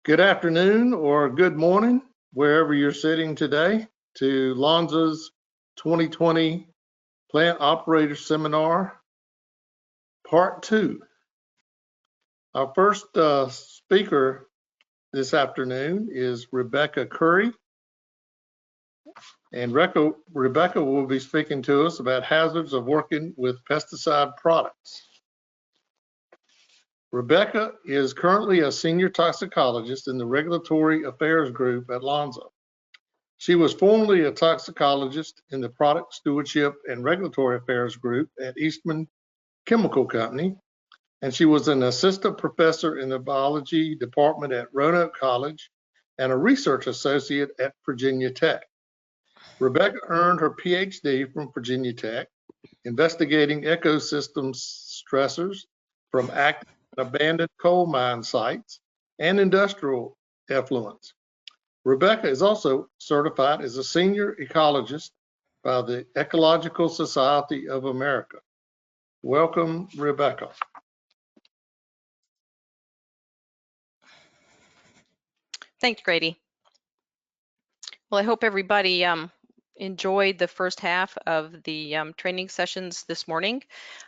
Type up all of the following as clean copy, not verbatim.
Good afternoon or good morning, wherever you're sitting today, to Lonza's 2020 Plant Operator Seminar, Part 2. Our first speaker this afternoon is Rebecca Curry. And Rebecca will be speaking to us about hazards of working with pesticide products. Rebecca is currently a senior toxicologist in the Regulatory Affairs Group at Lonza. She was formerly a toxicologist in the Product Stewardship and Regulatory Affairs Group at Eastman Chemical Company, and she was an assistant professor in the biology department at Roanoke College and a research associate at Virginia Tech. Rebecca earned her PhD from Virginia Tech, investigating ecosystem stressors from active and abandoned coal mine sites and industrial effluents. Rebecca is also certified as a senior ecologist by the Ecological Society of America. Welcome, Rebecca. Thanks, Grady. Well, I hope everybody enjoyed the first half of the training sessions this morning.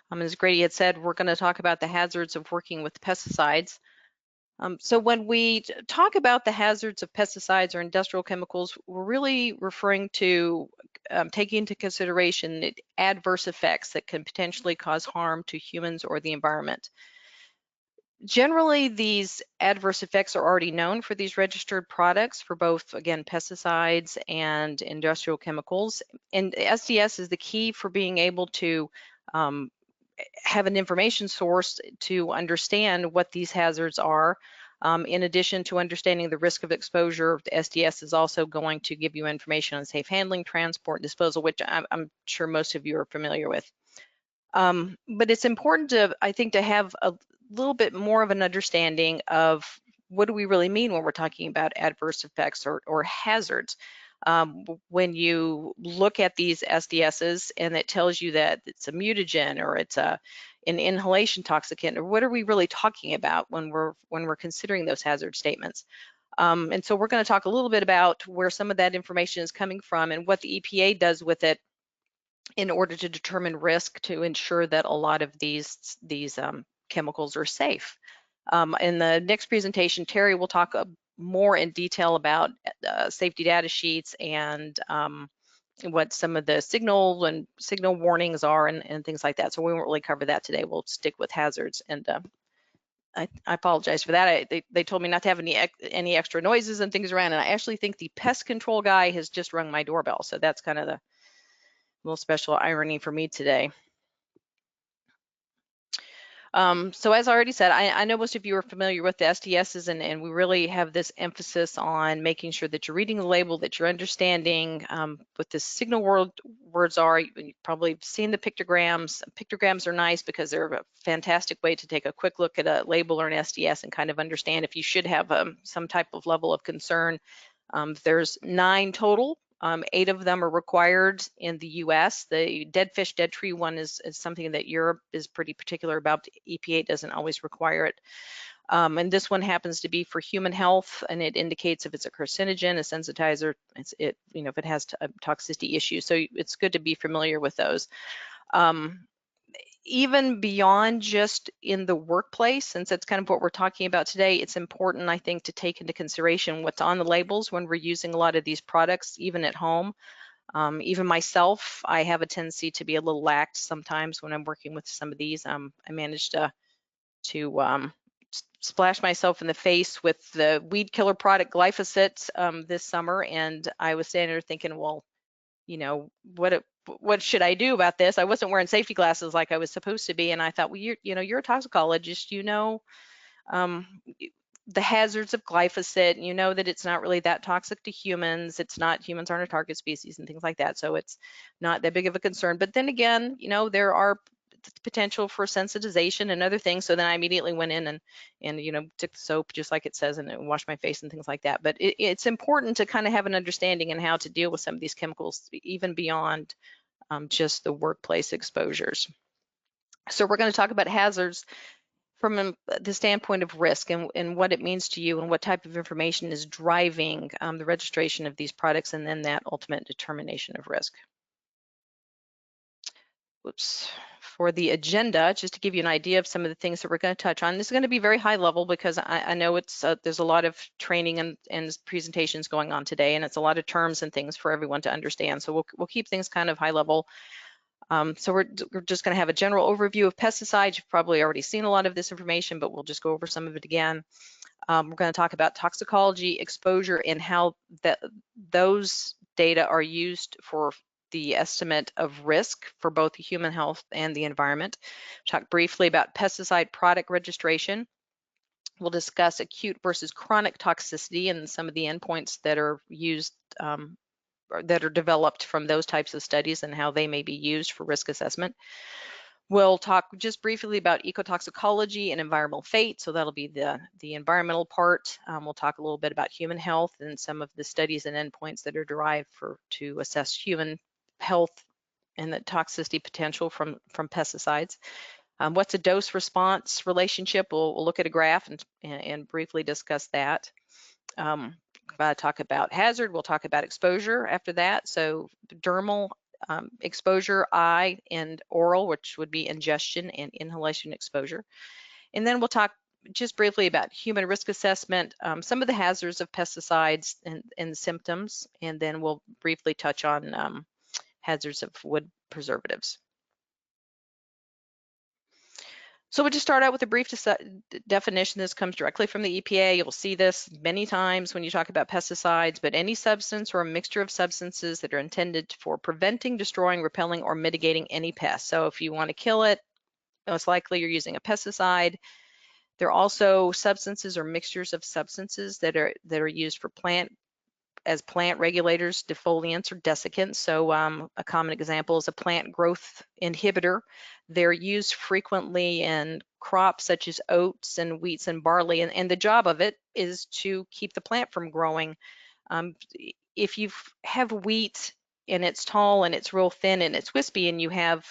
As Grady had said, we're going to talk about the hazards of working with pesticides. So when we talk about the hazards of pesticides or industrial chemicals, we're really referring to taking into consideration the adverse effects that can potentially cause harm to humans or the environment. Generally, these adverse effects are already known for these registered products for both, again, pesticides and industrial chemicals. And SDS is the key for being able to have an information source to understand what these hazards are. In addition to understanding the risk of exposure, the SDS is also going to give you information on safe handling, transport, disposal, which I'm sure most of you are familiar with. But it's important to, I think, to have a little bit more of an understanding of what do we really mean when we're talking about adverse effects or hazards. When you look at these SDSs and it tells you that it's a mutagen or it's an inhalation toxicant, or what are we really talking about when we're considering those hazard statements? And so we're going to talk a little bit about where some of that information is coming from and what the EPA does with it in order to determine risk to ensure that a lot of these chemicals are safe. In the next presentation, Terry will talk more in detail about safety data sheets and what some of the signal warnings are and things like that. So we won't really cover that today. We'll stick with hazards. And I apologize for that. They told me not to have any extra noises and things around. And I actually think the pest control guy has just rung my doorbell. So that's kind of the little special irony for me today. So as I already said, I know most of you are familiar with the SDSs, and we really have this emphasis on making sure that you're reading the label, that you're understanding what the signal words are. You've probably seen the pictograms. Pictograms are nice because they're a fantastic way to take a quick look at a label or an SDS and kind of understand if you should have some type of level of concern. There's 9 total. 8 of them are required in the US. The dead fish, dead tree one is something that Europe is pretty particular about. EPA doesn't always require it. And this one happens to be for human health, and it indicates if it's a carcinogen, a sensitizer, if it has toxicity issues. So it's good to be familiar with those. Even beyond just in the workplace, since that's kind of what we're talking about today, it's important, I think, to take into consideration what's on the labels when we're using a lot of these products, even at home. Even myself, I have a tendency to be a little lax sometimes when I'm working with some of these. I managed to splash myself in the face with the weed killer product glyphosate this summer, and I was standing there thinking, well, what should I do about this? I wasn't wearing safety glasses like I was supposed to be, and I thought, well, you're a toxicologist, the hazards of glyphosate, you know that it's not really that toxic to humans. Humans aren't a target species and things like that, so it's not that big of a concern. But then again, there are potential for sensitization and other things. So then I immediately went in and took the soap just like it says and washed my face and things like that. But it's important to kind of have an understanding in how to deal with some of these chemicals, even beyond just the workplace exposures. So we're going to talk about hazards from the standpoint of risk and what it means to you and what type of information is driving the registration of these products and then that ultimate determination of risk. Whoops. For the agenda, just to give you an idea of some of the things that we're going to touch on, this is going to be very high level because I know it's there's a lot of training and presentations going on today, and it's a lot of terms and things for everyone to understand. So we'll keep things kind of high level. So we're just going to have a general overview of pesticides. You've probably already seen a lot of this information, but we'll just go over some of it again. We're going to talk about toxicology, exposure, and how those data are used for the estimate of risk for both the human health and the environment. Talk briefly about pesticide product registration. We'll discuss acute versus chronic toxicity and some of the endpoints that are used that are developed from those types of studies and how they may be used for risk assessment. We'll talk just briefly about ecotoxicology and environmental fate. So that'll be the environmental part. We'll talk a little bit about human health and some of the studies and endpoints that are derived to assess human health and the toxicity potential from pesticides. What's a dose response relationship? We'll look at a graph and briefly discuss that. Talk about hazard. We'll talk about exposure after that. So dermal exposure, eye, and oral, which would be ingestion and inhalation exposure. And then we'll talk just briefly about human risk assessment, some of the hazards of pesticides and symptoms, and then we'll briefly touch on hazards of wood preservatives. So we'll just start out with a brief definition. This comes directly from the EPA. You'll see this many times when you talk about pesticides, but any substance or a mixture of substances that are intended for preventing, destroying, repelling, or mitigating any pest. So if you want to kill it, most likely you're using a pesticide. There are also substances or mixtures of substances that are used for plant regulators, defoliants, or desiccants. So a common example is a plant growth inhibitor. They're used frequently in crops such as oats and wheats and barley, and the job of it is to keep the plant from growing. If you have wheat and it's tall and it's real thin and it's wispy and you have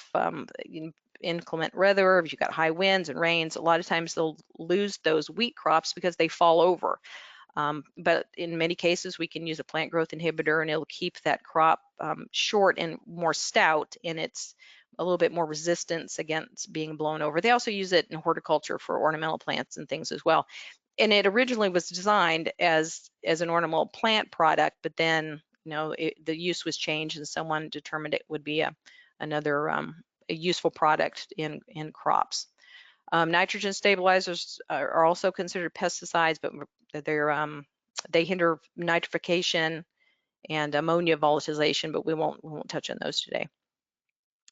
inclement weather, if you've got high winds and rains, a lot of times they'll lose those wheat crops because they fall over. But in many cases, we can use a plant growth inhibitor and it'll keep that crop short and more stout, and it's a little bit more resistance against being blown over. They also use it in horticulture for ornamental plants and things as well. And it originally was designed as an ornamental plant product, but then the use was changed and someone determined it would be another a useful product in crops. Nitrogen stabilizers are also considered pesticides, but they hinder nitrification and ammonia volatilization, but we won't touch on those today.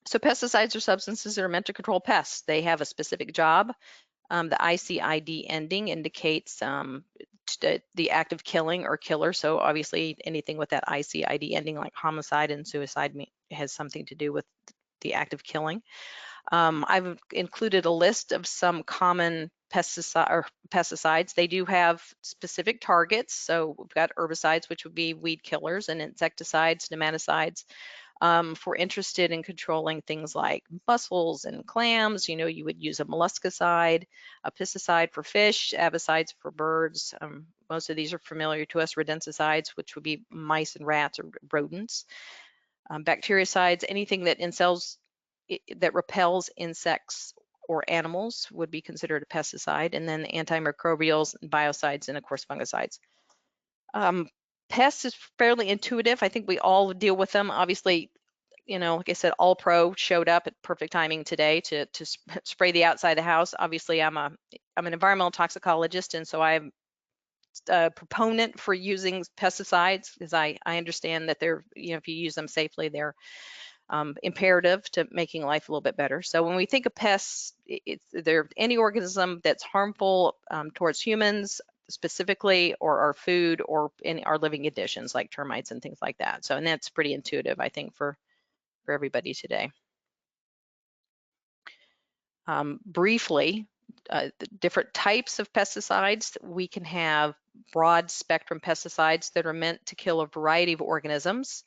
So pesticides are substances that are meant to control pests. They have a specific job. The ICID ending indicates the act of killing or killer. So obviously anything with that ICID ending, like homicide and suicide, has something to do with the act of killing. I've included a list of some common pesticides. They do have specific targets. So we've got herbicides, which would be weed killers, and insecticides, nematicides. If we're interested in controlling things like mussels and clams, you would use a molluscicide, a pesticide for fish, avicides for birds. Most of these are familiar to us, rodenticides, which would be mice and rats or rodents. Bactericides, anything that repels insects or animals would be considered a pesticide, and then antimicrobials, biocides, and of course fungicides. Pests is fairly intuitive. I think we all deal with them. Obviously, like I said, All Pro showed up at perfect timing today to spray the outside of the house. Obviously, I'm an environmental toxicologist, and so I'm a proponent for using pesticides because I understand that they're, if you use them safely, they're imperative to making life a little bit better. So when we think of pests, they're any organism that's harmful towards humans specifically, or our food, or in our living conditions like termites and things like that. So, and that's pretty intuitive, I think, for everybody today. Briefly, the different types of pesticides. We can have broad spectrum pesticides that are meant to kill a variety of organisms.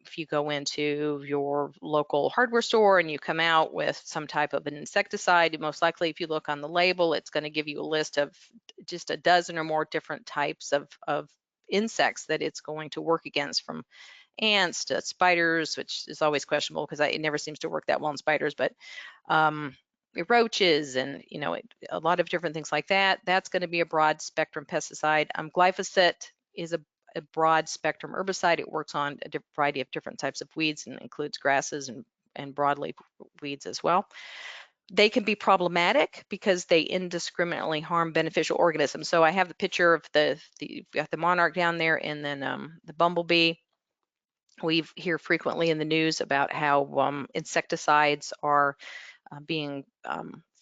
if you go into your local hardware store and you come out with some type of an insecticide, most likely if you look on the label, it's going to give you a list of just a dozen or more different types of insects that it's going to work against, from ants to spiders, which is always questionable because it never seems to work that well in spiders, but roaches and a lot of different things like that. That's going to be a broad spectrum pesticide. Glyphosate is a broad spectrum herbicide. It works on a variety of different types of weeds and includes grasses and broadleaf weeds as well. They can be problematic because they indiscriminately harm beneficial organisms. So I have the picture of you've got the monarch down there, and then the bumblebee. We hear frequently in the news about how insecticides are being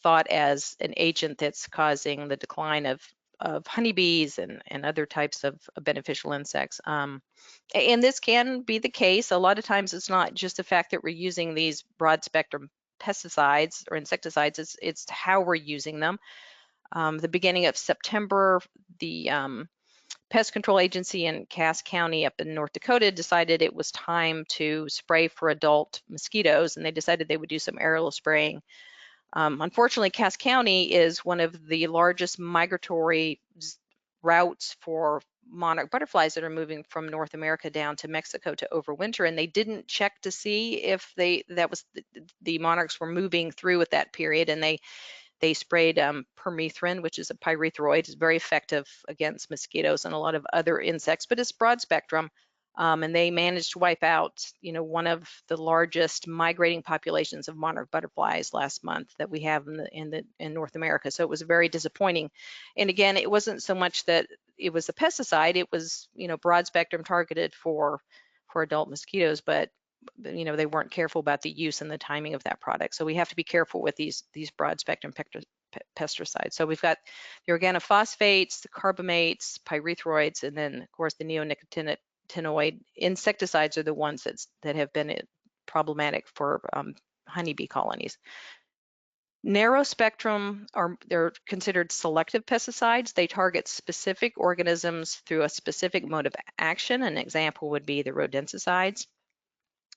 thought as an agent that's causing the decline of honeybees and other types of beneficial insects. And this can be the case. A lot of times it's not just the fact that we're using these broad spectrum pesticides or insecticides, it's how we're using them. The beginning of September, the Pest Control Agency in Cass County up in North Dakota decided it was time to spray for adult mosquitoes, and they decided they would do some aerial spraying. Unfortunately, Cass County is one of the largest migratory routes for monarch butterflies that are moving from North America down to Mexico to overwinter, and they didn't check to see if the monarchs were moving through at that period, and they sprayed permethrin, which is a pyrethroid. It's very effective against mosquitoes and a lot of other insects, but it's broad spectrum. And they managed to wipe out, one of the largest migrating populations of monarch butterflies last month that we have in North America. So it was very disappointing. And again, it wasn't so much that it was a pesticide; it was, broad spectrum targeted for adult mosquitoes, but they weren't careful about the use and the timing of that product. So we have to be careful with these broad spectrum pesticides. So we've got the organophosphates, the carbamates, pyrethroids, and then of course the neonicotinoid insecticides are the ones that have been problematic for honeybee colonies. Narrow spectrum they're considered selective pesticides. They target specific organisms through a specific mode of action. An example would be the rodenticides,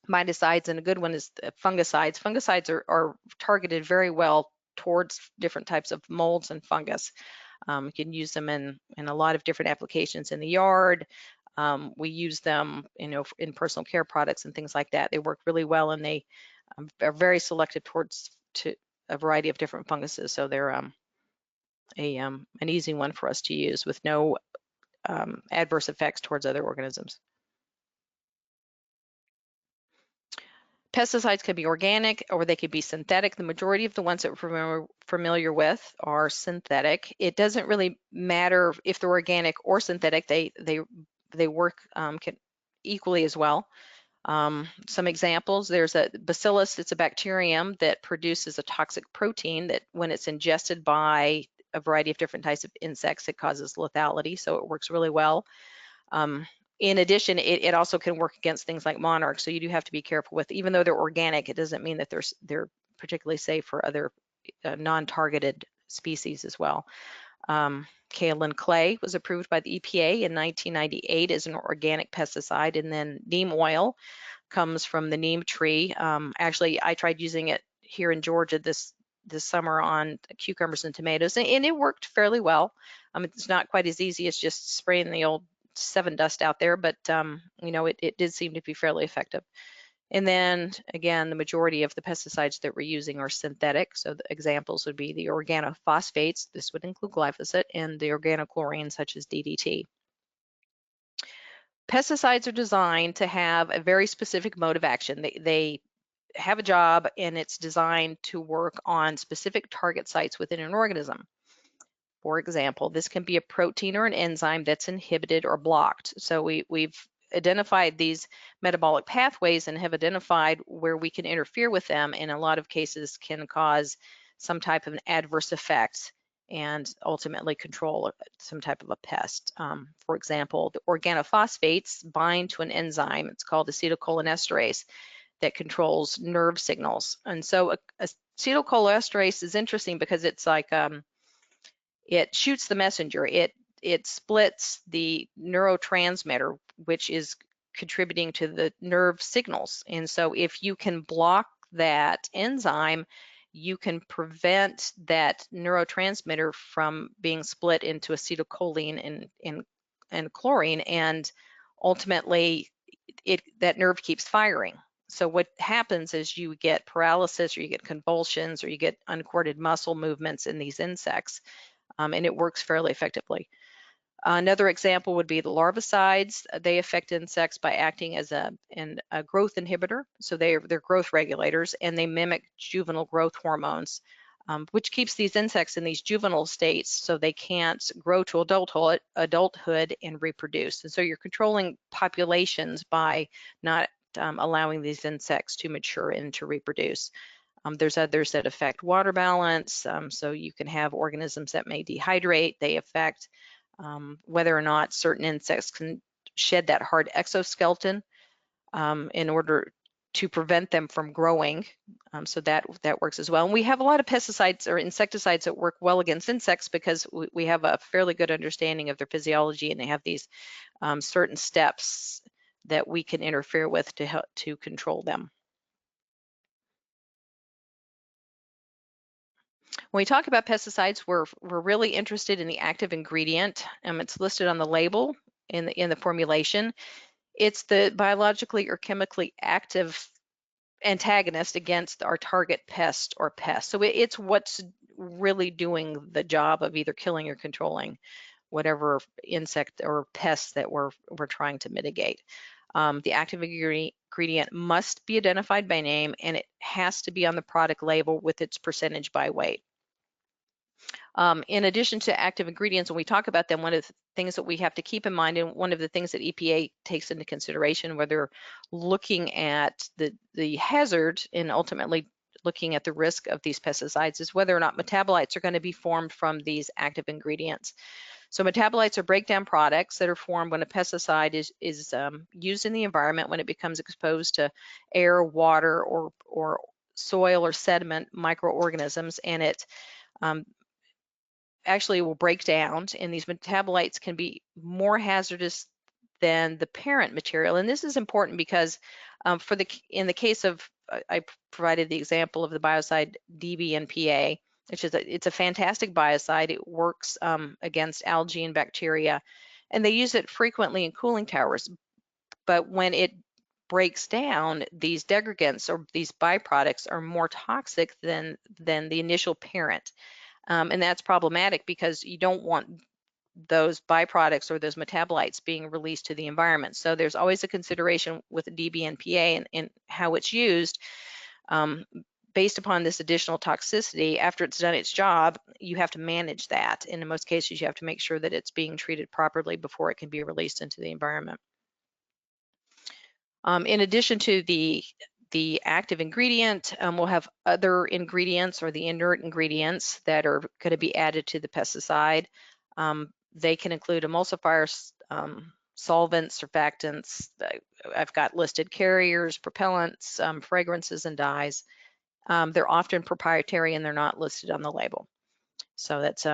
miticides, and a good one is fungicides. Fungicides are targeted very well towards different types of molds and fungus. You can use them in a lot of different applications in the yard. We use them, in personal care products and things like that. They work really well, and they are very selective to a variety of different funguses. So they're an easy one for us to use with no adverse effects towards other organisms. Pesticides can be organic or they could be synthetic. The majority of the ones that we're familiar with are synthetic. It doesn't really matter if they're organic or synthetic. They work equally as well. Some examples, there's a bacillus. It's a bacterium that produces a toxic protein that when it's ingested by a variety of different types of insects, it causes lethality. So it works really well. In addition, it also can work against things like monarchs. So you do have to be careful with, even though they're organic, it doesn't mean that they're particularly safe for other non-targeted species as well. Kaolin clay was approved by the EPA in 1998 as an organic pesticide, and then neem oil comes from the neem tree. Actually, I tried using it here in Georgia this summer on cucumbers and tomatoes, and it worked fairly well. It's not quite as easy as just spraying the old 7 dust out there, but it did seem to be fairly effective. And then again, the majority of the pesticides that we're using are synthetic. So the examples would be the organophosphates, this would include glyphosate, and the organochlorines such as DDT. Pesticides are designed to have a very specific mode of action. They have a job, and it's designed to work on specific target sites within an organism. For example, this can be a protein or an enzyme that's inhibited or blocked. So we've identified these metabolic pathways and have identified where we can interfere with them, in a lot of cases can cause some type of an adverse effect and ultimately control some type of a pest. For example, the organophosphates bind to an enzyme, it's called acetylcholinesterase, that controls nerve signals. And so acetylcholinesterase is interesting because it's like it shoots the messenger. It splits the neurotransmitter, which is contributing to the nerve signals. And so if you can block that enzyme, you can prevent that neurotransmitter from being split into acetylcholine and chlorine, and ultimately that nerve keeps firing. So what happens is you get paralysis, or you get convulsions, or you get uncoordinated muscle movements in these insects, and it works fairly effectively. Another example would be the larvicides. They affect insects by acting as a growth inhibitor. So they're growth regulators, and they mimic juvenile growth hormones, which keeps these insects in these juvenile states so they can't grow to adulthood and reproduce. And so you're controlling populations by not allowing these insects to mature and to reproduce. There's others that affect water balance. So you can have organisms that may dehydrate. They affect whether or not certain insects can shed that hard exoskeleton in order to prevent them from growing. So that works as well. And we have a lot of pesticides or insecticides that work well against insects because we have a fairly good understanding of their physiology, and they have these certain steps that we can interfere with to help to control them. When we talk about pesticides, we're really interested in the active ingredient. It's listed on the label in the formulation. It's the biologically or chemically active antagonist against our target pest or pests. So it's what's really doing the job of either killing or controlling whatever insect or pest that we're trying to mitigate. The active ingredient must be identified by name, and it has to be on the product label with its percentage by weight. In addition to active ingredients, when we talk about them, one of the things that we have to keep in mind, and one of the things that EPA takes into consideration when they're looking at the hazard and ultimately looking at the risk of these pesticides, is whether or not metabolites are going to be formed from these active ingredients. So metabolites are breakdown products that are formed when a pesticide is used in the environment, when it becomes exposed to air, water, or soil or sediment microorganisms, and it actually will break down, and these metabolites can be more hazardous than the parent material. And this is important because in the case of, I provided the example of the biocide DBNPA, which is it's a fantastic biocide. It works against algae and bacteria, and they use it frequently in cooling towers. But when it breaks down, these degradants or these byproducts are more toxic than the initial parent. And that's problematic because you don't want those byproducts or those metabolites being released to the environment. So there's always a consideration with DBNPA and how it's used. Based upon this additional toxicity, after it's done its job, you have to manage that. And in most cases, you have to make sure that it's being treated properly before it can be released into the environment. In addition to the active ingredient, we'll have other ingredients or the inert ingredients that are going to be added to the pesticide. They can include emulsifiers, solvents, surfactants. I've got listed carriers, propellants, fragrances, and dyes. They're often proprietary and they're not listed on the label. So that's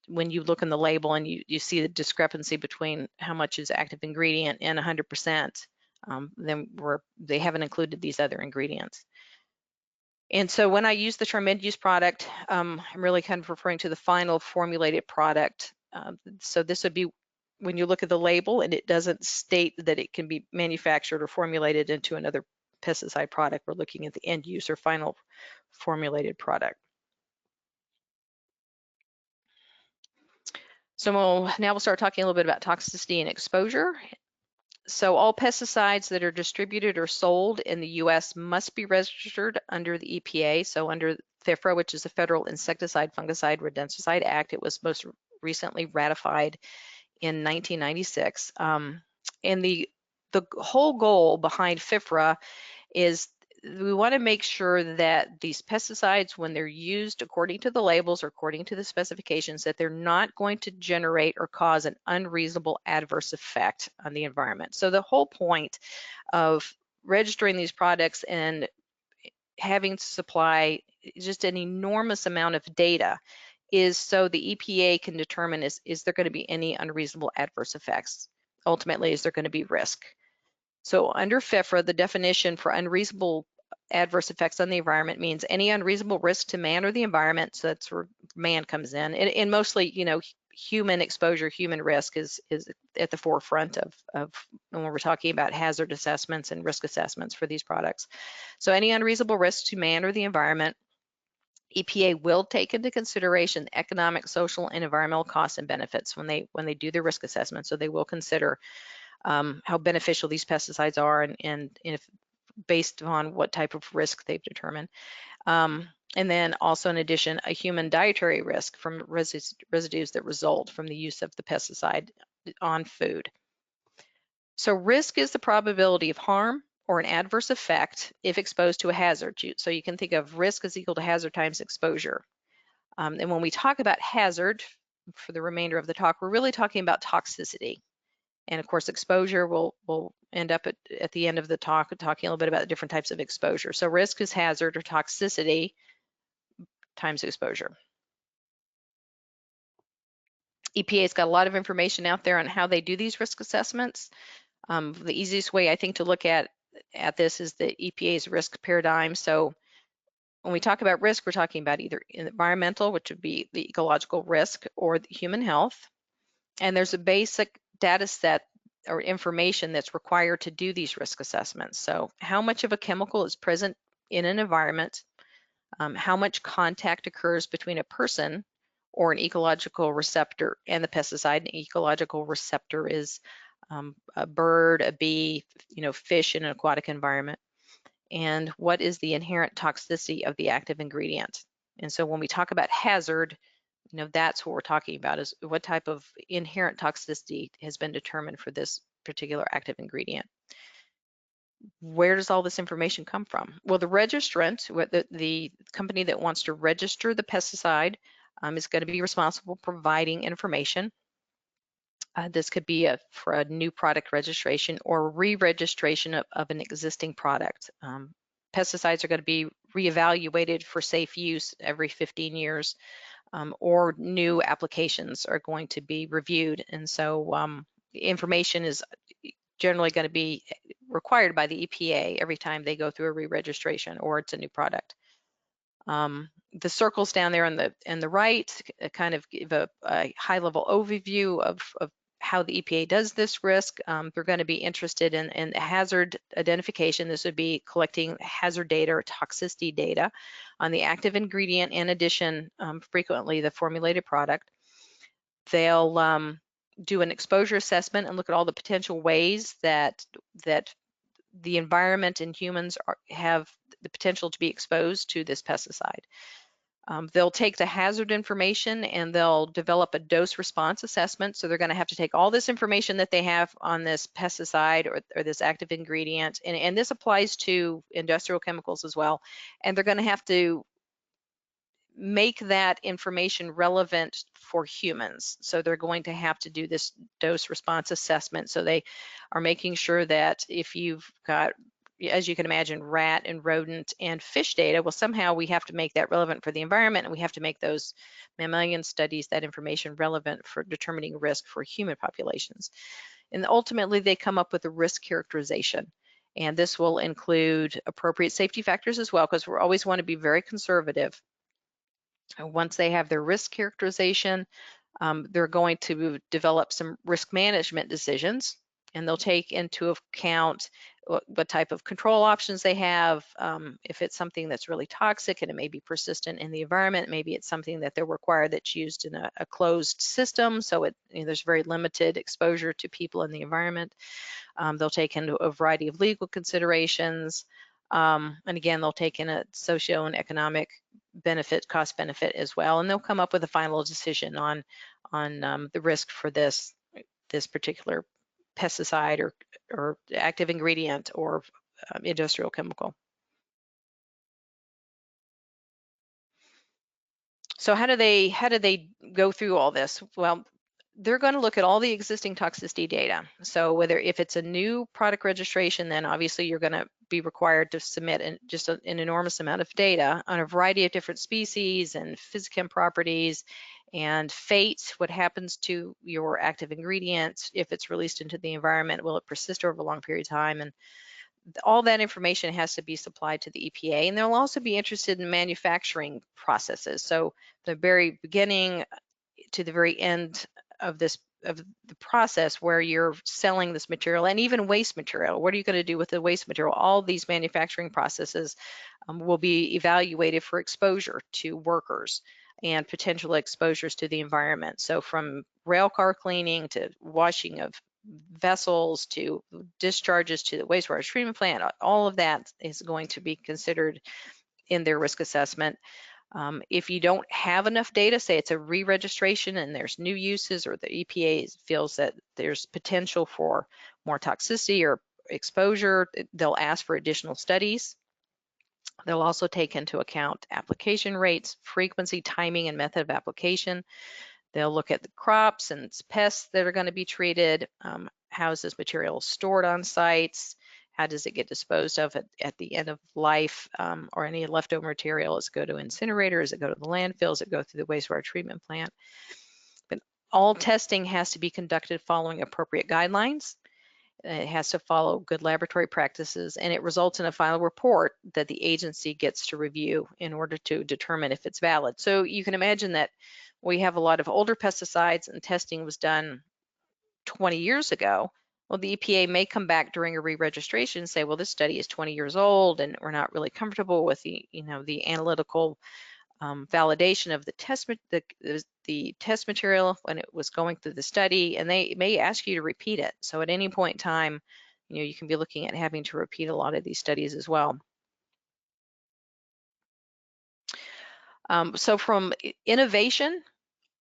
when you look in the label and you see the discrepancy between how much is active ingredient and 100%. Then they haven't included these other ingredients. And so when I use the term end-use product, I'm really kind of referring to the final formulated product. So this would be when you look at the label and it doesn't state that it can be manufactured or formulated into another pesticide product. We're looking at the end-use or final formulated product. So now we'll start talking a little bit about toxicity and exposure. So all pesticides that are distributed or sold in the U.S. must be registered under the EPA, so under FIFRA, which is the Federal Insecticide, Fungicide, Rodenticide Act. It was most recently ratified in 1996. And the whole goal behind FIFRA is we want to make sure that these pesticides, when they're used according to the labels or according to the specifications, that they're not going to generate or cause an unreasonable adverse effect on the environment. So the whole point of registering these products and having to supply just an enormous amount of data is so the EPA can determine is there going to be any unreasonable adverse effects? Ultimately, is there going to be risk? So under FIFRA, the definition for unreasonable adverse effects on the environment means any unreasonable risk to man or the environment. So that's where man comes in. And mostly, human exposure, human risk is at the forefront of when we're talking about hazard assessments and risk assessments for these products. So any unreasonable risk to man or the environment, EPA will take into consideration economic, social, and environmental costs and benefits when they do their risk assessment. So they will consider how beneficial these pesticides are and if based on what type of risk they've determined. And then also in addition, a human dietary risk from residues that result from the use of the pesticide on food. So risk is the probability of harm or an adverse effect if exposed to a hazard. So you can think of risk is equal to hazard times exposure. And when we talk about hazard, for the remainder of the talk, we're really talking about toxicity. And of course, exposure will end up at the end of the talk talking a little bit about the different types of exposure. So risk is hazard or toxicity times exposure. EPA's got a lot of information out there on how they do these risk assessments. The easiest way I think to look at this is the EPA's risk paradigm. So when we talk about risk, we're talking about either environmental, which would be the ecological risk, or the human health. And there's a basic data set or information that's required to do these risk assessments. So how much of a chemical is present in an environment, how much contact occurs between a person or an ecological receptor and the pesticide. An ecological receptor is a bird, a bee, fish in an aquatic environment. And what is the inherent toxicity of the active ingredient? And so when we talk about hazard, that's what we're talking about, is what type of inherent toxicity has been determined for this particular active ingredient. Where does all this information come from? Well, the registrant, the company that wants to register the pesticide, is going to be responsible for providing information. This could be for a new product registration or re-registration of an existing product. Pesticides are going to be reevaluated for safe use every 15 years. Or new applications are going to be reviewed. And so information is generally going to be required by the EPA every time they go through a re-registration or it's a new product. The circles down there on the right kind of give a high-level overview of how the EPA does this risk. They're going to be interested in hazard identification. This would be collecting hazard data or toxicity data on the active ingredient, in addition, frequently the formulated product. They'll do an exposure assessment and look at all the potential ways that the environment and humans have the potential to be exposed to this pesticide. They'll take the hazard information and they'll develop a dose response assessment. So they're going to have to take all this information that they have on this pesticide or this active ingredient, and this applies to industrial chemicals as well. And they're going to have to make that information relevant for humans. So they're going to have to do this dose response assessment. So they are making sure that if you've got, as you can imagine, rat and rodent and fish data, well, somehow we have to make that relevant for the environment, and we have to make those mammalian studies, that information, relevant for determining risk for human populations. And ultimately, they come up with a risk characterization. And this will include appropriate safety factors as well, because we always want to be very conservative. And once they have their risk characterization, they're going to develop some risk management decisions, and they'll take into account what type of control options they have. If it's something that's really toxic and it may be persistent in the environment, maybe it's something that they're required that's used in a closed system, so there's very limited exposure to people in the environment. They'll take into a variety of legal considerations, and again, they'll take in a socio and economic benefit, cost benefit as well, and they'll come up with a final decision on the risk for this particular pesticide or active ingredient or industrial chemical. So how do they go through all this? Well, they're going to look at all the existing toxicity data. So if it's a new product registration, then obviously you're going to be required to submit an enormous amount of data on a variety of different species and physichem properties And fate, what happens to your active ingredient if it's released into the environment, will it persist over a long period of time? And all that information has to be supplied to the EPA, and they'll also be interested in manufacturing processes. So the very beginning to the very end of the process where you're selling this material, and even waste material. What are you going to do with the waste material? All these manufacturing processes will be evaluated for exposure to workers and potential exposures to the environment. So from rail car cleaning to washing of vessels to discharges to the wastewater treatment plant, all of that is going to be considered in their risk assessment. If you don't have enough data, say it's a re-registration and there's new uses, or the EPA feels that there's potential for more toxicity or exposure, they'll ask for additional studies. They'll also take into account application rates, frequency, timing, and method of application. They'll look at the crops and pests that are going to be treated. How is this material stored on sites? How does it get disposed of at the end of life, or any leftover material? Does it go to incinerator? Does it go to the landfill? Does it go through the wastewater treatment plant? But all testing has to be conducted following appropriate guidelines. It has to follow good laboratory practices, and it results in a final report that the agency gets to review in order to determine if it's valid. So you can imagine that we have a lot of older pesticides and testing was done 20 years ago. Well, the EPA may come back during a re-registration and say, well, this study is 20 years old and we're not really comfortable with the analytical validation of the test material when it was going through the study, and they may ask you to repeat it. So at any point in time, you can be looking at having to repeat a lot of these studies as well. So from innovation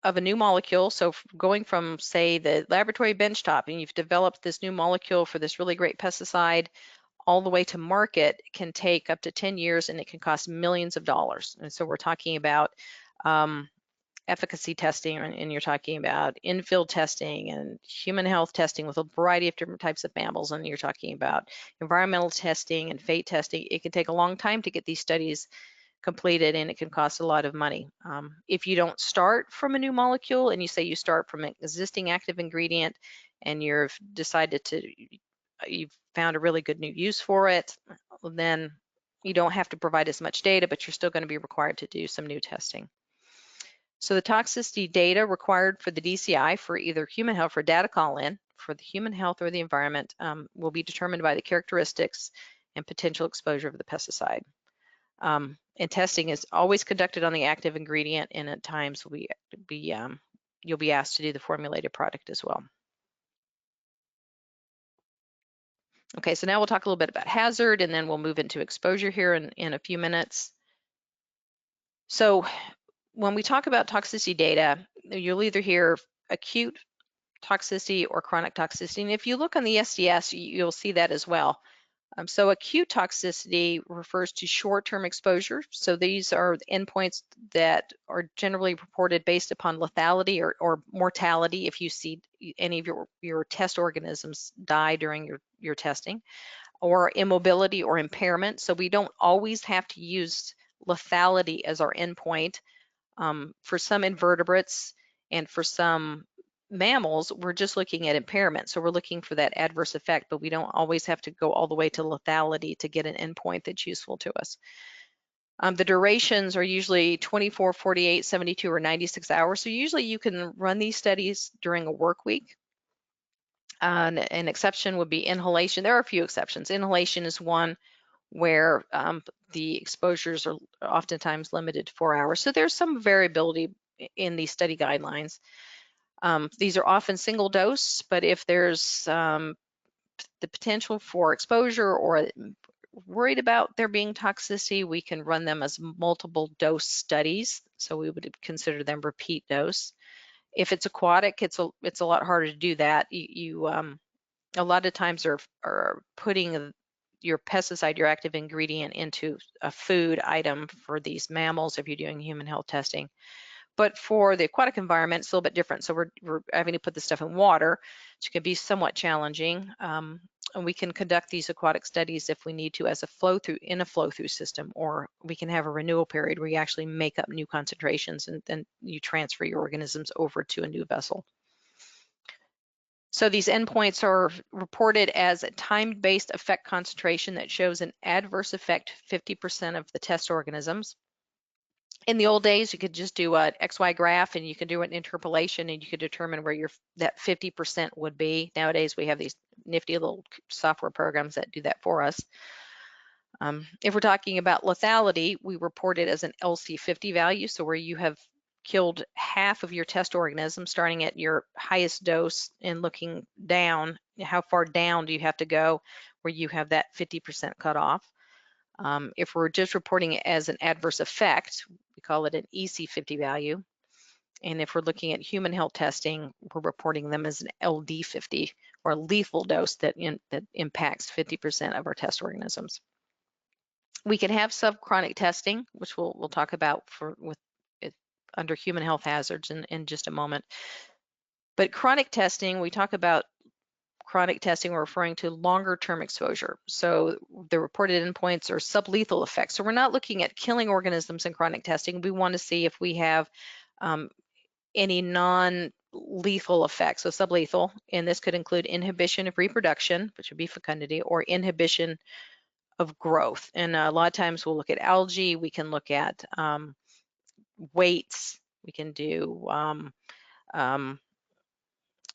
of a new molecule, so going from, say, the laboratory benchtop, and you've developed this new molecule for this really great pesticide, all the way to market can take up to 10 years, and it can cost millions of dollars. And so we're talking about efficacy testing, and you're talking about in-field testing and human health testing with a variety of different types of mammals, and you're talking about environmental testing and fate testing. It can take a long time to get these studies completed, and it can cost a lot of money. If you don't start from a new molecule, and you say you start from an existing active ingredient and you've decided you've found a really good new use for it, then you don't have to provide as much data, but you're still going to be required to do some new testing. So the toxicity data required for the DCI for either human health or data call-in for the human health or the environment will be determined by the characteristics and potential exposure of the pesticide. And testing is always conducted on the active ingredient, and at times you'll be asked to do the formulated product as well. Okay, so now we'll talk a little bit about hazard, and then we'll move into exposure here in a few minutes. So when we talk about toxicity data, you'll either hear acute toxicity or chronic toxicity. And if you look on the SDS, you'll see that as well. So acute toxicity refers to short-term exposure. So these are endpoints that are generally reported based upon lethality or mortality if you see any of your test organisms die during your testing, or immobility or impairment. So we don't always have to use lethality as our endpoint. For some invertebrates and for some mammals, we're just looking at impairment. So we're looking for that adverse effect, but we don't always have to go all the way to lethality to get an endpoint that's useful to us. The durations are usually 24, 48, 72, or 96 hours. So usually you can run these studies during a work week. An exception would be inhalation. There are a few exceptions. Inhalation is one where the exposures are oftentimes limited to 4 hours. So there's some variability in these study guidelines. These are often single dose, but if there's the potential for exposure or worried about there being toxicity, we can run them as multiple dose studies. So we would consider them repeat dose. If it's aquatic, it's a lot harder to do that. A lot of times are putting your pesticide, your active ingredient, into a food item for these mammals if you're doing human health testing. But for the aquatic environment, it's a little bit different. So we're having to put this stuff in water, which can be somewhat challenging. And we can conduct these aquatic studies if we need to as a flow through in a flow through system, or we can have a renewal period where you actually make up new concentrations and then you transfer your organisms over to a new vessel. So these endpoints are reported as a time-based effect concentration that shows an adverse effect 50% of the test organisms. In the old days, you could just do an XY graph and you could do an interpolation and you could determine where that 50% would be. Nowadays, we have these nifty little software programs that do that for us. If we're talking about lethality, we report it as an LC50 value, so where you have killed half of your test organisms starting at your highest dose and looking down, how far down do you have to go where you have that 50% cutoff. If we're just reporting it as an adverse effect, we call it an EC50 value. And if we're looking at human health testing, we're reporting them as an LD50, or a lethal dose that impacts 50% of our test organisms. We can have subchronic testing, which we'll talk about under human health hazards in just a moment. But chronic testing, we talk about chronic testing, we're referring to longer term exposure. So the reported endpoints are sublethal effects. So we're not looking at killing organisms in chronic testing. We want to see if we have any non-lethal effects. So sublethal, and this could include inhibition of reproduction, which would be fecundity, or inhibition of growth. And a lot of times we'll look at algae, we can look at weights, we can do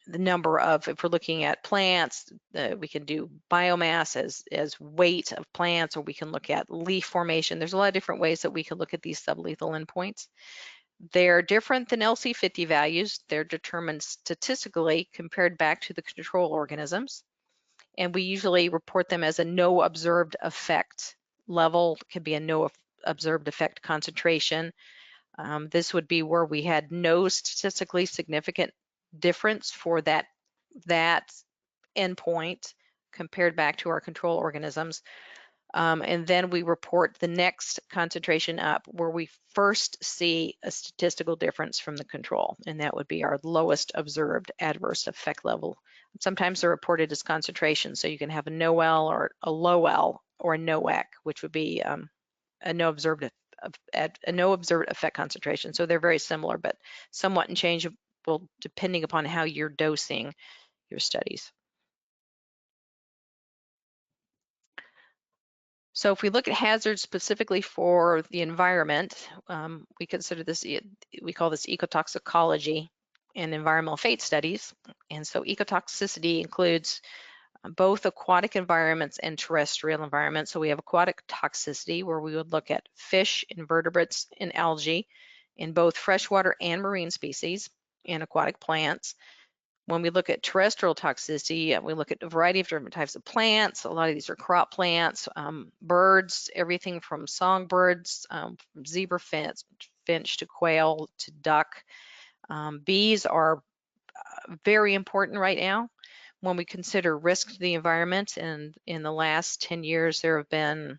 the number of, if we're looking at plants, we can do biomass as weight of plants, or we can look at leaf formation. There's a lot of different ways that we can look at these sublethal endpoints. They're different than LC50 values. They're determined statistically compared back to the control organisms. And we usually report them as a no observed effect level. It could be a no observed effect concentration. This would be where we had no statistically significant difference for that endpoint compared back to our control organisms. And then we report the next concentration up where we first see a statistical difference from the control, and that would be our lowest observed adverse effect level. Sometimes they're reported as concentration, so you can have a no-L or a low-L or a no-EC, which would be a no observed effect concentration. So they're very similar, but somewhat interchangeable depending upon how you're dosing your studies. So if we look at hazards specifically for the environment, we consider this, we call this ecotoxicology and environmental fate studies. And so ecotoxicity includes both aquatic environments and terrestrial environments. So we have aquatic toxicity, where we would look at fish, invertebrates, and algae in both freshwater and marine species and aquatic plants. When we look at terrestrial toxicity, we look at a variety of different types of plants. A lot of these are crop plants, birds, everything from songbirds, from zebra finch to quail to duck. Bees are very important right now. When we consider risk to the environment, and in the last 10 years, there have been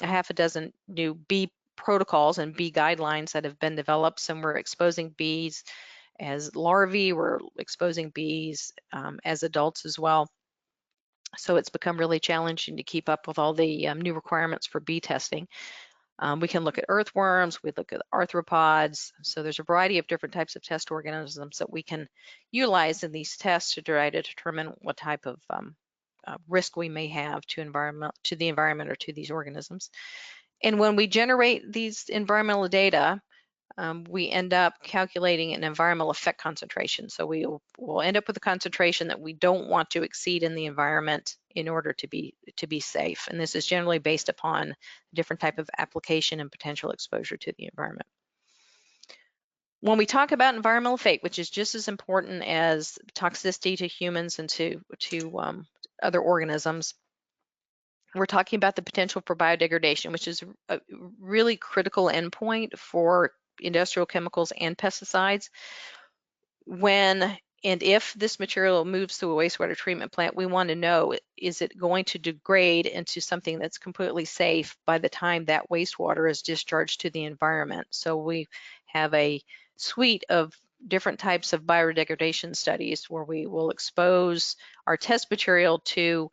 a half a dozen new bee protocols and bee guidelines that have been developed. Some were exposing bees as larvae, we're exposing bees as adults as well. So it's become really challenging to keep up with all the new requirements for bee testing. We can look at earthworms, we look at arthropods. So there's a variety of different types of test organisms that we can utilize in these tests to try to determine what type of risk we may have to the environment or to these organisms. And when we generate these environmental data, we end up calculating an environmental effect concentration. So we'll end up with a concentration that we don't want to exceed in the environment in order to be safe. And this is generally based upon a different type of application and potential exposure to the environment. When we talk about environmental fate, which is just as important as toxicity to humans and to other organisms, we're talking about the potential for biodegradation, which is a really critical endpoint for industrial chemicals and pesticides. When and if this material moves through a wastewater treatment plant, we want to know, is it going to degrade into something that's completely safe by the time that wastewater is discharged to the environment? So we have a suite of different types of biodegradation studies where we will expose our test material to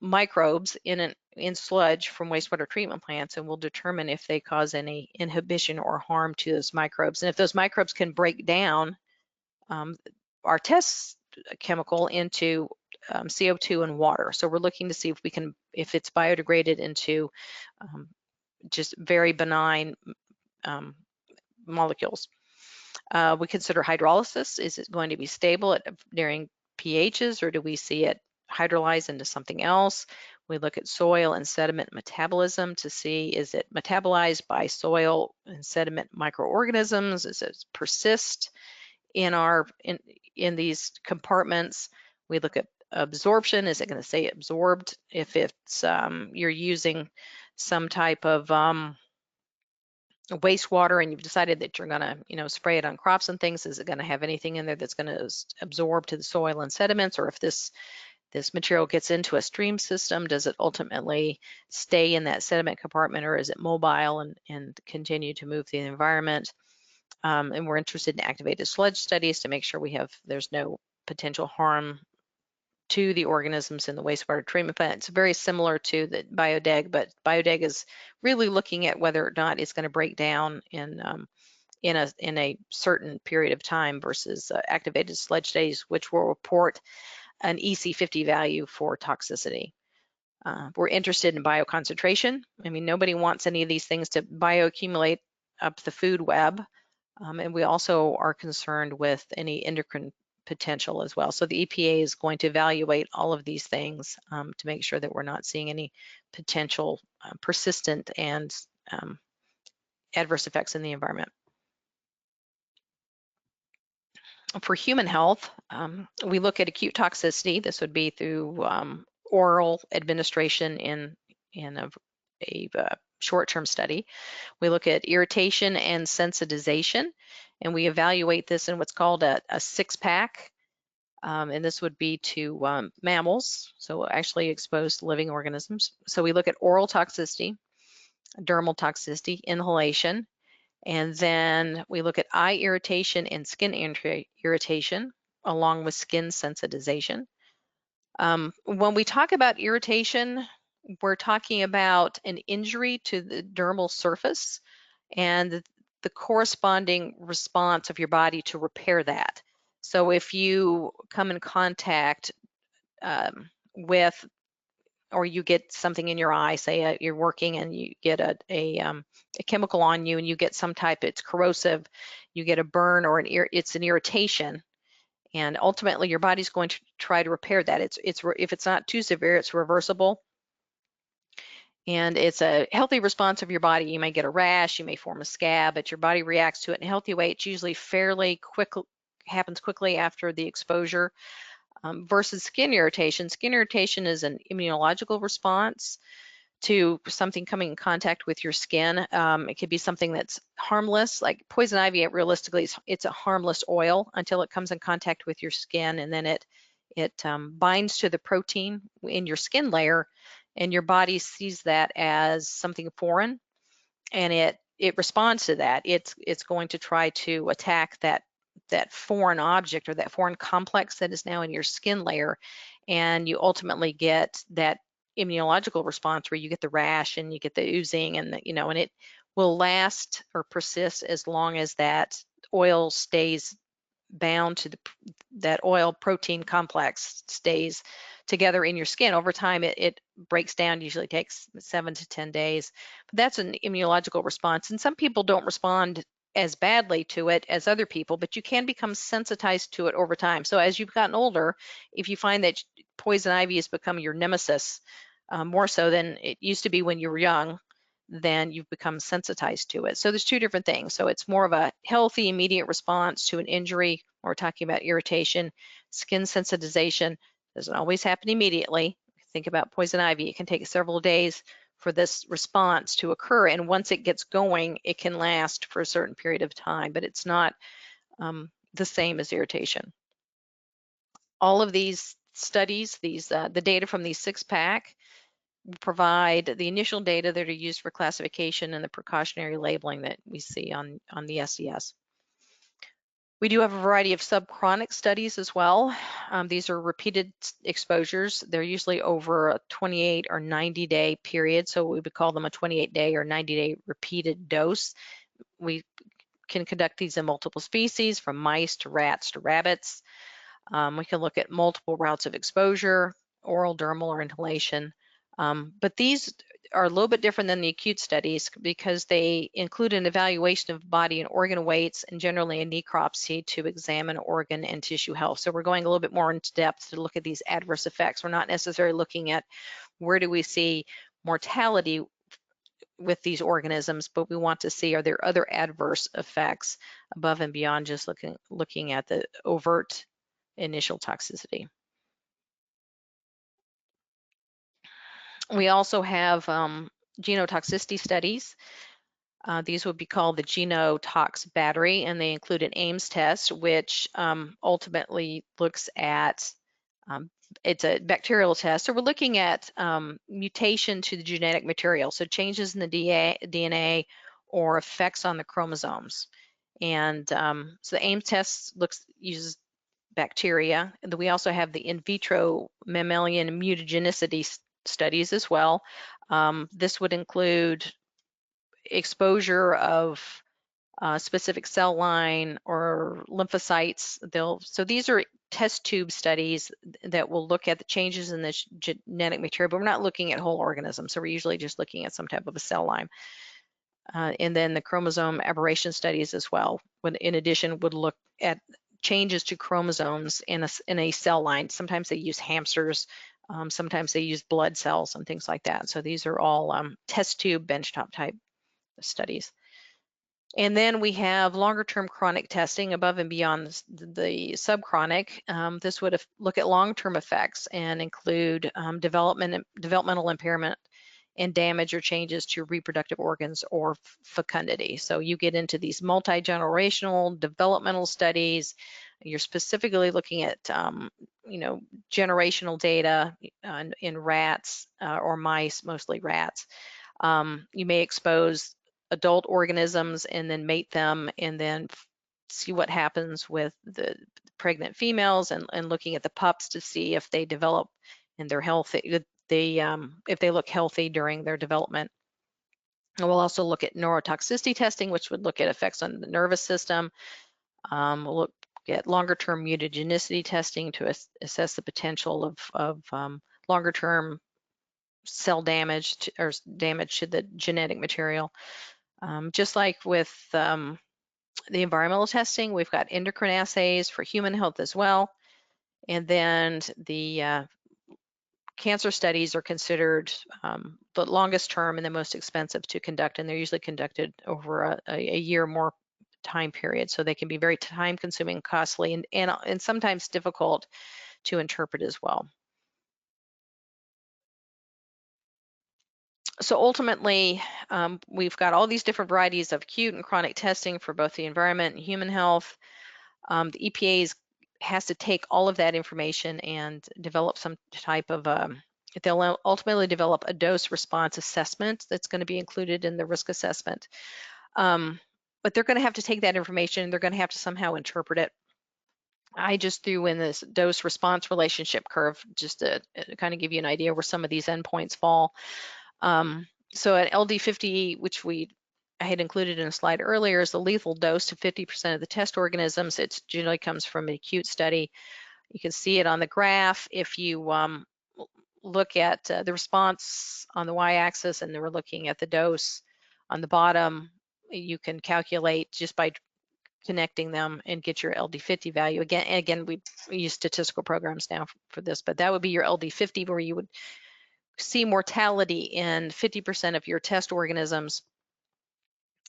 microbes in sludge from wastewater treatment plants, and we'll determine if they cause any inhibition or harm to those microbes. And if those microbes can break down our test chemical into CO2 and water. So we're looking to see if it's biodegraded into just very benign molecules. We consider hydrolysis. Is it going to be stable at varying pHs, or do we see it hydrolyze into something else? We look at soil and sediment metabolism to see, is it metabolized by soil and sediment microorganisms? Does it persist in these compartments? We look at absorption. Is it going to stay absorbed? If it's you're using some type of wastewater and you've decided that you're going to spray it on crops and things, is it going to have anything in there that's going to absorb to the soil and sediments? Or if this material gets into a stream system, does it ultimately stay in that sediment compartment, or is it mobile and continue to move through the environment? And we're interested in activated sludge studies to make sure there's no potential harm to the organisms in the wastewater treatment plant. It's very similar to the biodeg, but biodeg is really looking at whether or not it's going to break down in a certain period of time versus activated sludge studies, which will report an EC50 value for toxicity. We're interested in bioconcentration. I mean, nobody wants any of these things to bioaccumulate up the food web. And we also are concerned with any endocrine potential as well. So the EPA is going to evaluate all of these things to make sure that we're not seeing any potential persistent and adverse effects in the environment. For human health, we look at acute toxicity. This would be through oral administration in a short-term study. We look at irritation and sensitization, and we evaluate this in what's called a six-pack. And this would be to mammals, so actually exposed living organisms. So we look at oral toxicity, dermal toxicity, inhalation, and then we look at eye irritation and skin irritation, along with skin sensitization. When we talk about irritation, we're talking about an injury to the dermal surface and the corresponding response of your body to repair that. So if you come in contact with, or you get something in your eye, say you're working and you get a chemical on you and you get some type, it's corrosive, you get a burn or it's an irritation, and ultimately your body's going to try to repair that. If it's not too severe, it's reversible. And it's a healthy response of your body. You may get a rash, you may form a scab, but your body reacts to it in a healthy way. It's usually fairly quick, happens quickly after the exposure. Versus skin irritation. Skin irritation is an immunological response to something coming in contact with your skin. It could be something that's harmless, like poison ivy. Realistically, it's a harmless oil until it comes in contact with your skin, and then it binds to the protein in your skin layer, and your body sees that as something foreign, and it responds to that. It's going to try to attack that foreign object or that foreign complex that is now in your skin layer, and you ultimately get that immunological response where you get the rash and you get the oozing, and and it will last or persist as long as that oil stays bound to that oil protein complex stays together in your skin. Over time, it breaks down, usually takes 7 to 10 days. But that's an immunological response. And some people don't respond as badly to it as other people, but you can become sensitized to it over time. So as you've gotten older, if you find that poison ivy has become your nemesis, more so than it used to be when you were young, then you've become sensitized to it. So there's two different things. So it's more of a healthy, immediate response to an injury. We're talking about irritation. Skin sensitization doesn't always happen immediately. Think about poison ivy. It can take several days for this response to occur. And once it gets going, it can last for a certain period of time, but it's not the same as irritation. All of these studies, the data from these six-pack, provide the initial data that are used for classification and the precautionary labeling that we see on the SES. We do have a variety of subchronic studies as well. These are repeated exposures. They're usually over a 28 or 90-day period, so we would call them a 28-day or 90-day repeated dose. We can conduct these in multiple species, from mice to rats to rabbits. We can look at multiple routes of exposure, oral, dermal, or inhalation. But these are a little bit different than the acute studies because they include an evaluation of body and organ weights and generally a necropsy to examine organ and tissue health. So we're going a little bit more into depth to look at these adverse effects. We're not necessarily looking at where do we see mortality with these organisms, but we want to see, are there other adverse effects above and beyond just looking at the overt initial toxicity. We also have genotoxicity studies. These would be called the genotox battery, and they include an Ames test, which ultimately looks at, it's a bacterial test. So we're looking at mutation to the genetic material, so changes in the DNA or effects on the chromosomes. And so the Ames test uses bacteria. And we also have the in vitro mammalian mutagenicity studies as well. This would include exposure of specific cell line or lymphocytes. So these are test tube studies that will look at the changes in the genetic material, but we're not looking at whole organisms. So we're usually just looking at some type of a cell line. And then the chromosome aberration studies as well, in addition, would look at changes to chromosomes in a cell line. Sometimes they use hamsters, sometimes they use blood cells and things like that. So these are all test tube benchtop type studies. And then we have longer term chronic testing above and beyond the subchronic. This would look at long-term effects and include developmental impairment and damage or changes to reproductive organs or fecundity. So you get into these multi-generational developmental studies. You're specifically looking at generational data in rats or mice, mostly rats. You may expose adult organisms and then mate them and then see what happens with the pregnant females and looking at the pups to see if they develop and they're healthy, if they look healthy during their development. And we'll also look at neurotoxicity testing, which would look at effects on the nervous system. We'll look at longer-term mutagenicity testing to assess the potential of longer-term cell damage or damage to the genetic material. Just like with the environmental testing, we've got endocrine assays for human health as well. And then the cancer studies are considered the longest term and the most expensive to conduct, and they're usually conducted over a year or more time period. So they can be very time consuming, costly, and sometimes difficult to interpret as well. So ultimately, we've got all these different varieties of acute and chronic testing for both the environment and human health. The EPA has to take all of that information and develop some type of, they'll ultimately develop a dose response assessment that's going to be included in the risk assessment. But they're going to have to take that information and they're going to have to somehow interpret it. I just threw in this dose response relationship curve just to kind of give you an idea where some of these endpoints fall. So at LD50, which I had included in a slide earlier, is the lethal dose to 50% of the test organisms. It generally comes from an acute study. You can see it on the graph. If you look at the response on the y-axis and we're looking at the dose on the bottom, you can calculate just by connecting them and get your LD50 value. Again, we use statistical programs now for this, but that would be your LD50, where you would see mortality in 50% of your test organisms.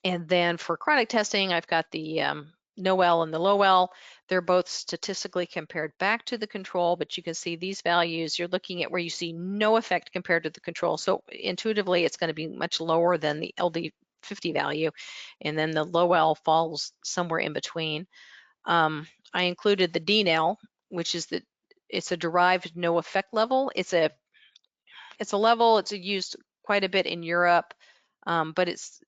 And then for chronic testing, I've got the NOEL and the LOEL. They're both statistically compared back to the control, but you can see these values, you're looking at where you see no effect compared to the control. So intuitively, it's going to be much lower than the LD50 value. And then the LOEL falls somewhere in between. I included the DNL, which is it's a derived no effect level. It's a level, it's used quite a bit in Europe, but it's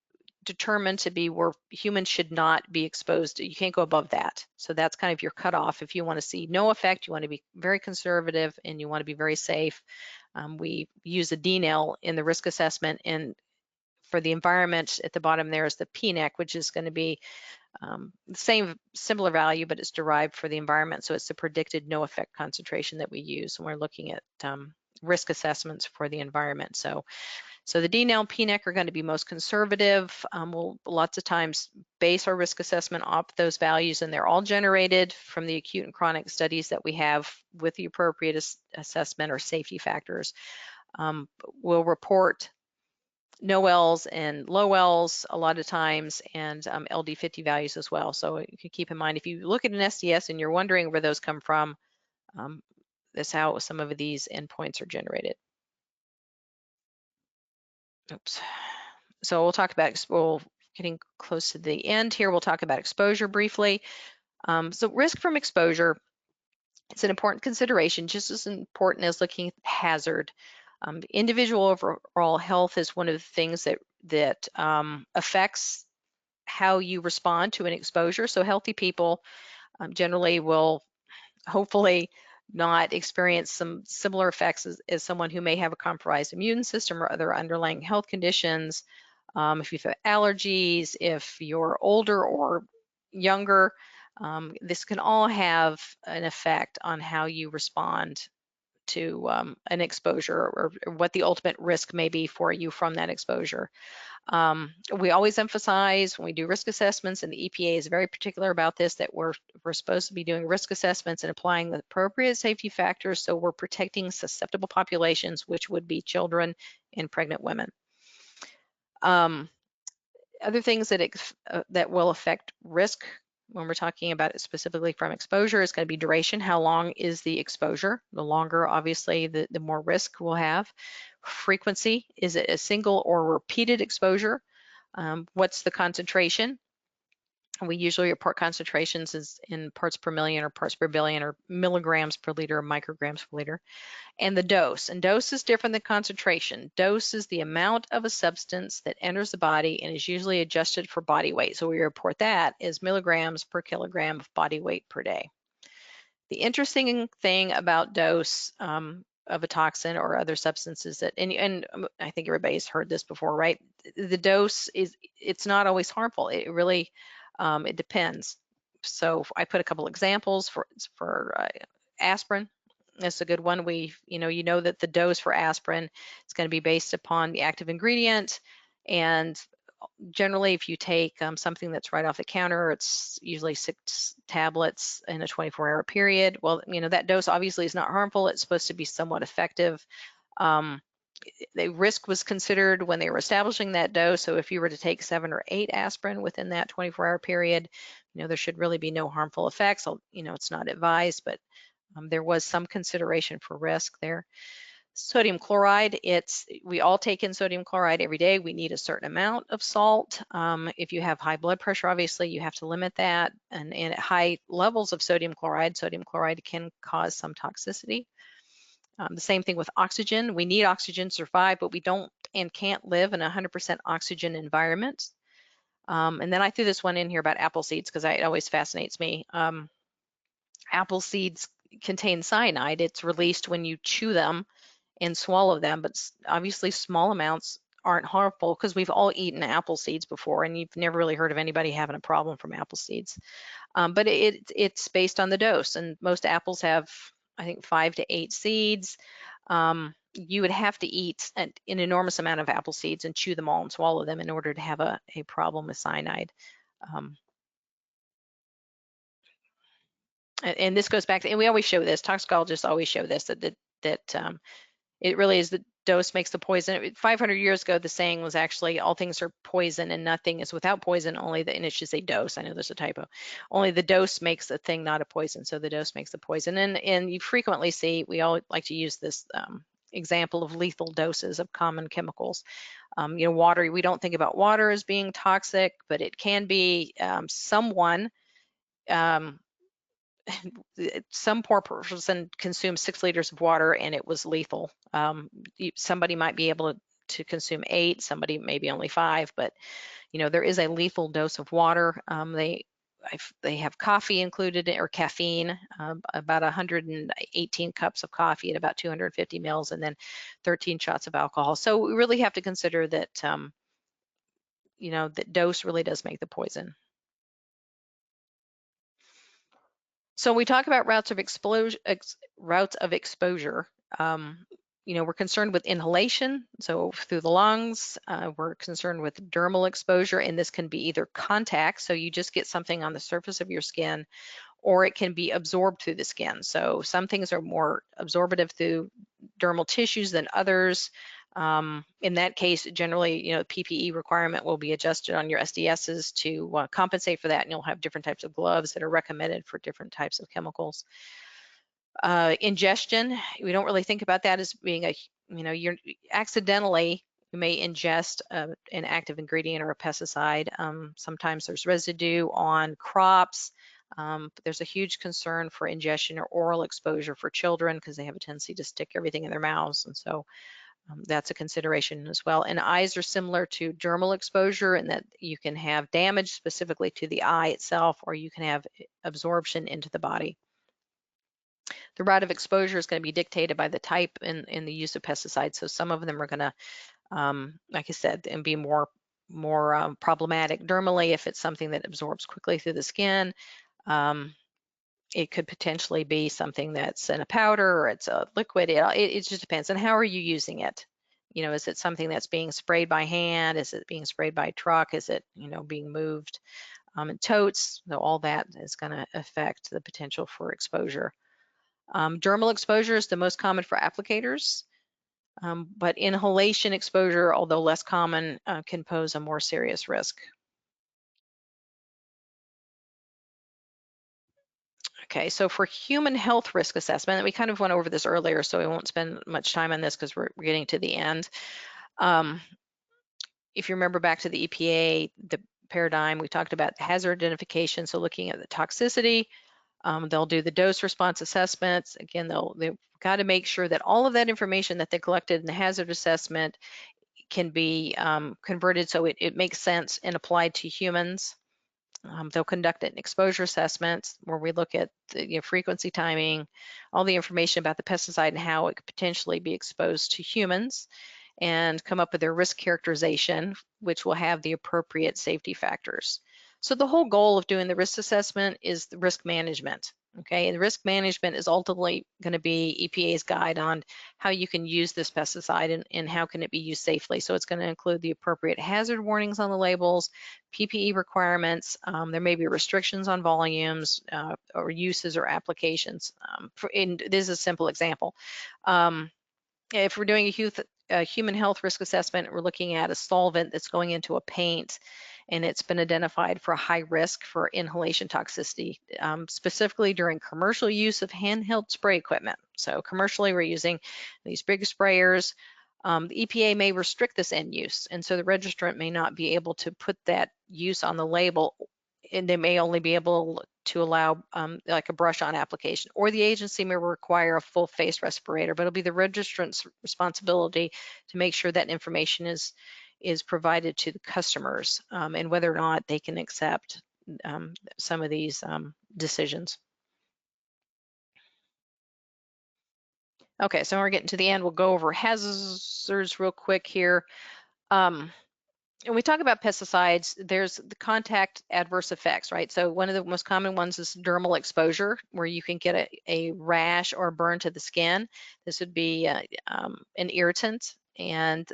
determined to be where humans should not be exposed. You can't go above that. So that's kind of your cutoff. If you want to see no effect, you want to be very conservative and you want to be very safe. We use a DNL in the risk assessment, and for the environment at the bottom there is the PNEC, which is going to be the same similar value, but it's derived for the environment. So it's the predicted no effect concentration that we use when we're looking at risk assessments for the environment. So the DNL and PNEC are going to be most conservative. We'll lots of times base our risk assessment off those values, and they're all generated from the acute and chronic studies that we have with the appropriate assessment or safety factors. We'll report no L's and low L's a lot of times, and LD50 values as well. So you can keep in mind, if you look at an SDS and you're wondering where those come from, that's how some of these endpoints are generated. Oops. So we'll talk about, getting close to the end here, we'll talk about exposure briefly. So risk from exposure, it's an important consideration, just as important as looking at hazard. Individual overall health is one of the things that affects how you respond to an exposure. So healthy people generally will hopefully not experience some similar effects as someone who may have a compromised immune system or other underlying health conditions. If you've allergies, if you're older or younger, this can all have an effect on how you respond to an exposure, or what the ultimate risk may be for you from that exposure. We always emphasize when we do risk assessments, and the EPA is very particular about this, that we're supposed to be doing risk assessments and applying the appropriate safety factors, so we're protecting susceptible populations, which would be children and pregnant women. Other things that will affect risk when we're talking about it specifically from exposure is going to be duration. How long is the exposure? The longer, obviously, the more risk we'll have. Frequency, is it a single or repeated exposure? What's the concentration? We usually report concentrations as in parts per million or parts per billion or milligrams per liter or micrograms per liter. And the dose. And dose is different than concentration. Dose is the amount of a substance that enters the body and is usually adjusted for body weight. So we report that as milligrams per kilogram of body weight per day. The interesting thing about dose of a toxin or other substances that, and I think everybody's heard this before, right? The dose it's not always harmful. It really, it depends. So I put a couple examples for aspirin. That's a good one. You know that the dose for aspirin is going to be based upon the active ingredient, and generally if you take something that's right off the counter, it's usually 6 tablets in a 24-hour period. Well, that dose obviously is not harmful. It's supposed to be somewhat effective. The risk was considered when they were establishing that dose. So if you were to take 7 or 8 aspirin within that 24-hour period, there should really be no harmful effects. It's not advised, but there was some consideration for risk there. Sodium chloride, we all take in sodium chloride every day. We need a certain amount of salt. If you have high blood pressure, obviously you have to limit that. And at high levels of sodium chloride can cause some toxicity. The same thing with oxygen. We need oxygen to survive, but we don't and can't live in a 100% oxygen environment. And then I threw this one in here about apple seeds because it always fascinates me. Apple seeds contain cyanide. It's released when you chew them and swallow them, but obviously small amounts aren't harmful because we've all eaten apple seeds before, and you've never really heard of anybody having a problem from apple seeds. But it's based on the dose, and most apples have, I think, 5 to 8 seeds. You would have to eat an enormous amount of apple seeds and chew them all and swallow them in order to have a problem with cyanide. And this goes back to, and we always show this, toxicologists always show this, that it really is the dose makes the poison. 500 years ago, the saying was actually all things are poison and nothing is without poison, and it should say dose. I know there's a typo. Only the dose makes a thing, not a poison. So the dose makes the poison. And you frequently see, we all like to use this example of lethal doses of common chemicals. Water, we don't think about water as being toxic, but it can be. Some poor person consumed 6 liters of water and it was lethal. Somebody might be able to consume 8, somebody maybe only 5, but There is a lethal dose of water. They have coffee included, or caffeine, about 118 cups of coffee at about 250 mils, and then 13 shots of alcohol. So we really have to consider that, that dose really does make the poison. So we talk about routes of exposure. We're concerned with inhalation, so through the lungs. We're concerned with dermal exposure, and this can be either contact, so you just get something on the surface of your skin, or it can be absorbed through the skin. So some things are more absorptive through dermal tissues than others. In that case, generally, PPE requirement will be adjusted on your SDSs to compensate for that, and you'll have different types of gloves that are recommended for different types of chemicals. Ingestion, we don't really think about that as being you're accidentally, you may ingest an active ingredient or a pesticide. Sometimes there's residue on crops. There's a huge concern for ingestion or oral exposure for children because they have a tendency to stick everything in their mouths, and so that's a consideration as well. And eyes are similar to dermal exposure in that you can have damage specifically to the eye itself, or you can have absorption into the body. The route of exposure is going to be dictated by the type and the use of pesticides. So some of them are going to, like I said, and be more problematic dermally if it's something that absorbs quickly through the skin. It could potentially be something that's in a powder or it's a liquid. It just depends. And how are you using it? Is it something that's being sprayed by hand? Is it being sprayed by truck? Is it, being moved in totes? So all that is going to affect the potential for exposure. Dermal exposure is the most common for applicators, but inhalation exposure, although less common, can pose a more serious risk. Okay, so for human health risk assessment, we kind of went over this earlier, so we won't spend much time on this because we're getting to the end. If you remember back to the EPA, the paradigm, we talked about hazard identification, so looking at the toxicity. They'll do the dose response assessments. Again, they've got to make sure that all of that information that they collected in the hazard assessment can be converted so it makes sense and applied to humans. They'll conduct an exposure assessment where we look at the frequency, timing, all the information about the pesticide and how it could potentially be exposed to humans, and come up with their risk characterization, which will have the appropriate safety factors. So the whole goal of doing the risk assessment is the risk management. Okay, and risk management is ultimately going to be EPA's guide on how you can use this pesticide and how can it be used safely. So it's going to include the appropriate hazard warnings on the labels, PPE requirements. There may be restrictions on volumes or uses or applications. And this is a simple example. If we're doing a human health risk assessment, we're looking at a solvent that's going into a paint and it's been identified for a high risk for inhalation toxicity, specifically during commercial use of handheld spray equipment. So commercially, we're using these big sprayers. The EPA may restrict this end use, and so the registrant may not be able to put that use on the label, and they may only be able to allow like a brush-on application, or the agency may require a full face respirator, but it'll be the registrant's responsibility to make sure that information is provided to the customers, and whether or not they can accept some of these decisions. Okay, so we're getting to the end. We'll go over hazards real quick here. And we talk about pesticides, there's the contact adverse effects, right? So one of the most common ones is dermal exposure, where you can get a rash or burn to the skin. This would be an irritant. And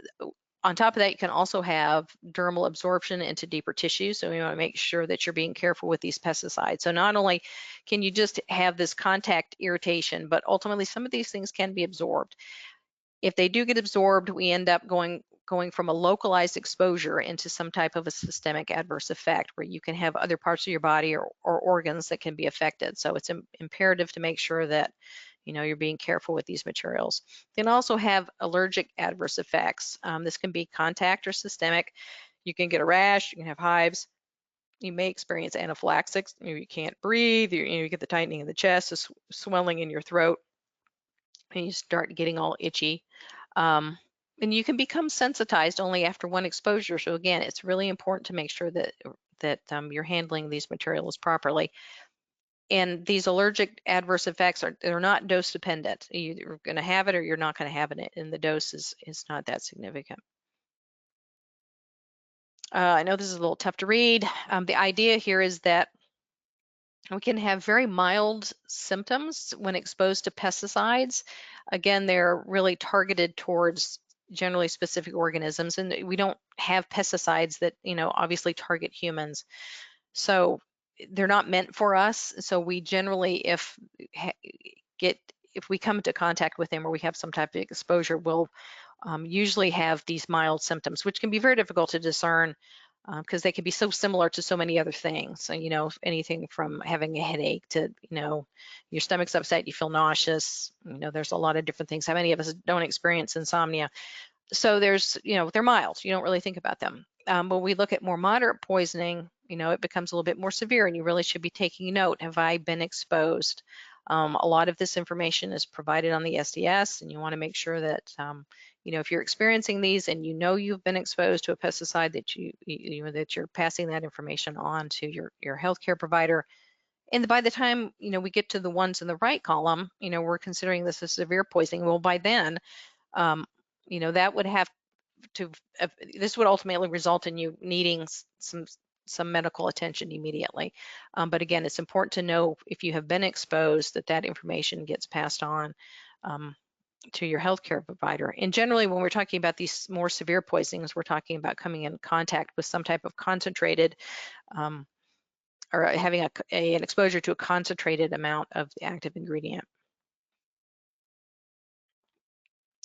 on top of that, you can also have dermal absorption into deeper tissue. So we want to make sure that you're being careful with these pesticides. So not only can you just have this contact irritation, but ultimately some of these things can be absorbed. If they do get absorbed, we end up going from a localized exposure into some type of a systemic adverse effect where you can have other parts of your body or organs that can be affected. So it's imperative to make sure that you're being careful with these materials. They can also have allergic adverse effects. This can be contact or systemic. You can get a rash, you can have hives, you may experience anaphylaxis, you can't breathe, you get the tightening in the chest, swelling in your throat, and you start getting all itchy. And you can become sensitized only after one exposure. So again, it's really important to make sure that you're handling these materials properly. And these allergic adverse effects they're not dose dependent. You're going to have it or you're not going to have it, and the dose is not that significant. I know this is a little tough to read. The idea here is that we can have very mild symptoms when exposed to pesticides. Again, they're really targeted towards generally specific organisms, and we don't have pesticides that, obviously target humans. So they're not meant for us. So we generally, if we come into contact with them or we have some type of exposure, we'll usually have these mild symptoms, which can be very difficult to discern because they can be so similar to so many other things. So, anything from having a headache to, your stomach's upset, you feel nauseous. There's a lot of different things. How many of us don't experience insomnia? So there's, they're mild. You don't really think about them. But we look at more moderate poisoning, it becomes a little bit more severe, and you really should be taking note. Have I been exposed? A lot of this information is provided on the SDS, and you want to make sure that, if you're experiencing these and you've been exposed to a pesticide, that you're passing that information on to your healthcare provider. And by the time, we get to the ones in the right column, we're considering this a severe poisoning. Well, by then, that would have to, this would ultimately result in you needing some medical attention immediately. But again, it's important to know if you have been exposed that information gets passed on to your healthcare provider. And generally, when we're talking about these more severe poisonings, we're talking about coming in contact with some type of concentrated or having an exposure to a concentrated amount of the active ingredient.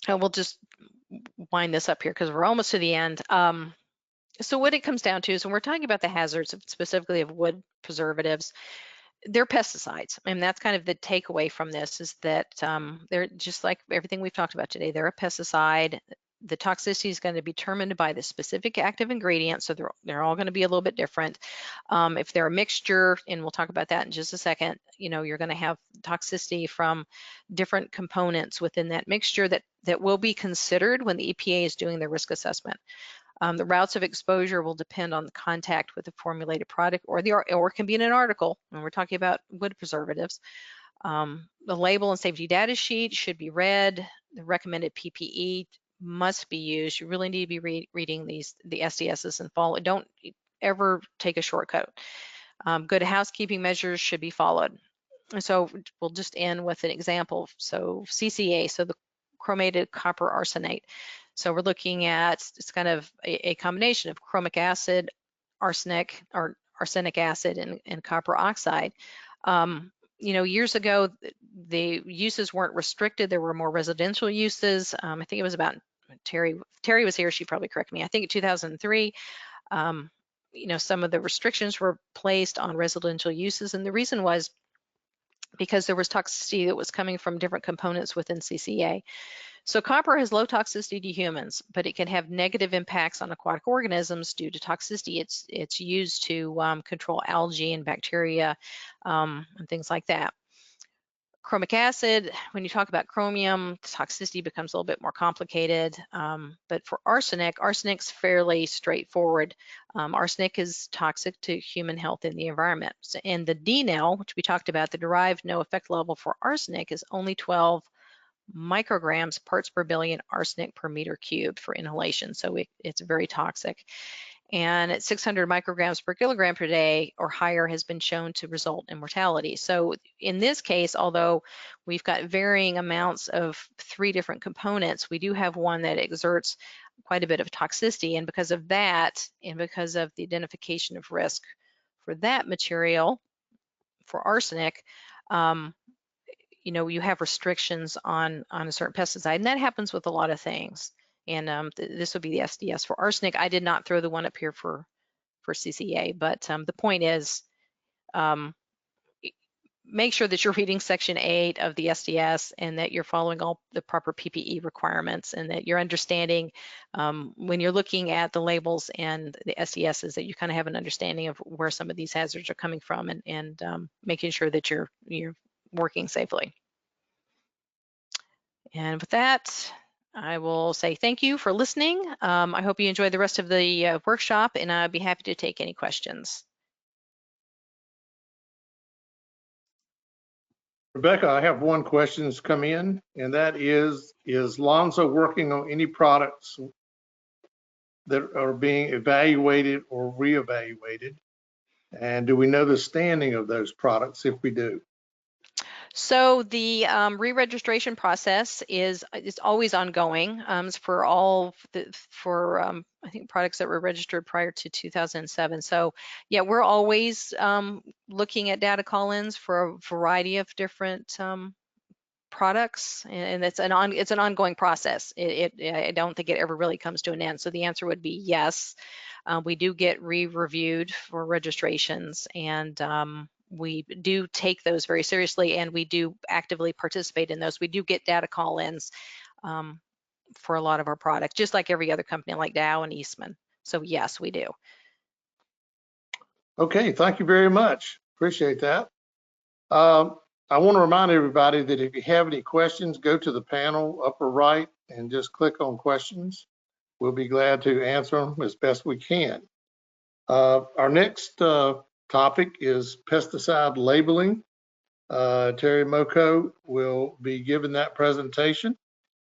And we'll just wind this up here because we're almost to the end. So what it comes down to is when we're talking about the hazards, specifically of wood preservatives, they're pesticides. And that's kind of the takeaway from this is that they're just like everything we've talked about today. They're a pesticide. The toxicity is going to be determined by the specific active ingredient. So they're all going to be a little bit different. If they're a mixture, and we'll talk about that in just a second, you're going to have toxicity from different components within that mixture that will be considered when the EPA is doing their risk assessment. The routes of exposure will depend on the contact with the formulated product or it can be in an article when we're talking about wood preservatives. The label and safety data sheet should be read. The recommended PPE must be used. You really need to be reading the SDSs and follow. Don't ever take a shortcut. Good housekeeping measures should be followed. And so we'll just end with an example. So CCA, so the chromated copper arsenate. So we're looking at, it's kind of a combination of chromic acid, arsenic acid, and copper oxide. Years ago, the uses weren't restricted. There were more residential uses. I think it was about, Terry was here, she'd probably correct me. I think in 2003, some of the restrictions were placed on residential uses. And the reason was because there was toxicity that was coming from different components within CCA. So copper has low toxicity to humans, but it can have negative impacts on aquatic organisms due to toxicity. It's used to control algae and bacteria and things like that. Chromic acid, when you talk about chromium, toxicity becomes a little bit more complicated. But for arsenic's fairly straightforward. Arsenic is toxic to human health and the environment. And the DNEL, which we talked about, the derived no effect level for arsenic is only 12 micrograms parts per billion arsenic per meter cubed for inhalation. So it's very toxic. And at 600 micrograms per kilogram per day or higher has been shown to result in mortality. So in this case, although we've got varying amounts of 3 different components, we do have one that exerts quite a bit of toxicity. And because of that, and because of the identification of risk for that material, for arsenic, you have restrictions on a certain pesticide, and that happens with a lot of things. And this would be the SDS for arsenic. I did not throw the one up here for CCA, but the point is, make sure that you're reading Section 8 of the SDS and that you're following all the proper PPE requirements, and that you're understanding when you're looking at the labels and the SDSs that you kind of have an understanding of where some of these hazards are coming from, and making sure that you're working safely. And with that, I will say thank you for listening. I hope you enjoy the rest of the workshop, and I'd be happy to take any questions. Rebecca, I have one question that's come in, and that is Lonza working on any products that are being evaluated or reevaluated? And do we know the standing of those products if we do? So the re-registration process is always ongoing. It's for all I think products that were registered prior to 2007. So yeah, we're always looking at data call-ins for a variety of different products, and it's an ongoing process. I don't think it ever really comes to an end. So the answer would be yes. We do get re-reviewed for registrations, and we do take those very seriously, and we do actively participate in those. We do get data call-ins for a lot of our products, just like every other company like Dow and Eastman. So yes, we do. Okay, thank you very much. Appreciate that. I want to remind everybody that if you have any questions, go to the panel upper right and just click on questions. We'll be glad to answer them as best we can. Our next topic is pesticide labeling. Terry Moko will be giving that presentation.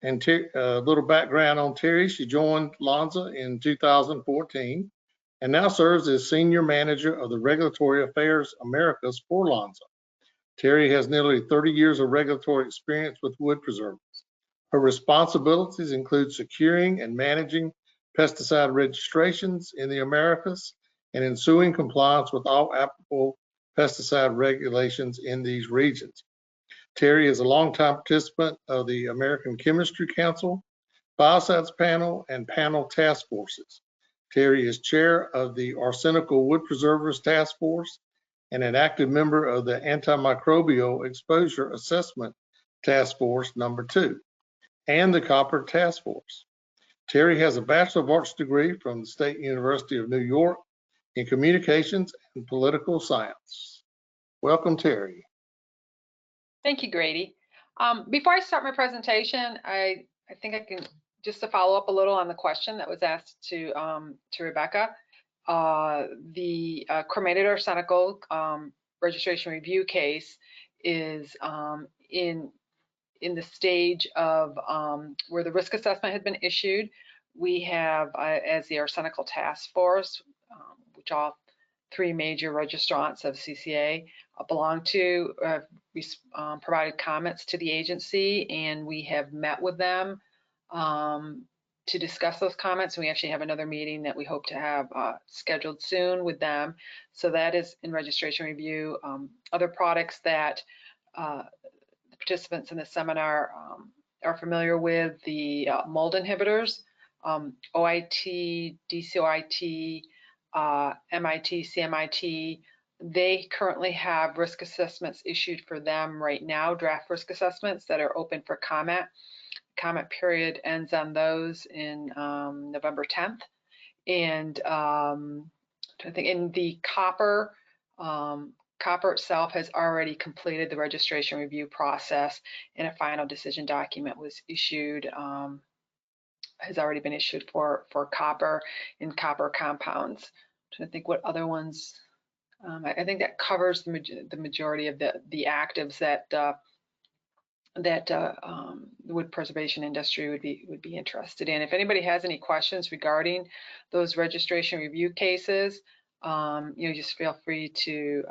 And a little background on Terry, she joined Lonza in 2014 and now serves as Senior Manager of the Regulatory Affairs Americas for Lonza. Terry has nearly 30 years of regulatory experience with wood preservers. Her responsibilities include securing and managing pesticide registrations in the Americas and ensuing compliance with all applicable pesticide regulations in these regions. Terry is a longtime participant of the American Chemistry Council, Biocides Panel, and Panel Task Forces. Terry is chair of the Arsenical Wood Preservers Task Force and an active member of the Antimicrobial Exposure Assessment Task Force number 2 and the Copper Task Force. Terry has a Bachelor of Arts degree from the State University of New York in Communications and Political Science. Welcome, Terry. Thank you, Grady. Before I start my presentation, I think I can just to follow up a little on the question that was asked to Rebecca. The cremated arsenical registration review case is in the stage of where the risk assessment had been issued. We have, as the Arsenical Task Force, which all 3 major registrants of CCA belong to, we provided comments to the agency, and we have met with them to discuss those comments. And we actually have another meeting that we hope to have scheduled soon with them. So that is in registration review. Other products that the participants in the seminar are familiar with, the mold inhibitors, OIT, DCOIT, MIT, CMIT. They currently have risk assessments issued for them right now, draft risk assessments that are open for comment. Comment period ends on those in November 10th. And I think in the copper, copper itself has already completed the registration review process, and a final decision document was issued, has already been issued for copper and copper compounds. I'm trying to think what other ones. I think that covers the majority of the actives that the wood preservation industry would be interested in. If anybody has any questions regarding those registration review cases, just feel free to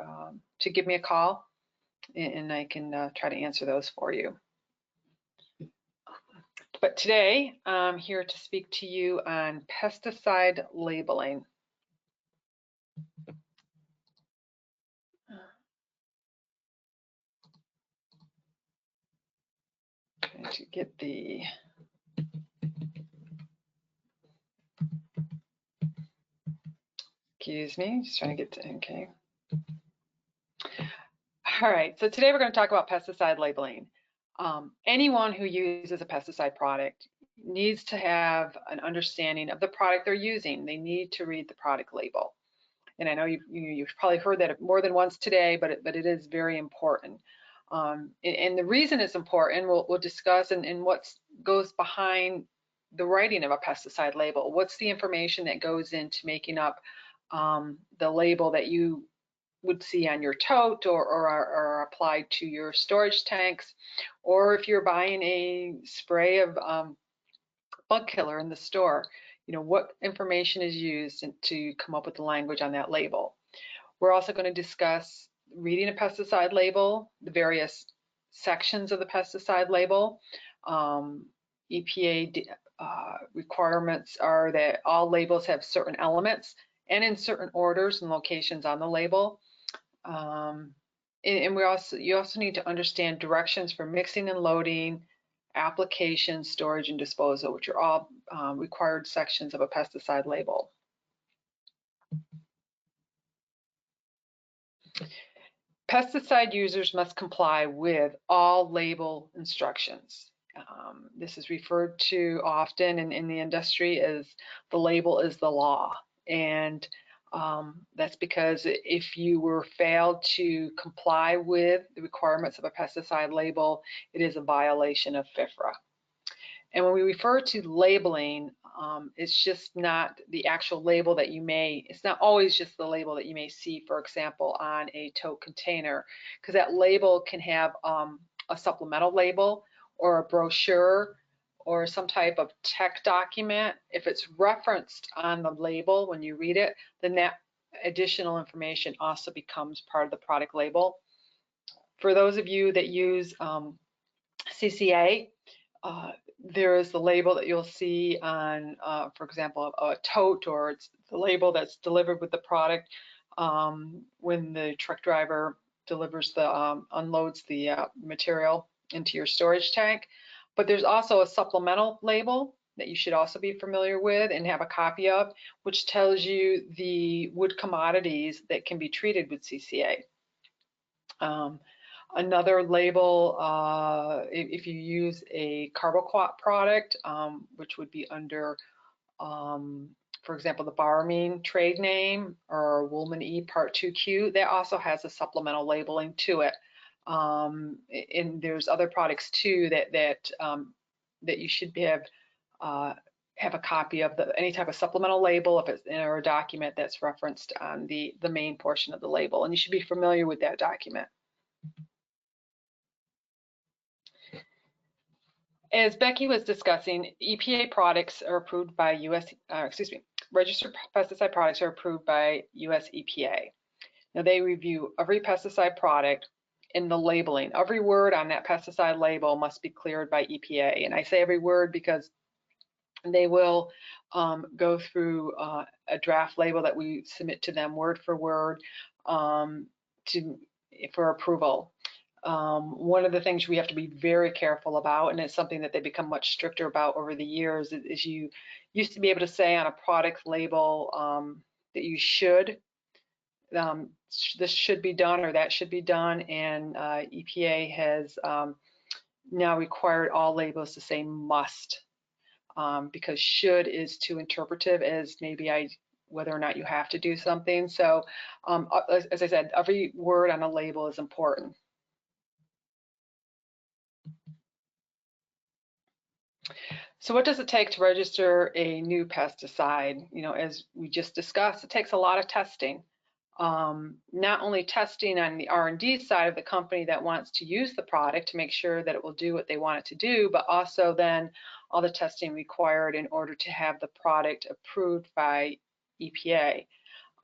give me a call, and I can try to answer those for you. But today I'm here to speak to you on pesticide labeling. Trying to get the excuse me, just trying to get to, okay. All right, so today we're going to talk about pesticide labeling. Anyone who uses a pesticide product needs to have an understanding of the product they're using. They need to read the product label. And I know you've probably heard that more than once today, but it is very important. And the reason it's important, we'll discuss, and what goes behind the writing of a pesticide label. What's the information that goes into making up the label that you would see on your tote or applied to your storage tanks, or if you're buying a spray of bug killer in the store, what information is used to come up with the language on that label. We're also going to discuss reading a pesticide label, the various sections of the pesticide label. EPA requirements are that all labels have certain elements and in certain orders and locations on the label. And you also need to understand directions for mixing and loading, application, storage, and disposal, which are all required sections of a pesticide label. Pesticide users must comply with all label instructions. This is referred to often in the industry as the label is the law. And that's because if you were failed to comply with the requirements of a pesticide label, it is a violation of FIFRA. And when we refer to labeling, it's just not the actual label that it's not always just the label that you may see, for example, on a tote container, because that label can have a supplemental label or a brochure or some type of tech document. If it's referenced on the label when you read it, then that additional information also becomes part of the product label. For those of you that use CCA, there is the label that you'll see on, for example, a tote, or it's the label that's delivered with the product when the truck driver delivers unloads the material into your storage tank. But there's also a supplemental label that you should also be familiar with and have a copy of, which tells you the wood commodities that can be treated with CCA. Another label, if you use a carboquat product, which would be under, for example, the Baramine trade name or Woolman E Part 2Q, that also has a supplemental labeling to it. And there's other products too that you should have a copy of any type of supplemental label if it's or a document that's referenced on the main portion of the label, and you should be familiar with that document. As Becky was discussing, EPA products are approved by registered pesticide products are approved by US EPA. Now they review every pesticide product in the labeling. Every word on that pesticide label must be cleared by EPA. And I say every word because they will go through a draft label that we submit to them word for word for approval. One of the things we have to be very careful about, and it's something that they become much stricter about over the years, is you used to be able to say on a product label that you should, this should be done or that should be done, and EPA has now required all labels to say must, because should is too interpretive as maybe whether or not you have to do something. So as I said, every word on a label is important. So what does it take to register a new pesticide? As we just discussed, it takes a lot of testing. Not only testing on the R&D side of the company that wants to use the product to make sure that it will do what they want it to do, but also then all the testing required in order to have the product approved by EPA.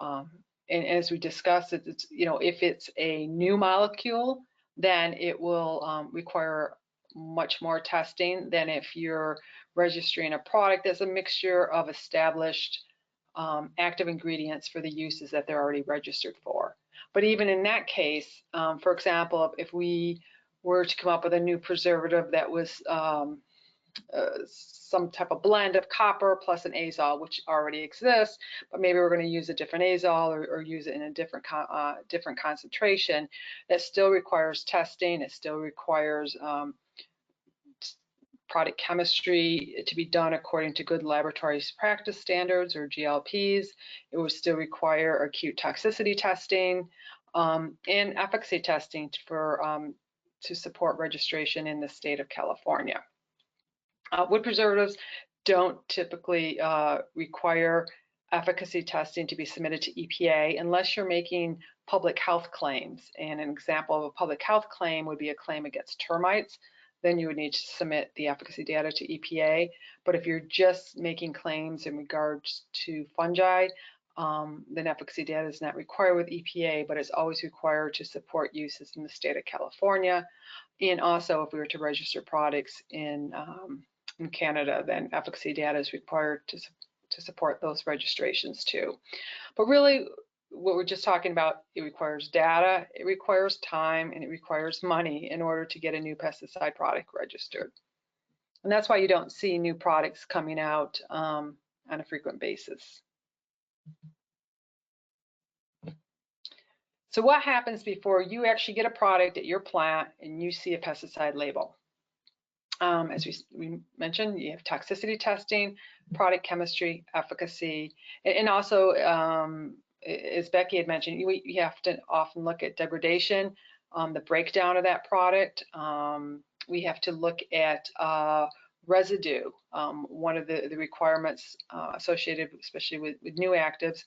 And as we discussed, it's if it's a new molecule, then it will require much more testing than if you're registering a product that's a mixture of established active ingredients for the uses that they're already registered for. But even in that case, for example, if we were to come up with a new preservative that was some type of blend of copper plus an azole, which already exists, but maybe we're going to use a different azole or use it in a different concentration, that still requires testing. It still requires product chemistry to be done according to good laboratory practice standards or GLPs. It would still require acute toxicity testing and efficacy testing for to support registration in the state of California. Wood preservatives don't typically require efficacy testing to be submitted to EPA unless you're making public health claims. And an example of a public health claim would be a claim against termites. Then you would need to submit the efficacy data to EPA. But if you're just making claims in regards to fungi, then efficacy data is not required with EPA, but it's always required to support uses in the state of California. And also, if we were to register products in Canada, then efficacy data is required to support those registrations too. But really, what we're just talking about, it requires data, it requires time, and it requires money in order to get a new pesticide product registered. And that's why you don't see new products coming out on a frequent basis. So what happens before you actually get a product at your plant and you see a pesticide label? As we mentioned, you have toxicity testing, product chemistry, efficacy, and also, as Becky had mentioned, you have to often look at degradation, the breakdown of that product. We have to look at residue. One of the requirements associated, especially with new actives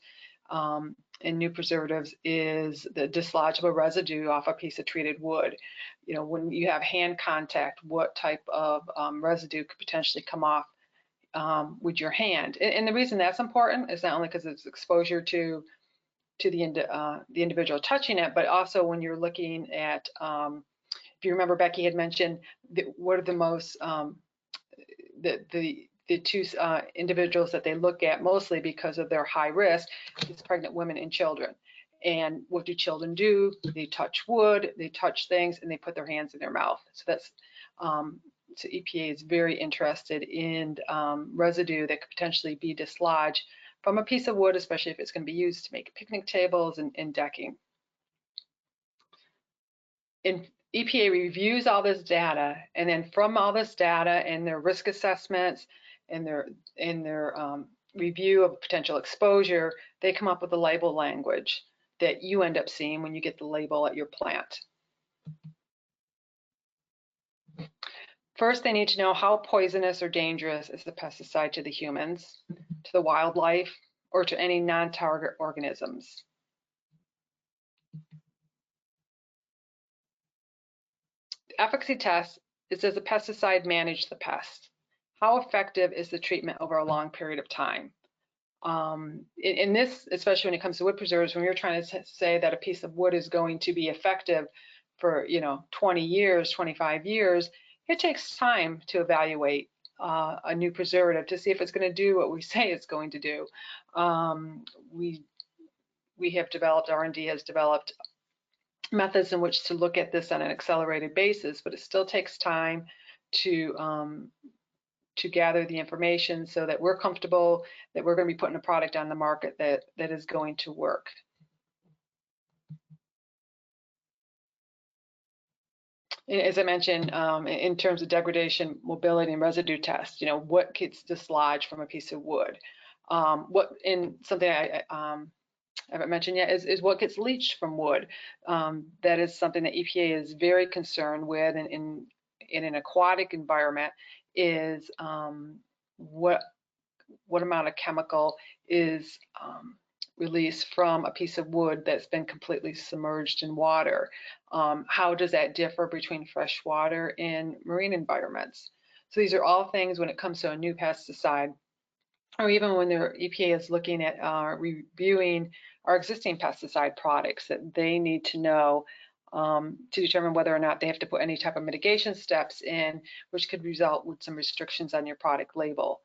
and new preservatives, is the dislodgeable residue off a piece of treated wood. You know, when you have hand contact, what type of residue could potentially come off with your hand? And the reason that's important is not only because it's exposure to the individual touching it, but also when you're looking at, if you remember, Becky had mentioned what are the most the two individuals that they look at mostly because of their high risk is pregnant women and children. And what do children do? They touch wood, they touch things, and they put their hands in their mouth. So that's so EPA is very interested in residue that could potentially be dislodged from a piece of wood, especially if it's going to be used to make picnic tables and decking. And EPA reviews all this data, and then from all this data and their risk assessments and their review of potential exposure, they come up with a label language that you end up seeing when you get the label at your plant. First, they need to know how poisonous or dangerous is the pesticide to the humans, to the wildlife, or to any non-target organisms. The efficacy test, it says the pesticide manage the pest. How effective is the treatment over a long period of time? In this, especially when it comes to wood preservatives, when you're trying to say that a piece of wood is going to be effective for 20 years, 25 years, it takes time to evaluate a new preservative to see if it's going to do what we say it's going to do. We have developed, R&D has developed methods in which to look at this on an accelerated basis, but it still takes time to gather the information so that we're comfortable that we're going to be putting a product on the market that is going to work. As I mentioned, in terms of degradation, mobility, and residue tests, what gets dislodged from a piece of wood? Something I haven't mentioned yet is what gets leached from wood. That is something that EPA is very concerned with in an aquatic environment, is what amount of chemical is released from a piece of wood that's been completely submerged in water. How does that differ between freshwater and marine environments? So these are all things when it comes to a new pesticide, or even when their EPA is looking at reviewing our existing pesticide products, that they need to know to determine whether or not they have to put any type of mitigation steps in, which could result with some restrictions on your product label.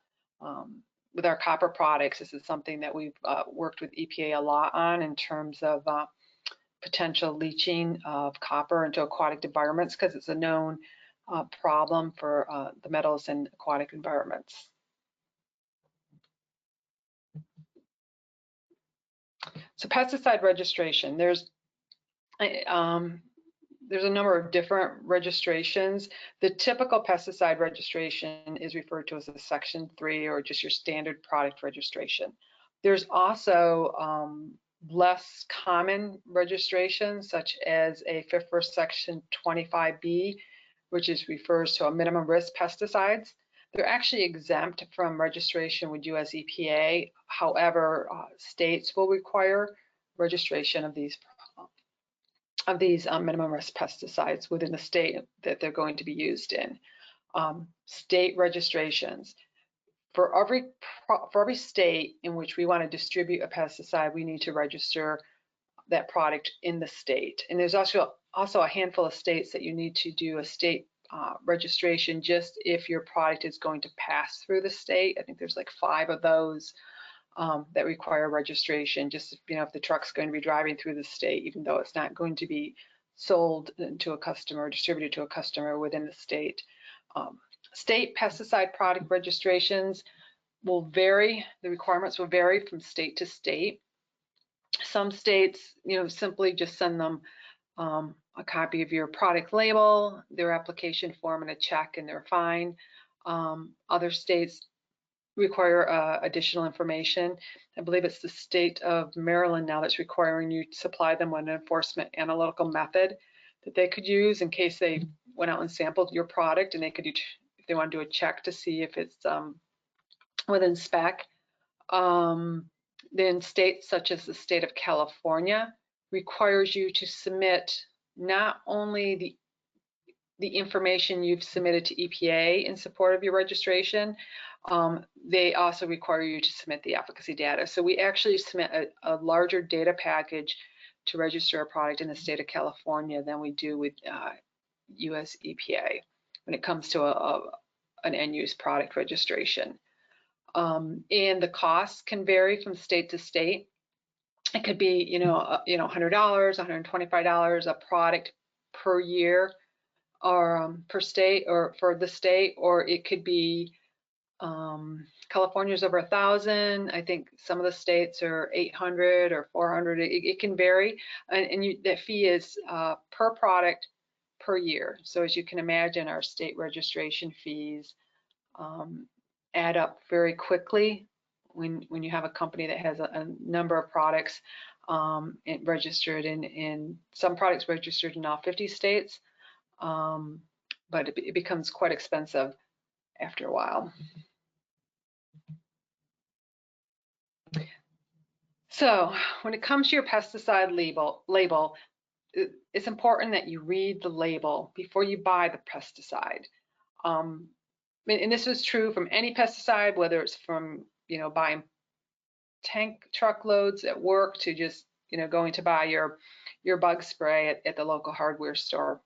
With our copper products, this is something that we've worked with EPA a lot on in terms of potential leaching of copper into aquatic environments, because it's a known problem for the metals in aquatic environments. So pesticide registration, there's a number of different registrations. The typical pesticide registration is referred to as a Section 3, or just your standard product registration. There's also less common registrations, such as a FIFRA Section 25B, which refers to a minimum risk pesticides. They're actually exempt from registration with US EPA. However, states will require registration of these minimum risk pesticides within the state that they're going to be used in. State registrations. For every state in which we want to distribute a pesticide, we need to register that product in the state. And there's also a handful of states that you need to do a state registration just if your product is going to pass through the state. I think there's like 5 of those that require registration, just if the truck's going to be driving through the state, even though it's not going to be sold to a customer, distributed to a customer within the state. State pesticide product registrations will vary. The requirements will vary from state to state. Some states, simply just send them a copy of your product label, their application form, and a check, and they're fine. Other states require additional information. I believe it's the state of Maryland now that's requiring you to supply them with an enforcement analytical method that they could use in case they went out and sampled your product, and they could, if they want to do a check to see if it's within spec. Then states such as the state of California requires you to submit not only the information you've submitted to EPA in support of your registration, they also require you to submit the efficacy data. So we actually submit a larger data package to register a product in the state of California than we do with US EPA when it comes to an end-use product registration. And the costs can vary from state to state. It could be, $100, $125 a product per year, or per state, or for the state, or it could be California's over 1,000. I think some of the states are 800 or 400. It can vary, and that fee is per product per year. So as you can imagine, our state registration fees add up very quickly when you have a company that has a number of products registered in some products registered in all 50 states, but it becomes quite expensive after a while. So when it comes to your pesticide label, it's important that you read the label before you buy the pesticide. And this is true from any pesticide, whether it's from buying tank truckloads at work to just going to buy your bug spray at the local hardware store.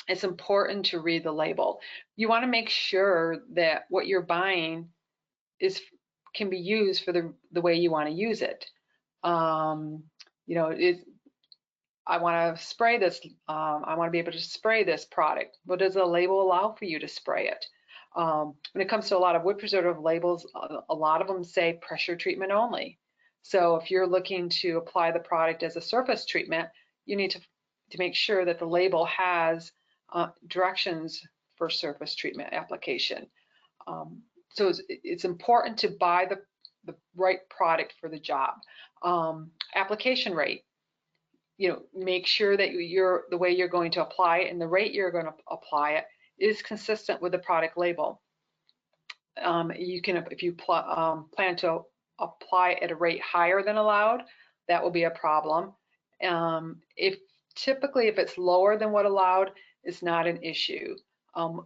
It's important to read the label. You want to make sure that what you're buying can be used for the way you want to use it. I want to spray this. I want to be able to spray this product. What does the label allow for you to spray it? When it comes to a lot of wood preservative labels, a lot of them say pressure treatment only. So if you're looking to apply the product as a surface treatment, you need to make sure that the label has directions for surface treatment application. So it's important to buy the right product for the job. Application rate. Make sure that the way you're going to apply it and the rate you're going to apply it is consistent with the product label. If you plan to apply at a rate higher than allowed, that will be a problem. If it's lower than what allowed, it's not an issue,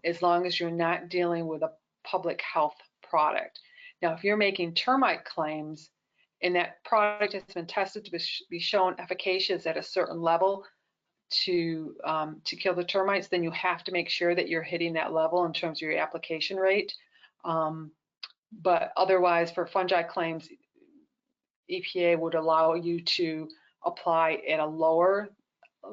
as long as you're not dealing with a public health product. Now, if you're making termite claims and that product has been tested to be shown efficacious at a certain level to kill the termites, then you have to make sure that you're hitting that level in terms of your application rate. But otherwise, for fungi claims, EPA would allow you to apply at a lower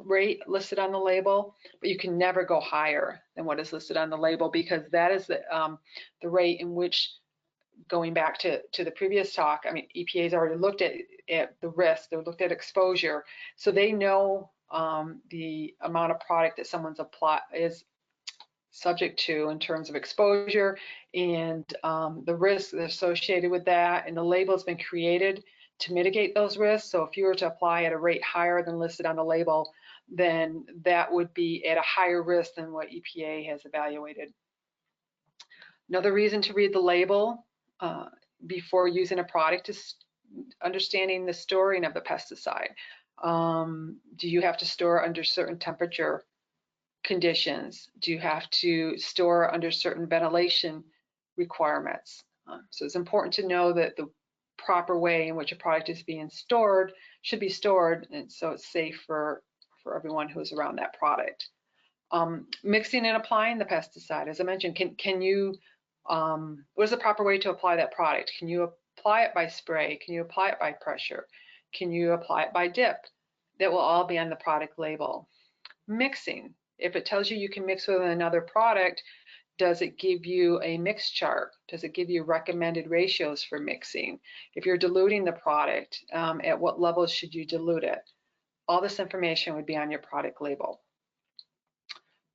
rate listed on the label, but you can never go higher than what is listed on the label, because that is the rate in which, going back to the previous talk, EPA's already looked at the risk, they've looked at exposure, so they know the amount of product that someone's is subject to in terms of exposure and the risks associated with that, and the label has been created to mitigate those risks. So if you were to apply at a rate higher than listed on the label, then that would be at a higher risk than what EPA has evaluated. Another reason to read the label before using a product is understanding the storing of the pesticide. Do you have to store under certain temperature conditions? Do you have to store under certain ventilation requirements? So it's important to know that the proper way in which a product is being stored should be stored, and so it's safe for everyone who's around that product. Mixing and applying the pesticide, as I mentioned, can you, what is the proper way to apply that product? Can you apply it by spray? Can you apply it by pressure? Can you apply it by dip? That will all be on the product label. Mixing, if it tells you you can mix with another product, does it give you a mix chart? Does it give you recommended ratios for mixing? If you're diluting the product, at what levels should you dilute it? All this information would be on your product label.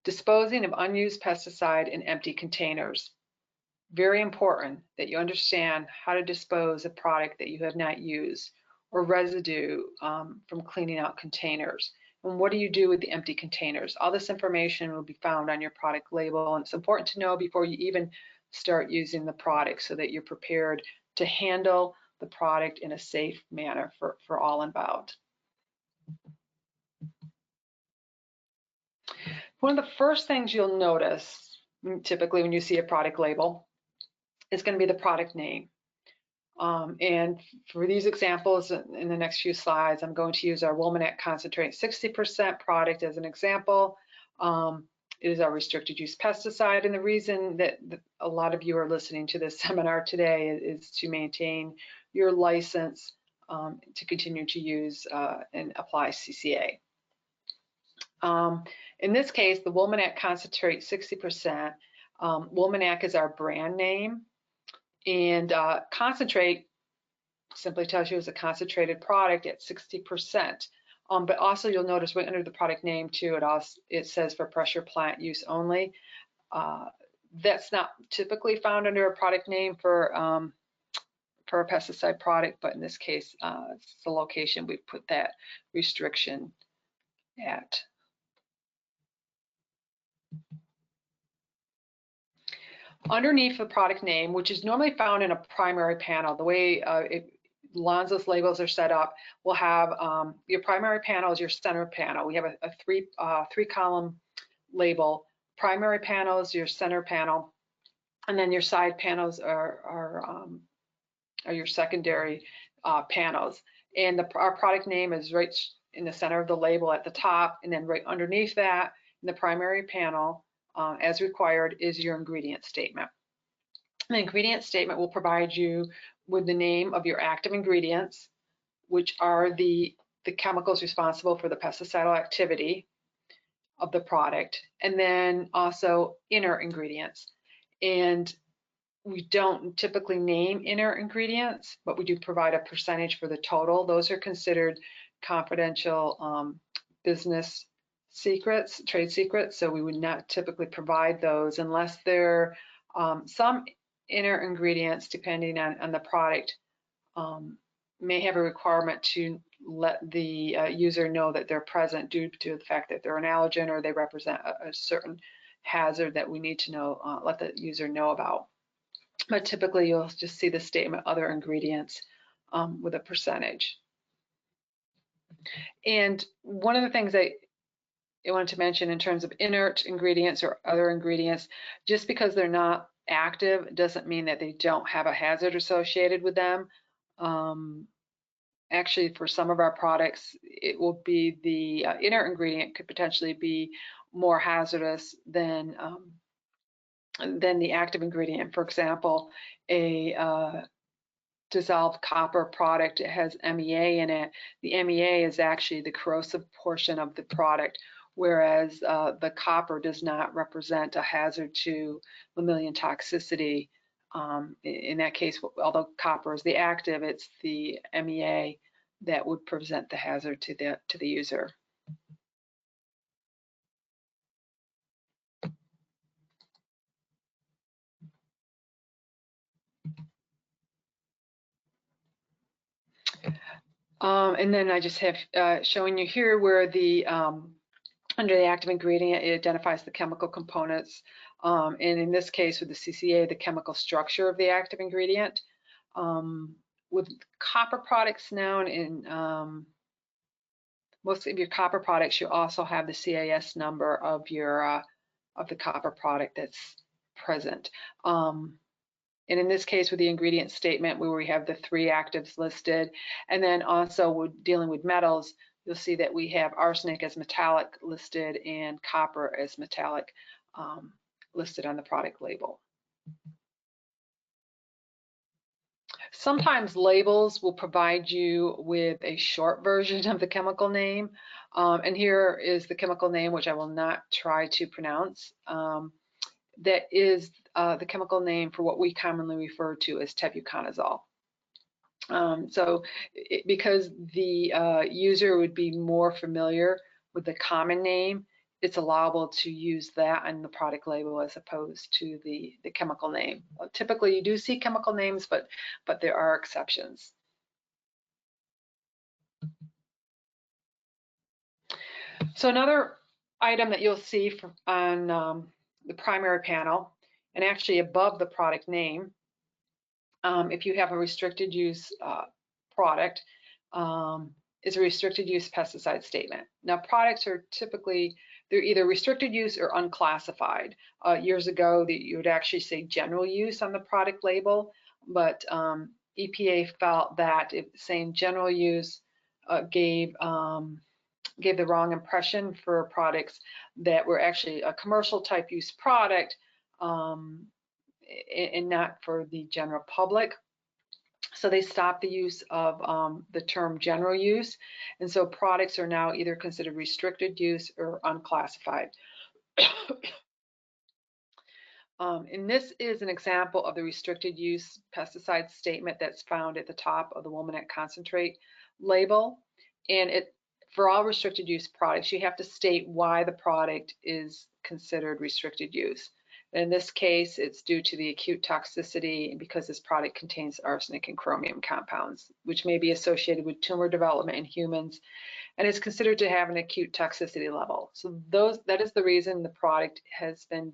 Disposing of unused pesticide in empty containers. Very important that you understand how to dispose of product that you have not used or residue from cleaning out containers. And what do you do with the empty containers? All this information will be found on your product label, and it's important to know before you even start using the product so that you're prepared to handle the product in a safe manner for all involved. One of the first things you'll notice, typically when you see a product label, is going to be the product name. And for these examples in the next few slides, I'm going to use our Woolmanac Concentrate 60% product as an example. It is our restricted use pesticide, and the reason that a lot of you are listening to this seminar today is to maintain your license to continue to use and apply CCA. In this case, the Woolmanac Concentrate 60%, Woolmanac is our brand name, and concentrate simply tells you it's a concentrated product at 60%. But also you'll notice right under the product name too, it says for pressure plant use only. That's not typically found under a product name for a pesticide product, but in this case, it's the location we put that restriction at. Underneath the product name, which is normally found in a primary panel, the way Lonza's labels are set up, we'll have your primary panel is your center panel. We have a three column label. Primary panel is your center panel, and then your side panels are your secondary panels. And our product name is right in the center of the label at the top, and then right underneath that, in the primary panel, as required, is your ingredient statement. The ingredient statement will provide you with the name of your active ingredients, which are the chemicals responsible for the pesticidal activity of the product, and then also inert ingredients. And we don't typically name inert ingredients, but we do provide a percentage for the total. Those are considered confidential business secrets, trade secrets, so we would not typically provide those unless they're some inert ingredients, depending on the product, may have a requirement to let the user know that they're present due to the fact that they're an allergen or they represent a certain hazard that we need to know, let the user know about. But typically you'll just see the statement other ingredients with a percentage. And one of the things I wanted to mention in terms of inert ingredients or other ingredients, just because they're not active doesn't mean that they don't have a hazard associated with them. Actually, for some of our products, it will be the inert ingredient could potentially be more hazardous than the active ingredient. For example, a dissolved copper product, it has MEA in it. The MEA is actually the corrosive portion of the product, whereas the copper does not represent a hazard to mammalian toxicity. In that case, although copper is the active, it's the MEA that would present the hazard to the user. And then I just have showing you here where the under the active ingredient, it identifies the chemical components. And in this case, with the CCA, the chemical structure of the active ingredient. With copper products now, in most of your copper products, you also have the CAS number of your of the copper product that's present. And in this case, with the ingredient statement, where we have the 3 actives listed, and then also with dealing with metals, you'll see that we have arsenic as metallic listed and copper as metallic listed on the product label. Sometimes labels will provide you with a short version of the chemical name. And here is the chemical name, which I will not try to pronounce. That is the chemical name for what we commonly refer to as tebuconazole. Because the user would be more familiar with the common name, it's allowable to use that on the product label as opposed to the chemical name. Typically, you do see chemical names, but there are exceptions. So another item that you'll see on the primary panel, and actually above the product name, if you have a restricted use product, is a restricted use pesticide statement. Now, products are typically, they're either restricted use or unclassified. Years ago, you would actually say general use on the product label, but EPA felt that saying general use gave the wrong impression for products that were actually a commercial type use product and not for the general public. So they stopped the use of the term general use. And so products are now either considered restricted use or unclassified. And this is an example of the restricted use pesticide statement that's found at the top of the Womanet concentrate label. And for all restricted use products, you have to state why the product is considered restricted use. In this case, it's due to the acute toxicity and because this product contains arsenic and chromium compounds, which may be associated with tumor development in humans, and is considered to have an acute toxicity level. So that is the reason the product has been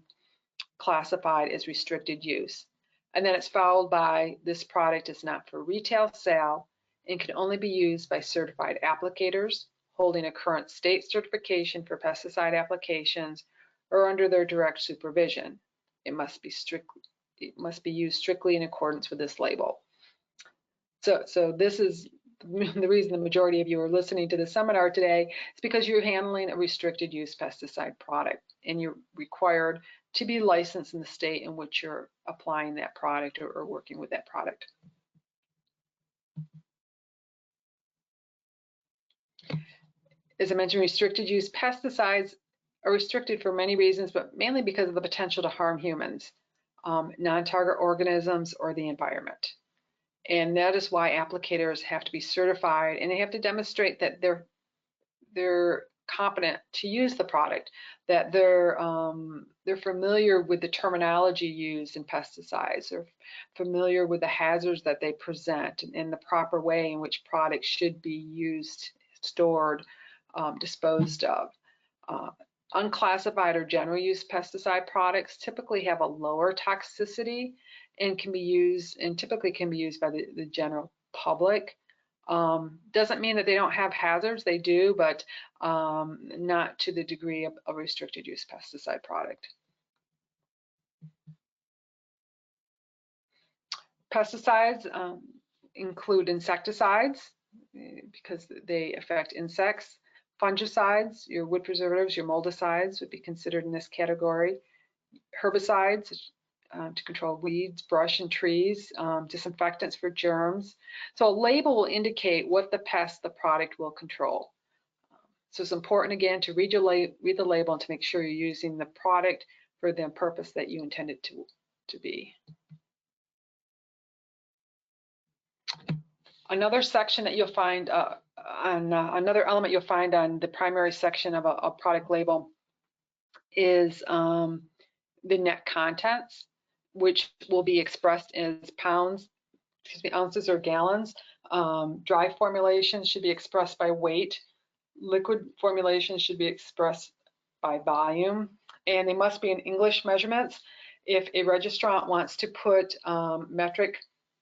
classified as restricted use. And then it's followed by, this product is not for retail sale and can only be used by certified applicators holding a current state certification for pesticide applications or under their direct supervision. It must be used strictly in accordance with this label. So this is the reason the majority of you are listening to the seminar today, is because you're handling a restricted use pesticide product and you're required to be licensed in the state in which you're applying that product or working with that product. As I mentioned, restricted use pesticides are restricted for many reasons, but mainly because of the potential to harm humans, non-target organisms, or the environment. And that is why applicators have to be certified, and they have to demonstrate that they're competent to use the product, that they're familiar with the terminology used in pesticides, they're familiar with the hazards that they present and the proper way in which products should be used, stored, disposed of. Unclassified or general use pesticide products typically have a lower toxicity and can be used, and typically can be used by the general public. Doesn't mean that they don't have hazards, they do, but not to the degree of a restricted use pesticide product. Pesticides include insecticides because they affect insects. Fungicides, your wood preservatives, your moldicides would be considered in this category. Herbicides to control weeds, brush, and trees. Disinfectants for germs. So a label will indicate what the pest the product will control. So it's important, again, to read the label and to make sure you're using the product for the purpose that you intended to be. Another section that you'll find another element you'll find on the primary section of a product label is the net contents, which will be expressed as pounds ounces or gallons. Dry formulations should be expressed by weight. Liquid formulations should be expressed by volume, and they must be in English measurements. If a registrant wants to put metric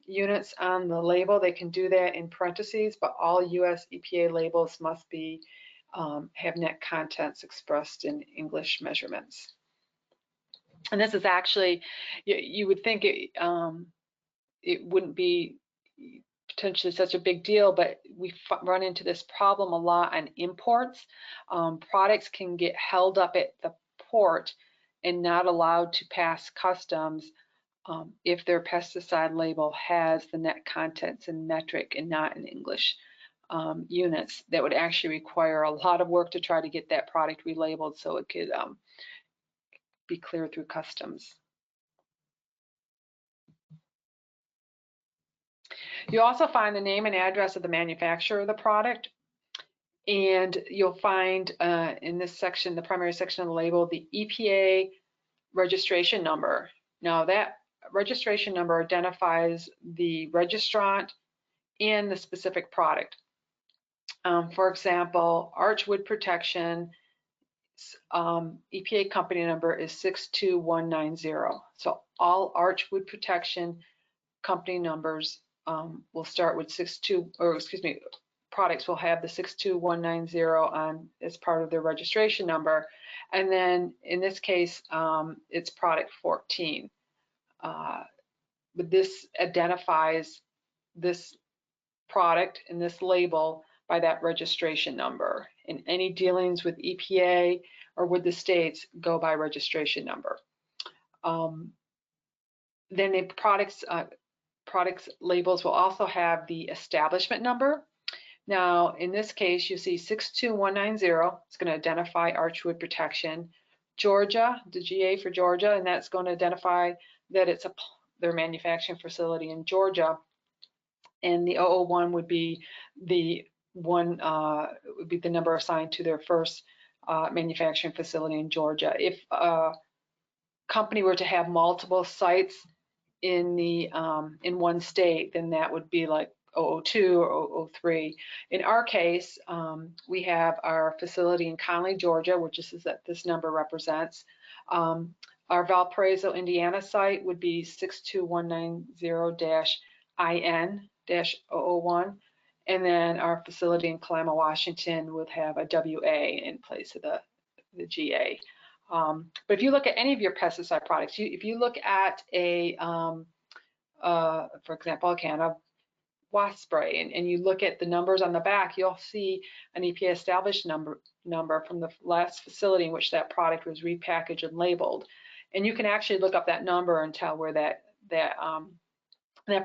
units on the label, they can do that in parentheses, but all US EPA labels must be have net contents expressed in English measurements. And this is actually, you would think it wouldn't be potentially such a big deal, but we run into this problem a lot on imports. Products can get held up at the port and not allowed to pass customs if their pesticide label has the net contents in metric and not in English units. That would actually require a lot of work to try to get that product relabeled so it could be clear through customs. You also find the name and address of the manufacturer of the product, and you'll find in this section, the primary section of the label, the EPA registration number. Now that registration number identifies the registrant and the specific product. For example, Arch Wood Protection EPA company number is 62190. So all Arch Wood Protection company numbers will start with products will have the 62190 on as part of their registration number. And then in this case, it's product 14. But this identifies this product and this label by that registration number. And any dealings with EPA or with the states go by registration number. Then the products labels will also have the establishment number. Now, in this case, you see 62190. It's going to identify Arch Wood Protection. Georgia, the GA for Georgia, and that's going to identify that it's their manufacturing facility in Georgia. And the 001 would be the one would be the number assigned to their first manufacturing facility in Georgia. If a company were to have multiple sites in one state, then that would be like 002 or 003. In our case, we have our facility in Conley, Georgia, which is that this number represents. Our Valparaiso, Indiana site would be 62190-IN-001. And then our facility in Kalama, Washington would have a WA in place of the GA. But if you look at any of your pesticide products, if you look at a, for example, a can of wasp spray, and you look at the numbers on the back, you'll see an EPA established number from the last facility in which that product was repackaged and labeled. And you can actually look up that number and tell where that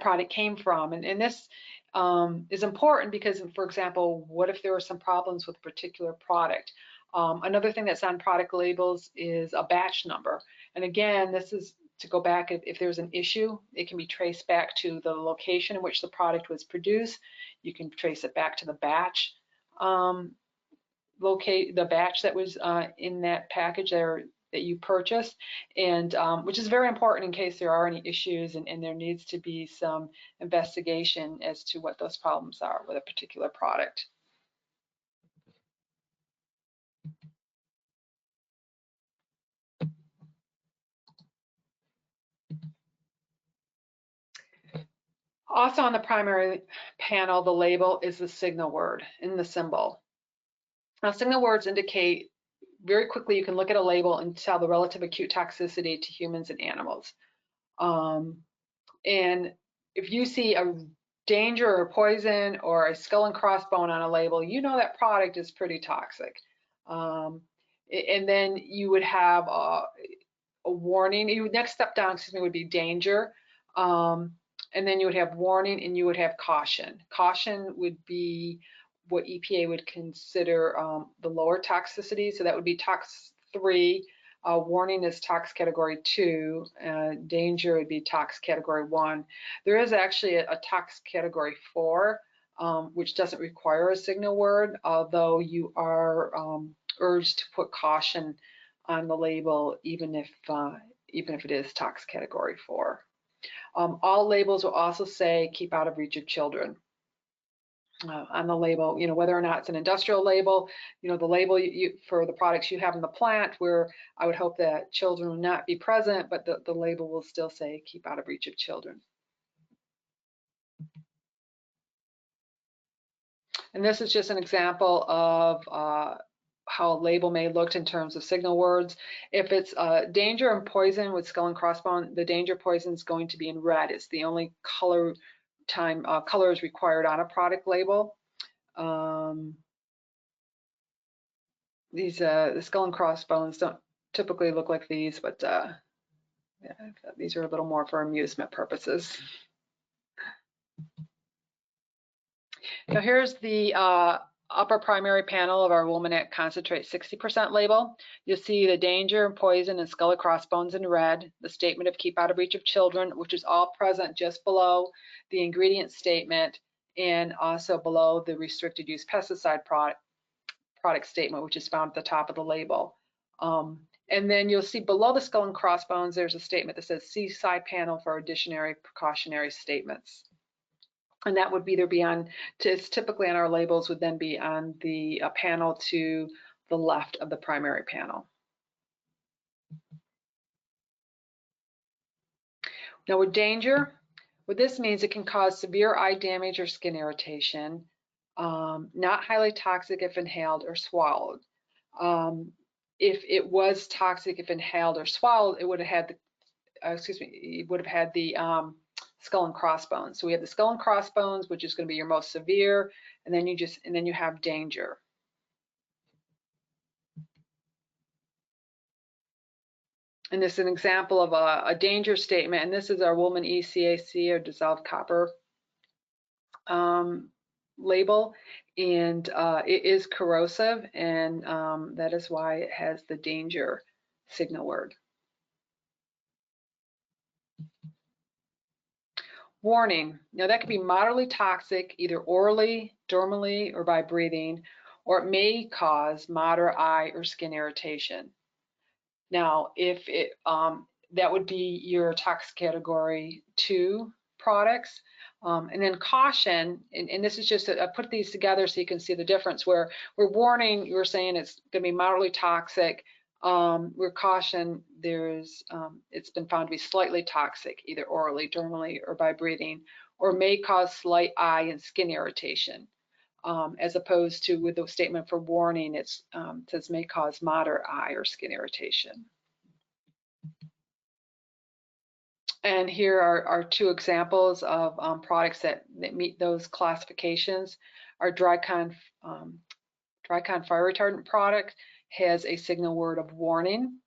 product came from. And this is important because, for example, what if there were some problems with a particular product? Another thing that's on product labels is a batch number. And again, this is to go back, if there's an issue, it can be traced back to the location in which the product was produced. You can trace it back to the batch, the batch that was in that package there that you purchased, and which is very important in case there are any issues and there needs to be some investigation as to what those problems are with a particular product. Also on the primary panel, the label is the signal word in the symbol. Now, signal words indicate, very quickly, you can look at a label and tell the relative acute toxicity to humans and animals. And if you see a danger or poison or a skull and crossbone on a label, you know that product is pretty toxic. And then you would have a warning. Next step down, would be danger. And then you would have warning and you would have caution. Caution would be what EPA would consider the lower toxicity. So that would be tox 3. Warning is tox category 2. Danger would be tox category 1. There is actually a tox category 4, which doesn't require a signal word, although you are urged to put caution on the label, even if it is tox category 4. All labels will also say keep out of reach of children. On the label, whether or not it's an industrial label, the label for the products you have in the plant, where I would hope that children will not be present, but the label will still say keep out of reach of children. And this is just an example of how a label may look in terms of signal words. If it's danger and poison with skull and crossbone, the danger poison is going to be in red. It's the only color is required on a product label. The skull and crossbones don't typically look like these, but yeah, these are a little more for amusement purposes. Now here's the upper primary panel of our Wilmanite concentrate 60% label. You'll see the danger and poison and skull and crossbones in red, the statement of keep out of reach of children, which is all present just below the ingredient statement, and also below the restricted use pesticide product statement, which is found at the top of the label. And then you'll see below the skull and crossbones, there's a statement that says see side panel for additional precautionary statements. And that would either be on, it's typically on our labels, would then be on the panel to the left of the primary panel. Now with danger, what this means, it can cause severe eye damage or skin irritation, not highly toxic if inhaled or swallowed. If it was toxic if inhaled or swallowed, it would have had the skull and crossbones. So we have the skull and crossbones, which is going to be your most severe, and then you have danger. And this is an example of a danger statement, and this is our Woolman ECAC, or dissolved copper label, and it is corrosive, and that is why it has the danger signal word. Warning, now that can be moderately toxic, either orally, dermally, or by breathing, or it may cause moderate eye or skin irritation. Now, if it, that would be your tox category 2 products. And then caution, and this is just, I put these together so you can see the difference, where we're warning, we're saying it's gonna be moderately toxic. We're caution, it's been found to be slightly toxic, either orally, dermally, or by breathing, or may cause slight eye and skin irritation. As opposed to with the statement for warning, it says may cause moderate eye or skin irritation. And here are 2 examples of products that meet those classifications. Our Drycon fire retardant product has a signal word of warning,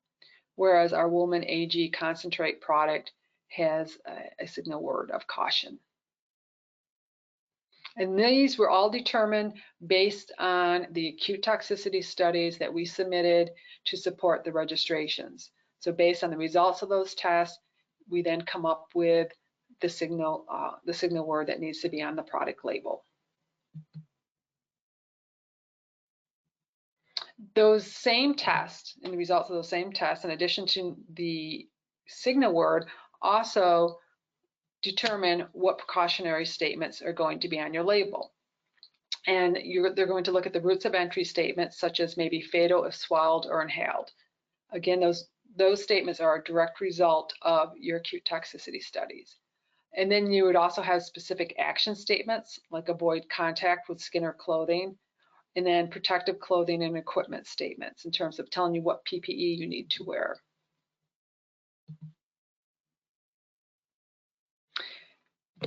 whereas our Woolman AG concentrate product has a signal word of caution. And these were all determined based on the acute toxicity studies that we submitted to support the registrations. So based on the results of those tests, we then come up with the signal word that needs to be on the product label. Those same tests and the results of those same tests, in addition to the signal word, also determine what precautionary statements are going to be on your label. And they're going to look at the routes of entry statements, such as maybe fatal if swallowed or inhaled. Again, those statements are a direct result of your acute toxicity studies. And then you would also have specific action statements, like avoid contact with skin or clothing, and then protective clothing and equipment statements in terms of telling you what PPE you need to wear.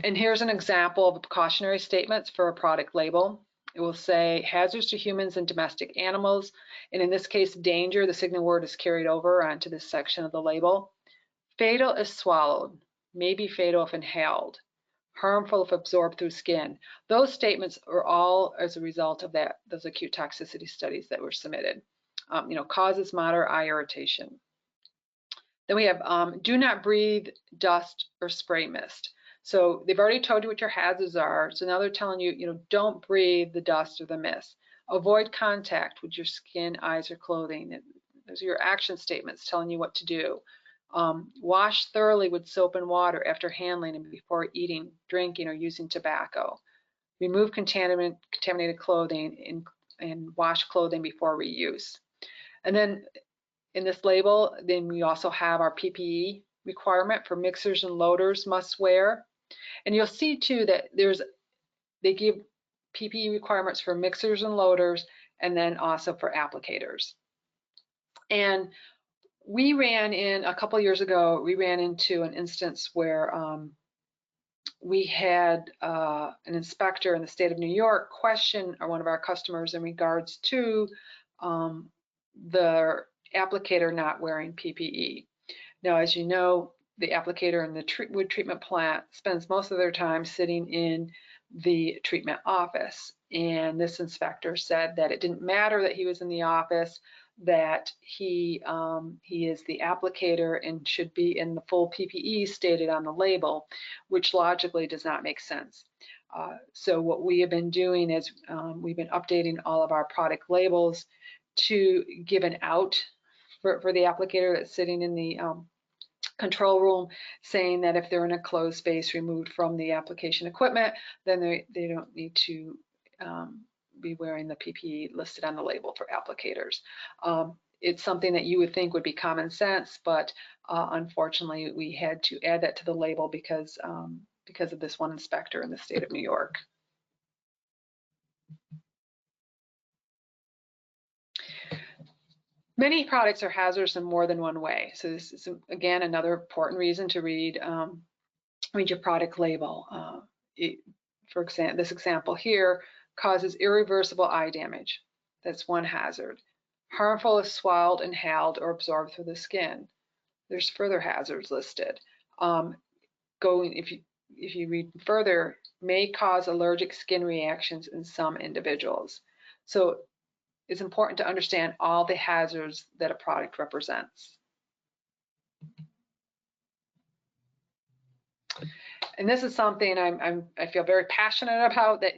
And here's an example of the precautionary statements for a product label. It will say hazards to humans and domestic animals. And in this case, danger, the signal word is carried over onto this section of the label. Fatal if swallowed, may be fatal if inhaled, harmful if absorbed through skin. Those statements are all as a result of those acute toxicity studies that were submitted. Causes moderate eye irritation. Then we have do not breathe dust or spray mist. So they've already told you what your hazards are. So now they're telling you, don't breathe the dust or the mist. Avoid contact with your skin, eyes, or clothing. Those are your action statements telling you what to do. Wash thoroughly with soap and water after handling and before eating, drinking, or using tobacco. Remove contaminated clothing and wash clothing before reuse. And then in this label, then we also have our PPE requirement for mixers and loaders must wear. And you'll see too that they give PPE requirements for mixers and loaders, and then also for applicators. And we ran in, a couple years ago, we ran into an instance where we had an inspector in the state of New York question one of our customers in regards to the applicator not wearing PPE. Now, as you know, the applicator in the wood treatment plant spends most of their time sitting in the treatment office. And this inspector said that it didn't matter that he was in the office, that he is the applicator and should be in the full PPE stated on the label, which logically does not make sense. So what we have been doing is we've been updating all of our product labels to give an out for the applicator that's sitting in the control room, saying that if they're in a closed space removed from the application equipment, then they don't need to be wearing the PPE listed on the label for applicators. It's something that you would think would be common sense, but unfortunately we had to add that to the label because of this one inspector in the state of New York. Many products are hazardous in more than one way. So this is, again, another important reason to read your product label. For example, this example here causes irreversible eye damage. That's one hazard. Harmful if swallowed, inhaled, or absorbed through the skin. There's further hazards listed. If you read further, may cause allergic skin reactions in some individuals. So it's important to understand all the hazards that a product represents. And this is something I feel very passionate about, that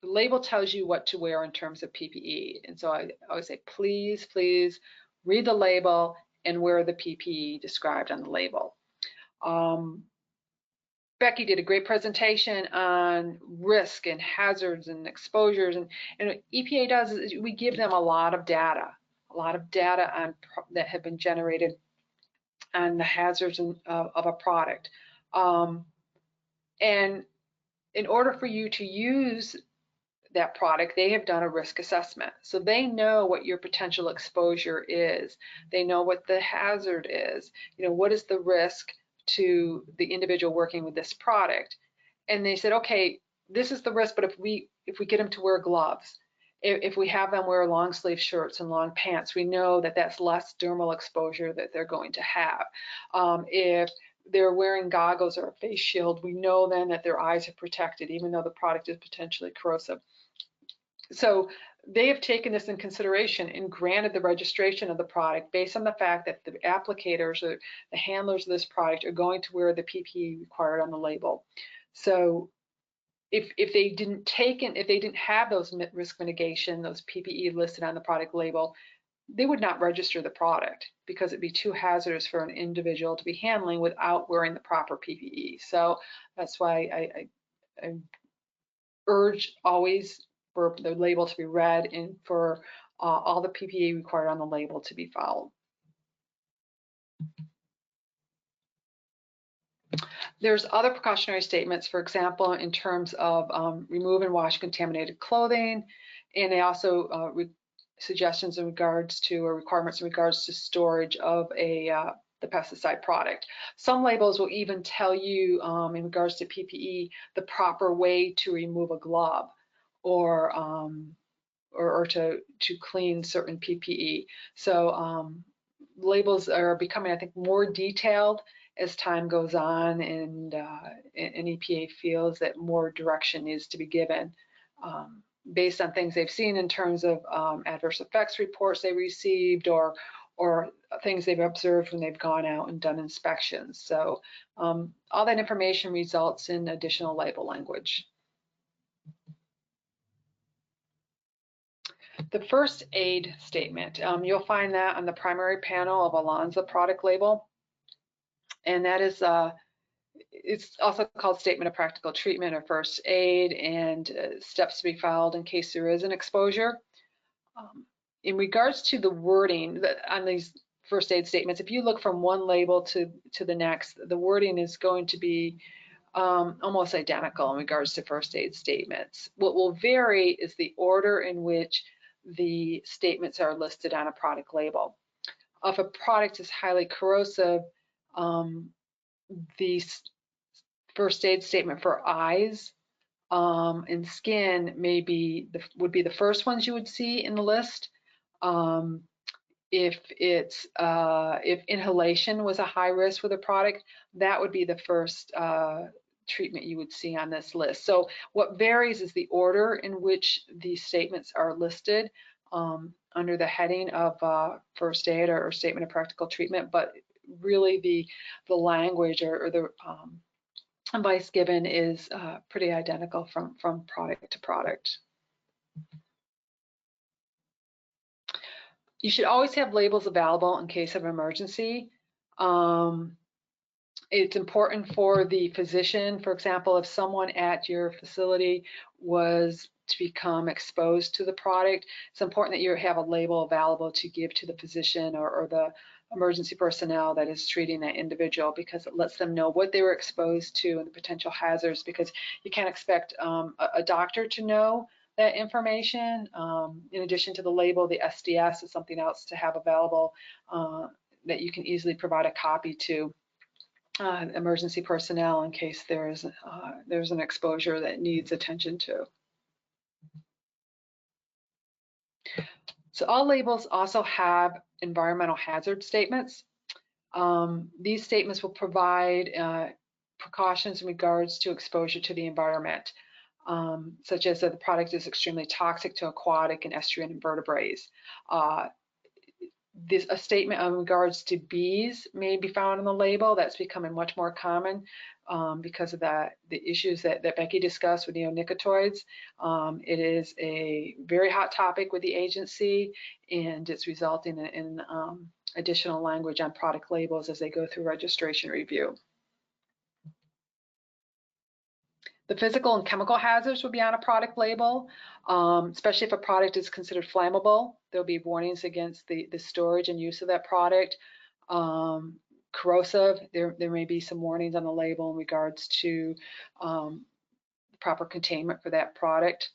the label tells you what to wear in terms of PPE. And so I always say, please, please read the label and wear the PPE described on the label. Becky did a great presentation on risk and hazards and exposures. And what EPA does is we give them a lot of data on that have been generated on the hazards of a product. And in order for you to use that product, they have done a risk assessment. So they know what your potential exposure is. They know what the hazard is. You know, what is the risk to the individual working with this product? And they said, okay, this is the risk, but if we get them to wear gloves, if we have them wear long sleeve shirts and long pants, we know that that's less dermal exposure that they're going to have. If they're wearing goggles or a face shield, we know then that their eyes are protected, even though the product is potentially corrosive. So they have taken this in consideration and granted the registration of the product based on the fact that the applicators or the handlers of this product are going to wear the PPE required on the label. So if they didn't have those risk mitigation, those PPE listed on the product label, they would not register the product because it'd be too hazardous for an individual to be handling without wearing the proper PPE. So that's why I urge always for the label to be read and for all the PPE required on the label to be followed. There's other precautionary statements, for example, in terms of remove and wash contaminated clothing, and they also suggestions in regards to, or requirements in regards to storage of the pesticide product. Some labels will even tell you in regards to PPE the proper way to remove a glove or to clean certain PPE. So labels are becoming, I think, more detailed as time goes on, and EPA feels that more direction needs to be given based on things they've seen in terms of adverse effects reports they received or things they've observed when they've gone out and done inspections. So all that information results in additional label language. The first aid statement, you'll find that on the primary panel of Alonza product label. and that is it's also called Statement of Practical Treatment or First Aid, and steps to be followed in case there is an exposure. In regards to the wording on these first aid statements, if you look from one label to the next, the wording is going to be almost identical in regards to first aid statements. What will vary is the order in which the statements are listed on a product label. If a product is highly corrosive, the first aid statement for eyes and skin would be the first ones you would see in the list. If inhalation was a high risk with a product, that would be the first treatment you would see on this list. So what varies is the order in which these statements are listed under the heading of first aid or statement of practical treatment, but really the language or the advice given is pretty identical from product to product. You should always have labels available in case of an emergency. It's important for the physician, for example, if someone at your facility was to become exposed to the product, it's important that you have a label available to give to the physician or the emergency personnel that is treating that individual, because it lets them know what they were exposed to and the potential hazards, because you can't expect a doctor to know that information. In addition to the label, the SDS is something else to have available that you can easily provide a copy to emergency personnel in case there's an exposure that needs attention to. So all labels also have environmental hazard statements. These statements will provide precautions in regards to exposure to the environment, such as that the product is extremely toxic to aquatic and estuarine invertebrates. A statement in regards to bees may be found on the label. That's becoming much more common because of the issues that Becky discussed with neonicotinoids. It is a very hot topic with the agency, and it's resulting in additional language on product labels as they go through registration review. The physical and chemical hazards will be on a product label, especially if a product is considered flammable. There'll be warnings against the storage and use of that product. Corrosive, there may be some warnings on the label in regards to proper containment for that product.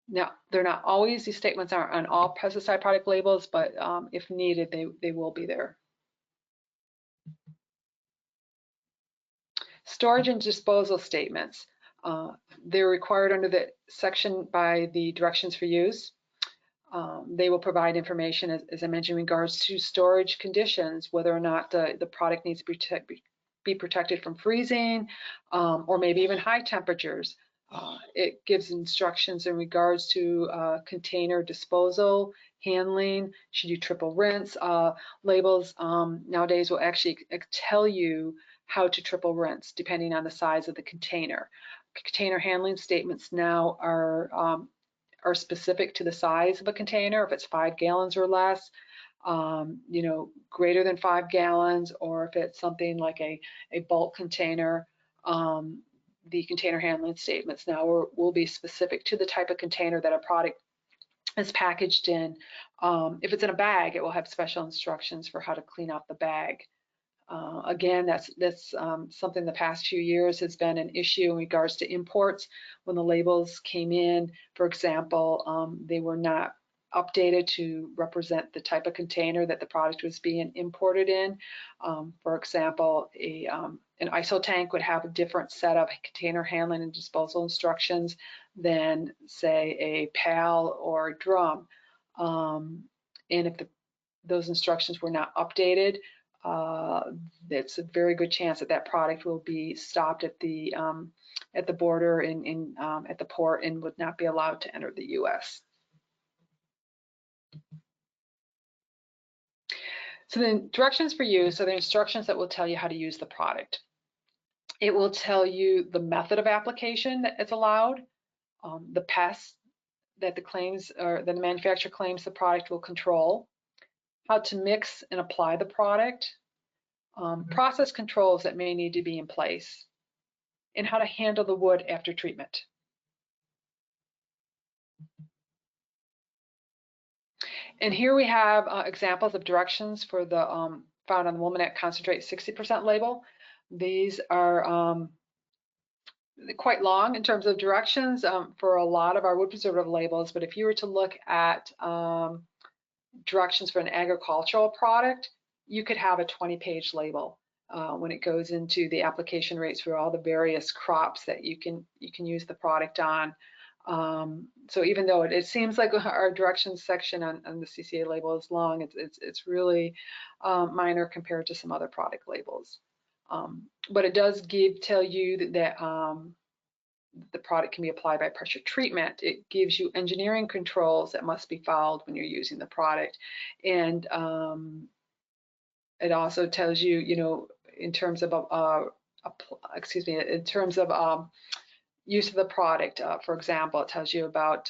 Now, they're not always, these statements aren't on all pesticide product labels, but if needed, they will be there. Storage and disposal statements. They're required under the section by the directions for use. They will provide information, as I mentioned, in regards to storage conditions, whether or not the product needs to be protected from freezing or maybe even high temperatures. It gives instructions in regards to container disposal, handling, should you triple rinse. Labels nowadays will actually tell you how to triple rinse depending on the size of the container. Container handling statements now are specific to the size of a container. If it's 5 gallons or less, greater than 5 gallons, or if it's something like a bulk container, the container handling statements now will be specific to the type of container that a product is packaged in. If it's in a bag, it will have special instructions for how to clean out the bag. Again, that's something the past few years has been an issue in regards to imports. When the labels came in, for example, they were not updated to represent the type of container that the product was being imported in. For example, an ISO tank would have a different set of container handling and disposal instructions than, say, a PAL or a drum. And if those instructions were not updated, it's a very good chance that product will be stopped at the border at the port and would not be allowed to enter the U.S. So the directions for use are the instructions that will tell you how to use the product. It will tell you the method of application that is allowed, the pests that the manufacturer claims the product will control, how to mix and apply the product, process controls that may need to be in place, and how to handle the wood after treatment. And here we have examples of directions for the found on the Woolmanette Concentrate 60% label. These are quite long in terms of directions for a lot of our wood preservative labels, but if you were to look at directions for an agricultural product, you could have a 20-page label when it goes into the application rates for all the various crops that you can use the product on. So even though it seems like our directions section on the CCA label is long, it's really minor compared to some other product labels. But it does tell you that the product can be applied by pressure treatment. It gives you engineering controls that must be followed when you're using the product. And it also tells you, in terms of, in terms of use of the product. For example, it tells you about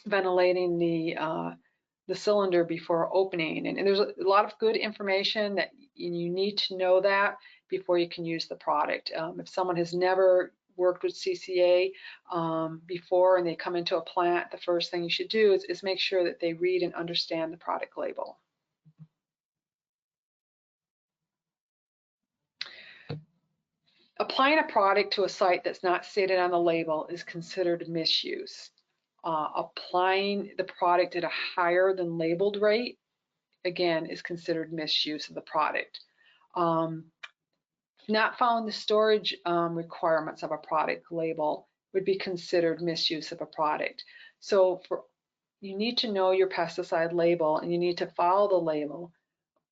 ventilating the cylinder before opening. And there's a lot of good information that you need to know that before you can use the product. If someone has never worked with CCA before and they come into a plant, the first thing you should do is make sure that they read and understand the product label. Applying a product to a site that's not stated on the label is considered misuse. Applying the product at a higher than labeled rate, again, is considered misuse of the product. Not following the storage requirements of a product label would be considered misuse of a product. So you need to know your pesticide label and you need to follow the label,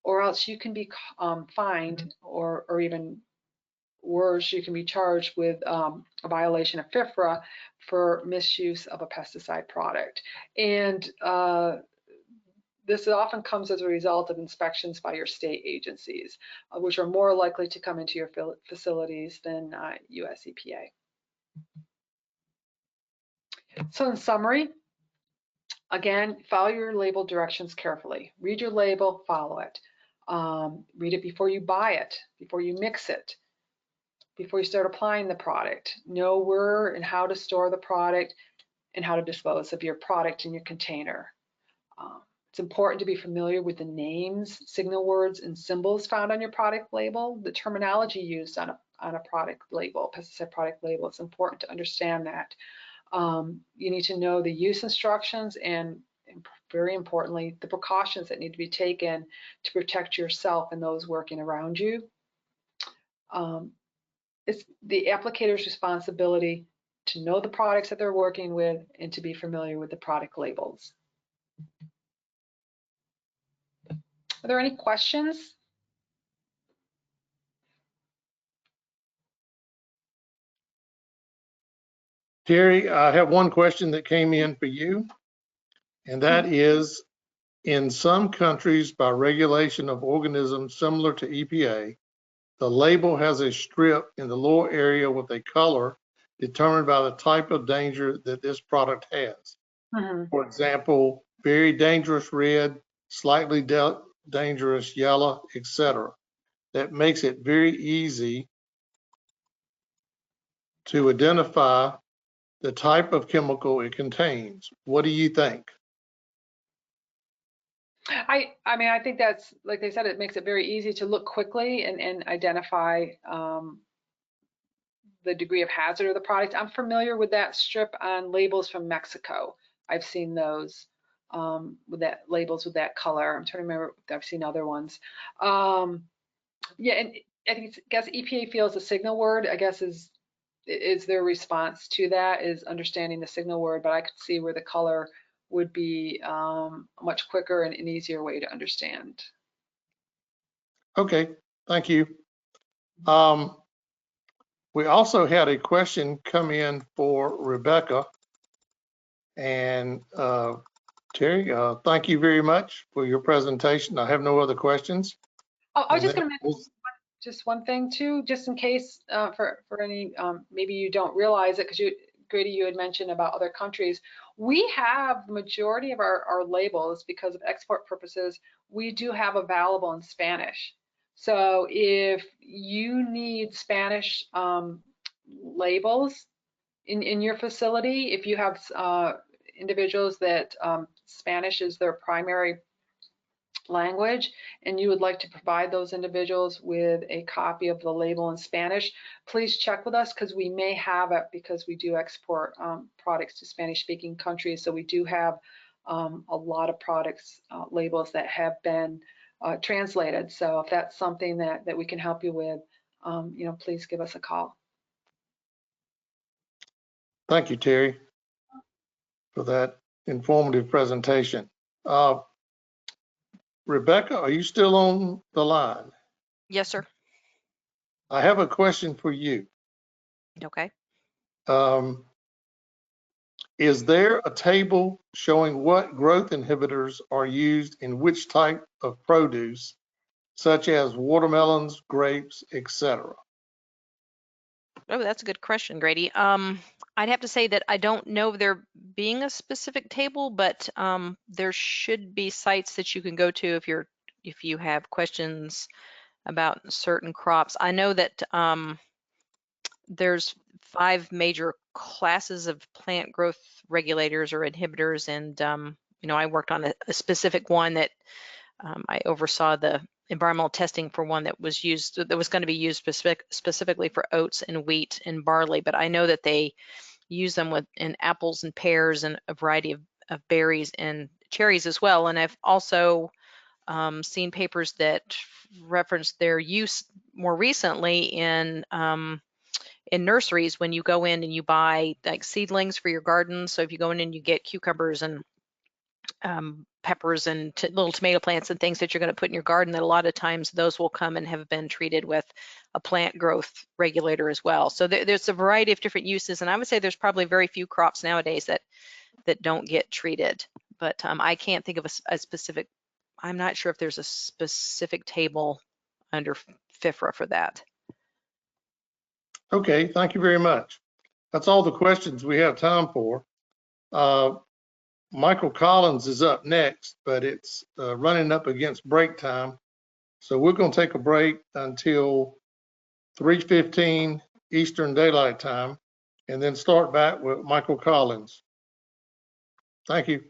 or else you can be fined, or even worse, you can be charged with a violation of FIFRA for misuse of a pesticide product. And this often comes as a result of inspections by your state agencies, which are more likely to come into your facilities than US EPA. So in summary, again, follow your label directions carefully. Read your label, follow it. Read it before you buy it, before you mix it, before you start applying the product. Know where and how to store the product and how to dispose of your product in your container. It's important to be familiar with the names, signal words, and symbols found on your product label, the terminology used on a product label, pesticide product label. It's important to understand that. You need to know the use instructions and very importantly, the precautions that need to be taken to protect yourself and those working around you. It's the applicator's responsibility to know the products that they're working with and to be familiar with the product labels. Are there any questions? Terry, I have one question that came in for you, and that is, in some countries, by regulation of organisms similar to EPA, the label has a strip in the lower area with a color determined by the type of danger that this product has. Mm-hmm. For example, very dangerous red, slightly dangerous yellow, etc. That makes it very easy to identify the type of chemical it contains. What do you think? I mean, I think that's, like they said, it makes it very easy to look quickly and identify the degree of hazard of the product. I'm familiar with that strip on labels from Mexico. I've seen those with that labels with that color. I'm trying to remember if I've seen other ones. Yeah, and I guess EPA feels the signal word, I guess, is their response to that is understanding the signal word, but I could see where the color would be a much quicker and an easier way to understand. Okay, thank you. We also had a question come in for Rebecca. And Terry, thank you very much for your presentation. I have no other questions. Oh, I was just going to mention just one thing too, just in case for any, maybe you don't realize it, because Grady, you had mentioned about other countries. We have the majority of our labels, because of export purposes, we do have available in Spanish. So if you need Spanish labels in your facility, if you have individuals that Spanish is their primary language and you would like to provide those individuals with a copy of the label in Spanish, please check with us because we may have it, because we do export products to Spanish-speaking countries. So we do have a lot of products labels that have been translated. So if that's something that we can help you with, please give us a call. Thank you, Terry, for that informative presentation. Rebecca, are you still on the line? Yes, sir. I have a question for you. Okay. Is there a table showing what growth inhibitors are used in which type of produce, such as watermelons, grapes, etc.? Oh, that's a good question, Grady. I'd have to say that I don't know of there being a specific table, but there should be sites that you can go to if you have questions about certain crops. I know that there's 5 major classes of plant growth regulators or inhibitors, and I worked on a specific one that I oversaw the environmental testing for one that was going to be used specifically for oats and wheat and barley. But I know that they use them in apples and pears and a variety of berries and cherries as well. And I've also seen papers that reference their use more recently in nurseries when you go in and you buy like seedlings for your garden. So if you go in and you get cucumbers and peppers and little tomato plants and things that you're going to put in your garden, that a lot of times those will come and have been treated with a plant growth regulator as well. So there's a variety of different uses, and I would say there's probably very few crops nowadays that don't get treated. But I can't think of a specific. I'm not sure if there's a specific table under FIFRA for that. Okay, thank you very much. That's all the questions we have time for. Michael Collins is up next, but it's running up against break time. So we're going to take a break until 3:15 Eastern Daylight Time and then start back with Michael Collins. Thank you.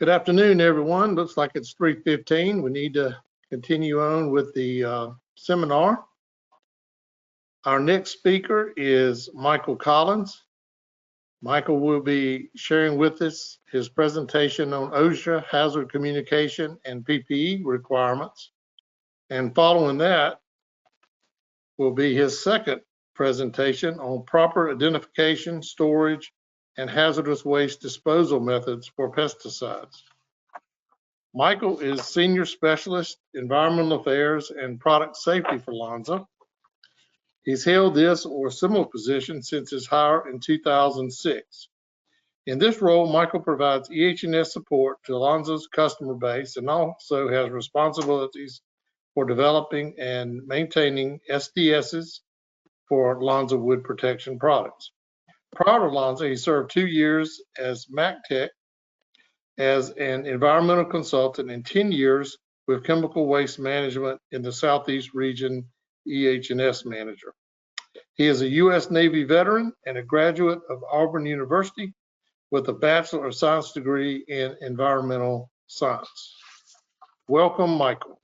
Good afternoon, everyone. Looks like it's 3:15. We need to continue on with the seminar. Our next speaker is Michael Collins. Michael will be sharing with us his presentation on OSHA hazard communication and PPE requirements. And following that will be his second presentation on proper identification, storage, and hazardous waste disposal methods for pesticides. Michael is Senior Specialist, Environmental Affairs and Product Safety for Lonza. He's held this or similar position since his hire in 2006. In this role, Michael provides EH&S support to Lonza's customer base and also has responsibilities for developing and maintaining SDSs for Lonza wood protection products. Prior to Lonza, he served 2 years as MacTech as an environmental consultant and 10 years with chemical waste management in the Southeast region EH&S manager. He is a U.S. Navy veteran and a graduate of Auburn University with a Bachelor of Science degree in environmental science. Welcome, Michael.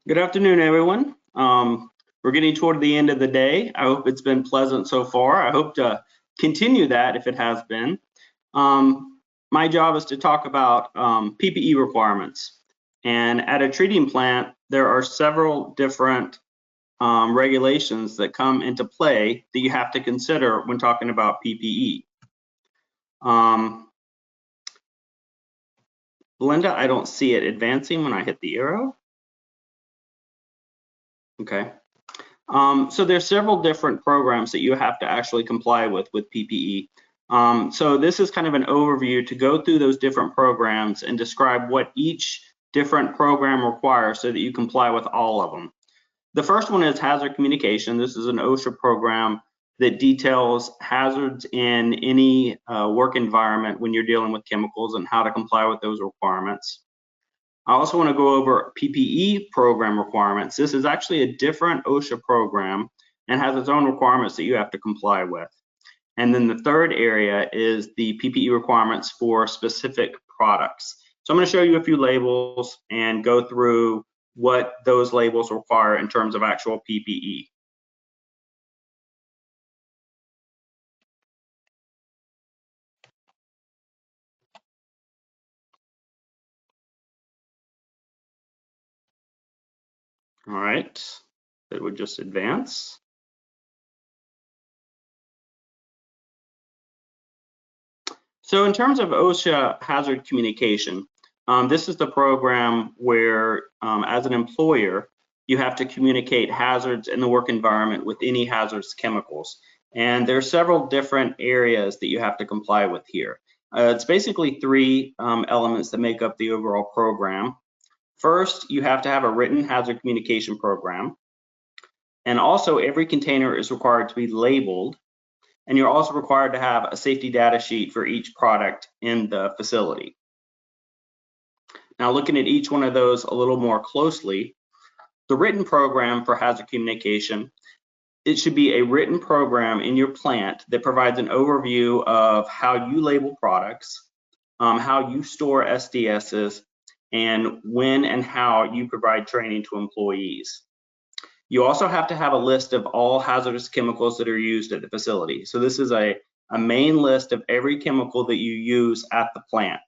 Good afternoon, everyone. We're getting toward the end of the day. I hope it's been pleasant so far. I hope to continue that if it has been. My job is to talk about PPE requirements. And at a treating plant, there are several different regulations that come into play that you have to consider when talking about PPE. Belinda, I don't see it advancing when I hit the arrow. Okay. So there's several different programs that you have to actually comply with PPE. So this is kind of an overview to go through those different programs and describe what each different program requires so that you comply with all of them. The first one is hazard communication. This is an OSHA program that details hazards in any work environment when you're dealing with chemicals and how to comply with those requirements. I also want to go over PPE program requirements. This is actually a different OSHA program and has its own requirements that you have to comply with. And then the third area is the PPE requirements for specific products. So I'm going to show you a few labels and go through what those labels require in terms of actual PPE. All right, it would just advance. So in terms of OSHA hazard communication, this is the program where as an employer, you have to communicate hazards in the work environment with any hazardous chemicals. And there are several different areas that you have to comply with here. It's basically three elements that make up the overall program. First, you have to have a written hazard communication program. And also every container is required to be labeled. And you're also required to have a safety data sheet for each product in the facility. Now, looking at each one of those a little more closely, the written program for hazard communication, it should be a written program in your plant that provides an overview of how you label products, how you store SDSs, and when and how you provide training to employees. You also have to have a list of all hazardous chemicals that are used at the facility. So this is a main list of every chemical that you use at the plant.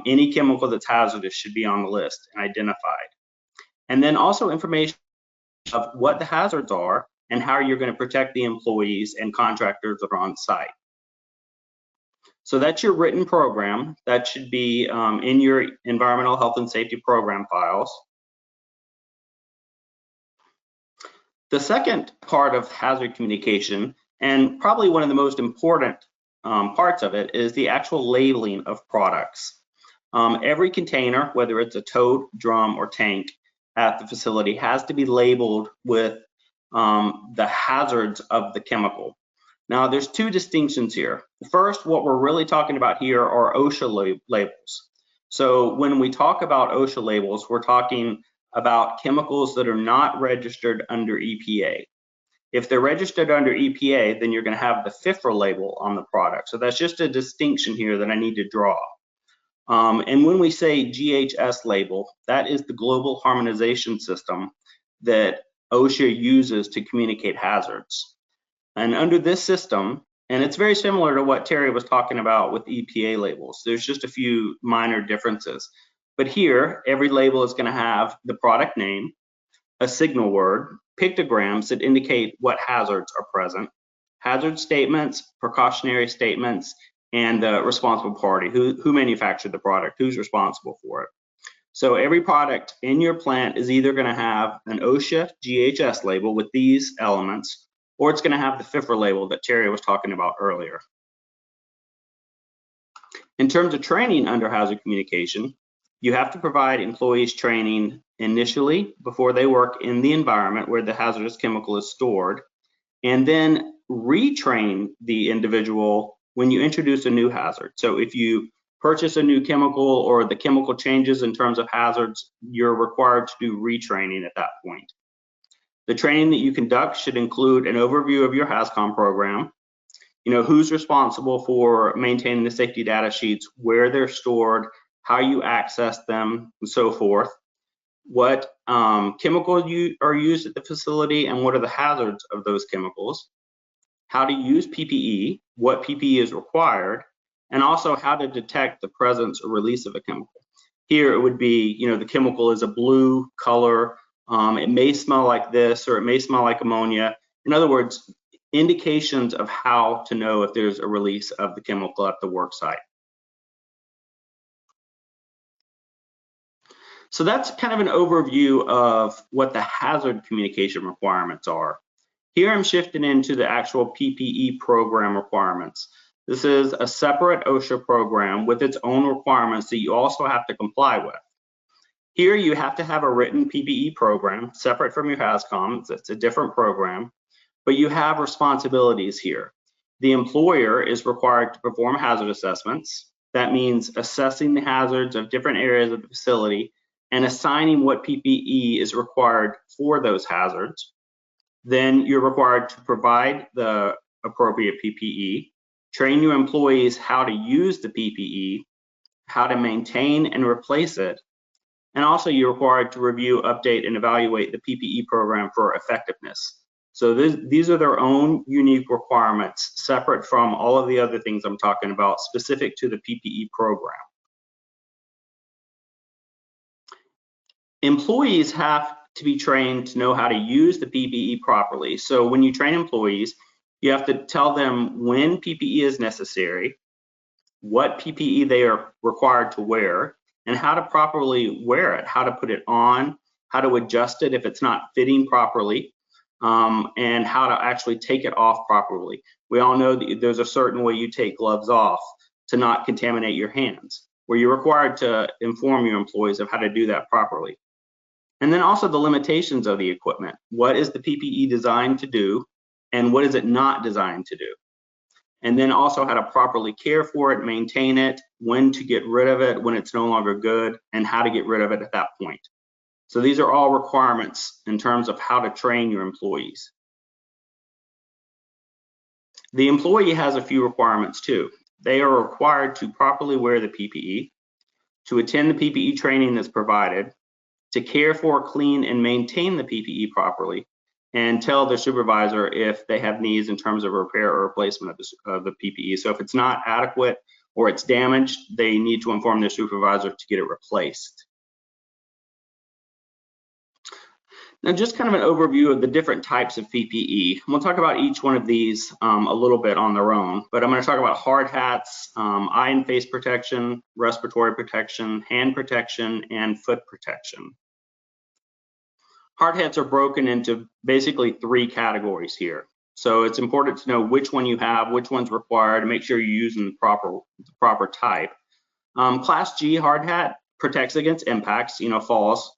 Any chemical that's hazardous should be on the list and identified. And then also information of what the hazards are and how you're going to protect the employees and contractors that are on site. So that's your written program. That should be in your environmental health and safety program files. The second part of hazard communication, and probably one of the most important parts of it, is the actual labeling of products. Every container, whether it's a tote, drum, or tank at the facility, has to be labeled with the hazards of the chemical. Now, there's two distinctions here. First, what we're really talking about here are OSHA labels. So when we talk about OSHA labels, we're talking about chemicals that are not registered under EPA. If they're registered under EPA, then you're going to have the FIFRA label on the product. So that's just a distinction here that I need to draw. And when we say GHS label, that is the global harmonization system that OSHA uses to communicate hazards. And under this system, and it's very similar to what Terry was talking about with EPA labels, there's just a few minor differences. But here, every label is going to have the product name, a signal word, pictograms that indicate what hazards are present, hazard statements, precautionary statements, and the responsible party, who manufactured the product, who's responsible for it. So every product in your plant is either going to have an OSHA GHS label with these elements, or it's going to have the FIFRA label that Terry was talking about earlier. In terms of training under hazard communication, you have to provide employees training initially before they work in the environment where the hazardous chemical is stored, and then retrain the individual when you introduce a new hazard. So if you purchase a new chemical or the chemical changes in terms of hazards, you're required to do retraining at that point. The training that you conduct should include an overview of your HAZCOM program, who's responsible for maintaining the safety data sheets, where they're stored, how you access them, and so forth, what chemicals are used at the facility and what are the hazards of those chemicals, how to use PPE, what PPE is required, and also how to detect the presence or release of a chemical. Here it would be, the chemical is a blue color, it may smell like this, or it may smell like ammonia. In other words, indications of how to know if there's a release of the chemical at the work site. So that's kind of an overview of what the hazard communication requirements are. Here I'm shifting into the actual PPE program requirements. This is a separate OSHA program with its own requirements that you also have to comply with. Here you have to have a written PPE program separate from your HAZCOM. It's a different program, but you have responsibilities here. The employer is required to perform hazard assessments. That means assessing the hazards of different areas of the facility and assigning what PPE is required for those hazards. Then you're required to provide the appropriate PPE, train your employees how to use the PPE, how to maintain and replace it, and also you're required to review, update, and evaluate the PPE program for effectiveness. So these are their own unique requirements, separate from all of the other things I'm talking about, specific to the PPE program. Employees have to be trained to know how to use the PPE properly. So when you train employees, you have to tell them when PPE is necessary, what PPE they are required to wear, and how to properly wear it, how to put it on, how to adjust it if it's not fitting properly, and how to actually take it off properly. We all know that there's a certain way you take gloves off to not contaminate your hands, where you're required to inform your employees of how to do that properly. And then also the limitations of the equipment. What is the PPE designed to do, and what is it not designed to do? And then also how to properly care for it, maintain it, when to get rid of it when it's no longer good, and how to get rid of it at that point. So these are all requirements in terms of how to train your employees. The employee has a few requirements too. They are required to properly wear the PPE, to attend the PPE training that's provided, to care for, clean, and maintain the PPE properly, and tell their supervisor if they have needs in terms of repair or replacement of the PPE. So if it's not adequate or it's damaged, they need to inform their supervisor to get it replaced. Now, just kind of an overview of the different types of PPE. We'll talk about each one of these a little bit on their own, but I'm going to talk about hard hats, eye and face protection, respiratory protection, hand protection, and foot protection. Hard hats are broken into basically 3 categories here. So it's important to know which one you have, which one's required, to make sure you're using the proper type. Class G hard hat protects against impacts, falls,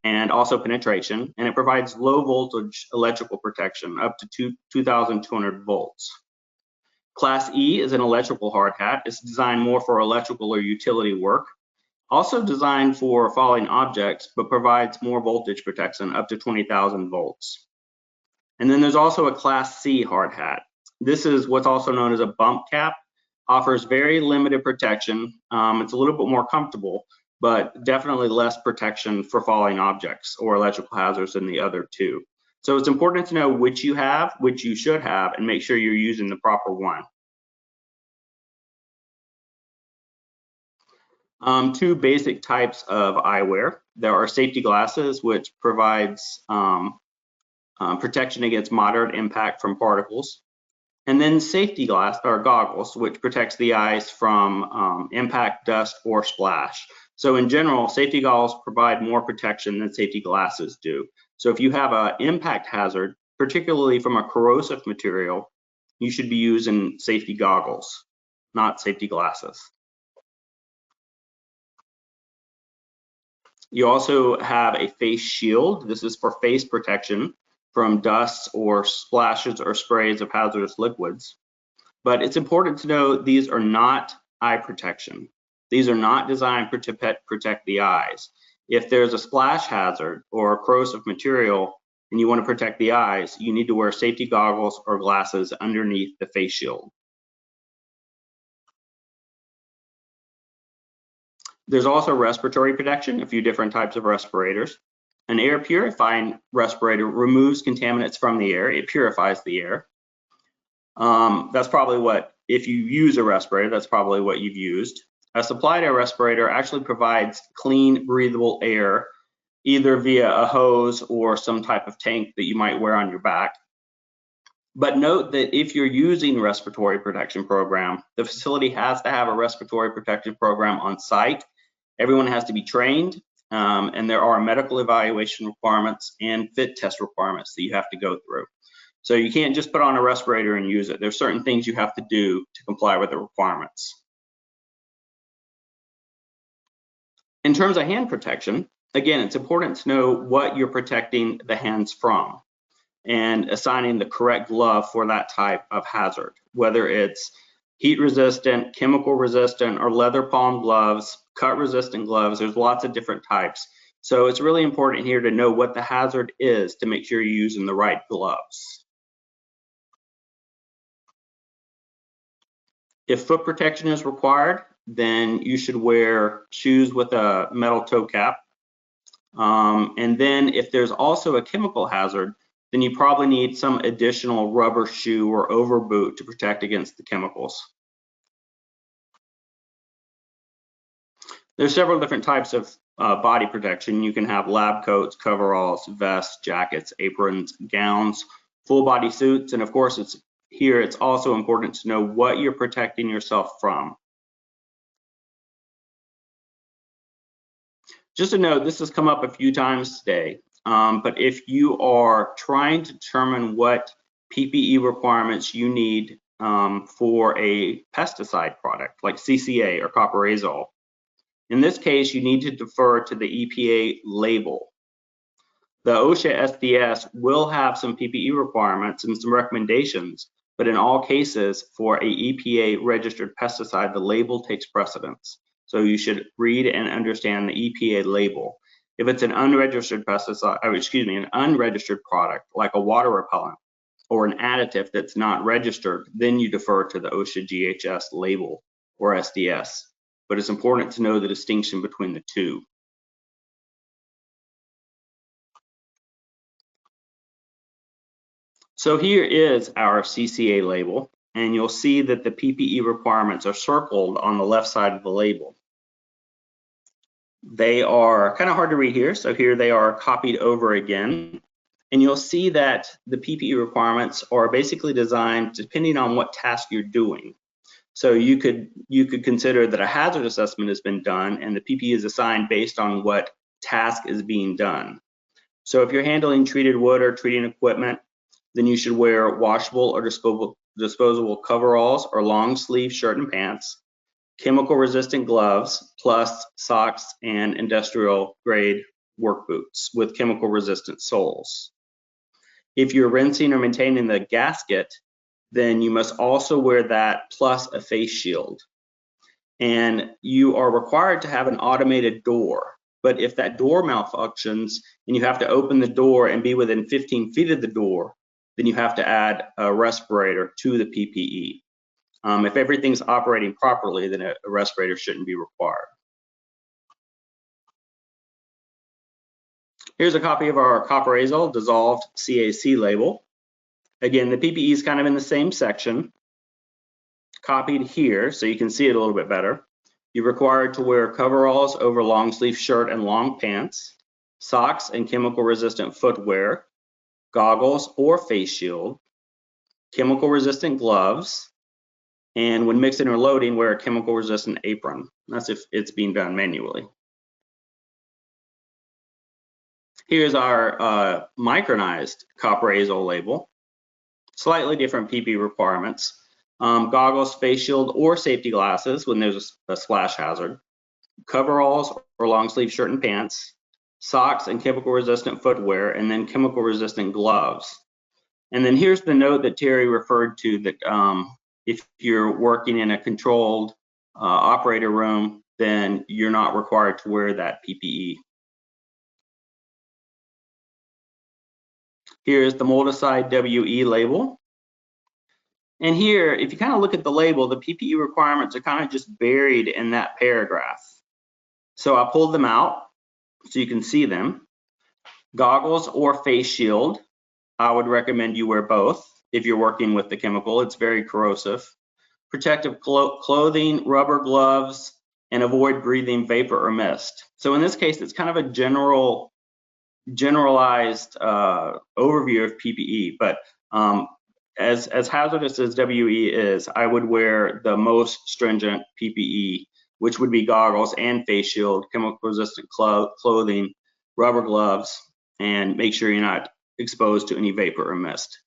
and also penetration, and it provides low voltage electrical protection up to 2,200 volts. Class E is an electrical hard hat. It's designed more for electrical or utility work. Also designed for falling objects, but provides more voltage protection up to 20,000 volts. And then there's also a Class C hard hat. This is what's also known as a bump cap. Offers very limited protection. It's a little bit more comfortable, but definitely less protection for falling objects or electrical hazards than the other two. So it's important to know which you have, which you should have, and make sure you're using the proper one. Two basic types of eyewear. There are safety glasses, which provides protection against moderate impact from particles. And then safety goggles, which protects the eyes from impact, dust, or splash. So in general, safety goggles provide more protection than safety glasses do. So if you have an impact hazard, particularly from a corrosive material, you should be using safety goggles, not safety glasses. You also have a face shield. This is for face protection from dust or splashes or sprays of hazardous liquids. But it's important to know these are not eye protection. These are not designed to protect the eyes. If there's a splash hazard or a corrosive material and you want to protect the eyes, you need to wear safety goggles or glasses underneath the face shield. There's also respiratory protection, a few different types of respirators. An air purifying respirator removes contaminants from the air. It purifies the air. That's probably what, if you use a respirator, that's probably what you've used. A supplied air respirator actually provides clean, breathable air, either via a hose or some type of tank that you might wear on your back. But note that if you're using respiratory protection program, the facility has to have a respiratory protection program on site. Everyone has to be trained, and there are medical evaluation requirements and fit test requirements that you have to go through. So you can't just put on a respirator and use it. There's certain things you have to do to comply with the requirements. In terms of hand protection, again, it's important to know what you're protecting the hands from and assigning the correct glove for that type of hazard, whether it's heat resistant, chemical resistant, or leather palm gloves, cut resistant gloves. There's lots of different types. So it's really important here to know what the hazard is to make sure you're using the right gloves. If foot protection is required, then you should wear shoes with a metal toe cap. And then if there's also a chemical hazard, then you probably need some additional rubber shoe or overboot to protect against the chemicals. There's several different types of body protection. You can have lab coats, coveralls, vests, jackets, aprons, gowns, full body suits, and of course it's also important to know what you're protecting yourself from. Just a note, this has come up a few times today, but if you are trying to determine what PPE requirements you need for a pesticide product like CCA or copperazole, in this case, you need to defer to the EPA label. The OSHA SDS will have some PPE requirements and some recommendations, but in all cases, for a EPA registered pesticide, the label takes precedence. So you should read and understand the EPA label. If it's an unregistered pesticide, an unregistered product like a water repellent or an additive that's not registered, then you defer to the OSHA GHS label or SDS. But it's important to know the distinction between the two. So here is our CCA label, and you'll see that the PPE requirements are circled on the left side of the label. They are kind of hard to read here, so here they are copied over again. And you'll see that the PPE requirements are basically designed depending on what task you're doing. So you could consider that a hazard assessment has been done and the PPE is assigned based on what task is being done. So if you're handling treated wood or treating equipment, then you should wear washable or disposable coveralls or long sleeve shirt and pants, chemical resistant gloves, plus socks and industrial grade work boots with chemical resistant soles. If you're rinsing or maintaining the gasket, then you must also wear that plus a face shield. And you are required to have an automated door. But if that door malfunctions and you have to open the door and be within 15 feet of the door, then you have to add a respirator to the PPE. If everything's operating properly, then a respirator shouldn't be required. Here's a copy of our copper azole dissolved CAC label. Again, the PPE is kind of in the same section, copied here so you can see it a little bit better. You're required to wear coveralls over long sleeve shirt and long pants, socks and chemical resistant footwear, goggles or face shield, chemical resistant gloves, and when mixing or loading, wear a chemical resistant apron. That's if it's being done manually. Here's our micronized copper azole label. Slightly different PPE requirements. Goggles, face shield, or safety glasses when there's a splash hazard. Coveralls or long sleeve shirt and pants. Socks and chemical resistant footwear, and then chemical resistant gloves. And then here's the note that Terry referred to that if you're working in a controlled operator room, then you're not required to wear that PPE. Here's the Moldicide WE label. And here, if you kind of look at the label, the PPE requirements are kind of just buried in that paragraph. So I pulled them out so you can see them. Goggles or face shield, I would recommend you wear both if you're working with the chemical. It's very corrosive. Protective clothing, rubber gloves, and avoid breathing vapor or mist. So in this case, it's kind of a generalized overview of PPE, but as hazardous as WE is, I would wear the most stringent PPE, which would be goggles and face shield, chemical resistant clothing, rubber gloves, and make sure you're not exposed to any vapor or mist.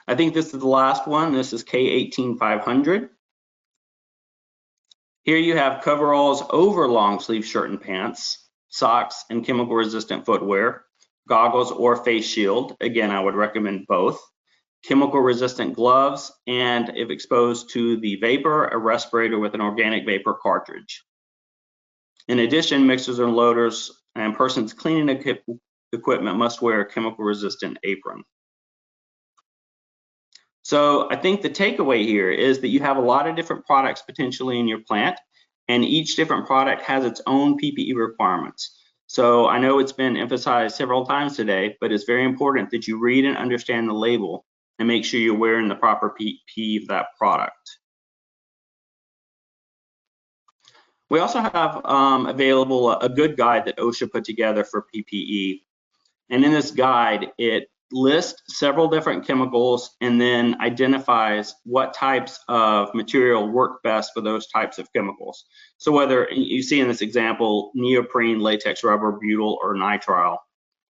I think this is the last one. This is K18500. Here you have coveralls over long sleeve shirt and pants, socks and chemical resistant footwear, goggles or face shield. Again, I would recommend both. Chemical resistant gloves, and if exposed to the vapor, a respirator with an organic vapor cartridge. In addition, mixers and loaders and persons cleaning equipment must wear a chemical resistant apron. So I think the takeaway here is that you have a lot of different products potentially in your plant, and each different product has its own PPE requirements. So I know it's been emphasized several times today, but it's very important that you read and understand the label and make sure you're wearing the proper PPE of that product. We also have available a good guide that OSHA put together for PPE. And in this guide, it lists several different chemicals and then identifies what types of material work best for those types of chemicals. So whether you see in this example, neoprene, latex rubber, butyl, or nitrile.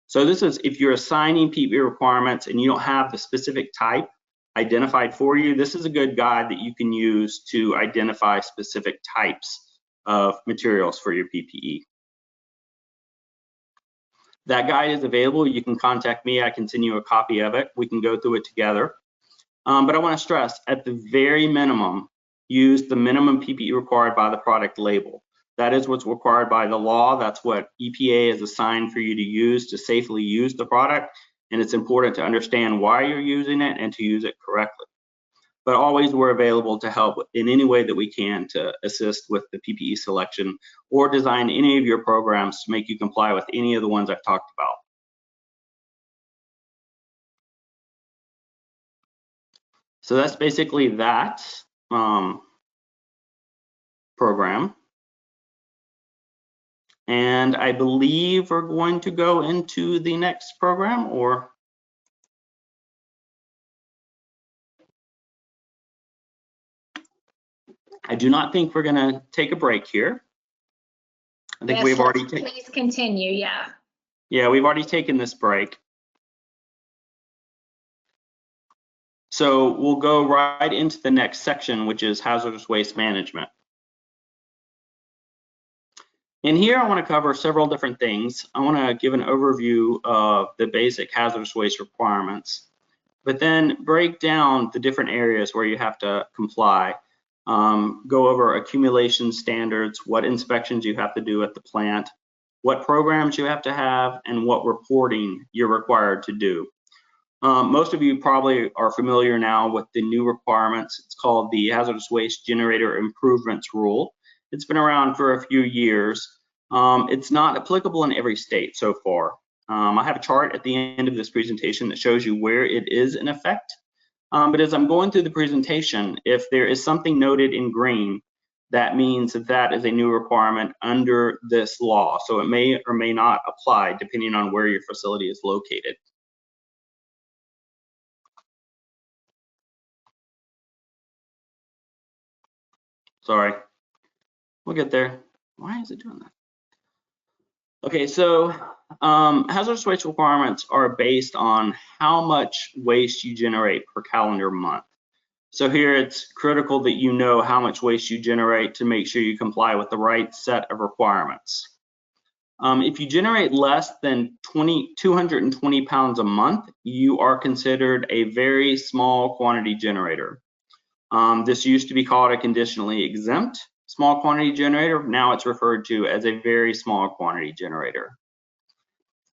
So this is if you're assigning PPE requirements and you don't have the specific type identified for you, this is a good guide that you can use to identify specific types of materials for your PPE. That guide is available. You can contact me. I can send you a copy of it. We can go through it together. But I want to stress, at the very minimum, use the minimum PPE required by the product label. That is what's required by the law. That's what EPA has assigned for you to use to safely use the product. And it's important to understand why you're using it and to use it correctly. But always we're available to help in any way that we can to assist with the PPE selection or design any of your programs to make you comply with any of the ones I've talked about. So that's basically that program. And I believe we're going to go into the next program, or? I do not think we're gonna take a break here. I think we've already taken. Please continue, yeah. Yeah, we've already taken this break. So we'll go right into the next section, which is hazardous waste management. And here I want to cover several different things. I want to give an overview of the basic hazardous waste requirements, but then break down the different areas where you have to comply. Go over accumulation standards, what inspections you have to do at the plant, what programs you have to have, and what reporting you're required to do. Most of you probably are familiar now with the new requirements. It's called the Hazardous Waste Generator Improvements Rule. It's been around for a few years. It's not applicable in every state so far. I have a chart at the end of this presentation that shows you where it is in effect. But as I'm going through the presentation, if there is something noted in green, that means that that is a new requirement under this law. So it may or may not apply depending on where your facility is located. Sorry, we'll get there. Why is it doing that? Okay, so hazardous waste requirements are based on how much waste you generate per calendar month. So here it's critical that you know how much waste you generate to make sure you comply with the right set of requirements. If you generate less than 220 pounds a month, you are considered a very small quantity generator. This used to be called a conditionally exempt small quantity generator. Now it's referred to as a very small quantity generator.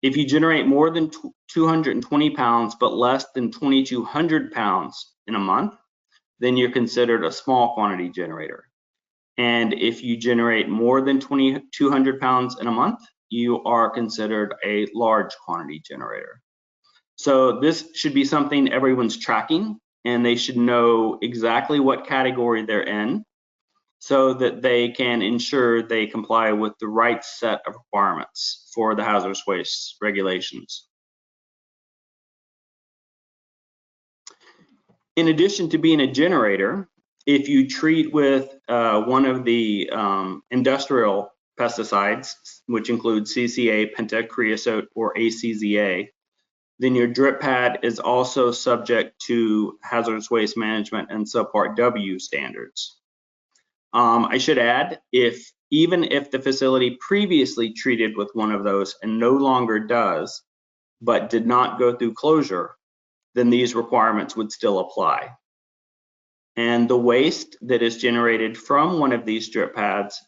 If you generate more than 220 pounds but less than 2,200 pounds in a month, then you're considered a small quantity generator. And if you generate more than 2,200 pounds in a month, you are considered a large quantity generator. So this should be something everyone's tracking, and they should know exactly what category they're in so that they can ensure they comply with the right set of requirements for the hazardous waste regulations. In addition to being a generator, if you treat with one of the industrial pesticides, which include CCA, pentacreosote, or ACZA, then your drip pad is also subject to hazardous waste management and subpart W standards. I should add, even if the facility previously treated with one of those and no longer does, but did not go through closure, then these requirements would still apply. And the waste that is generated from one of these drip pads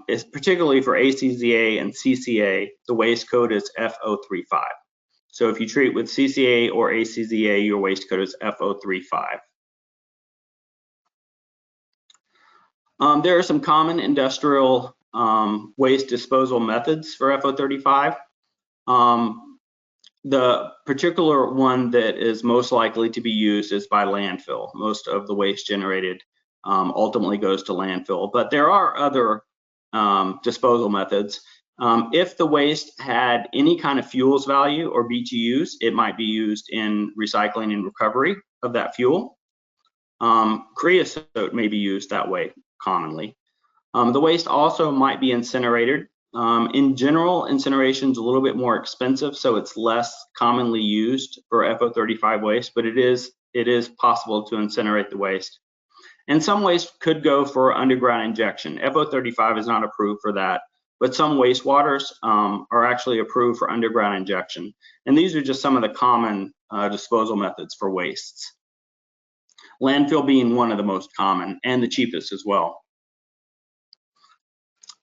is particularly for ACZA and CCA, the waste code is F035. So if you treat with CCA or ACZA, your waste code is F035. There are some common industrial waste disposal methods for F035. The particular one that is most likely to be used is by landfill. Most of the waste generated ultimately goes to landfill, but there are other disposal methods. If the waste had any kind of fuels value or BTUs, it might be used in recycling and recovery of that fuel. Creosote may be used that way commonly. The waste also might be incinerated. In general, incineration is a little bit more expensive, so it's less commonly used for F035 waste, but it is possible to incinerate the waste. And some waste could go for underground injection. F035 is not approved for that, but some wastewaters are actually approved for underground injection. And these are just some of the common disposal methods for wastes. Landfill being one of the most common and the cheapest as well.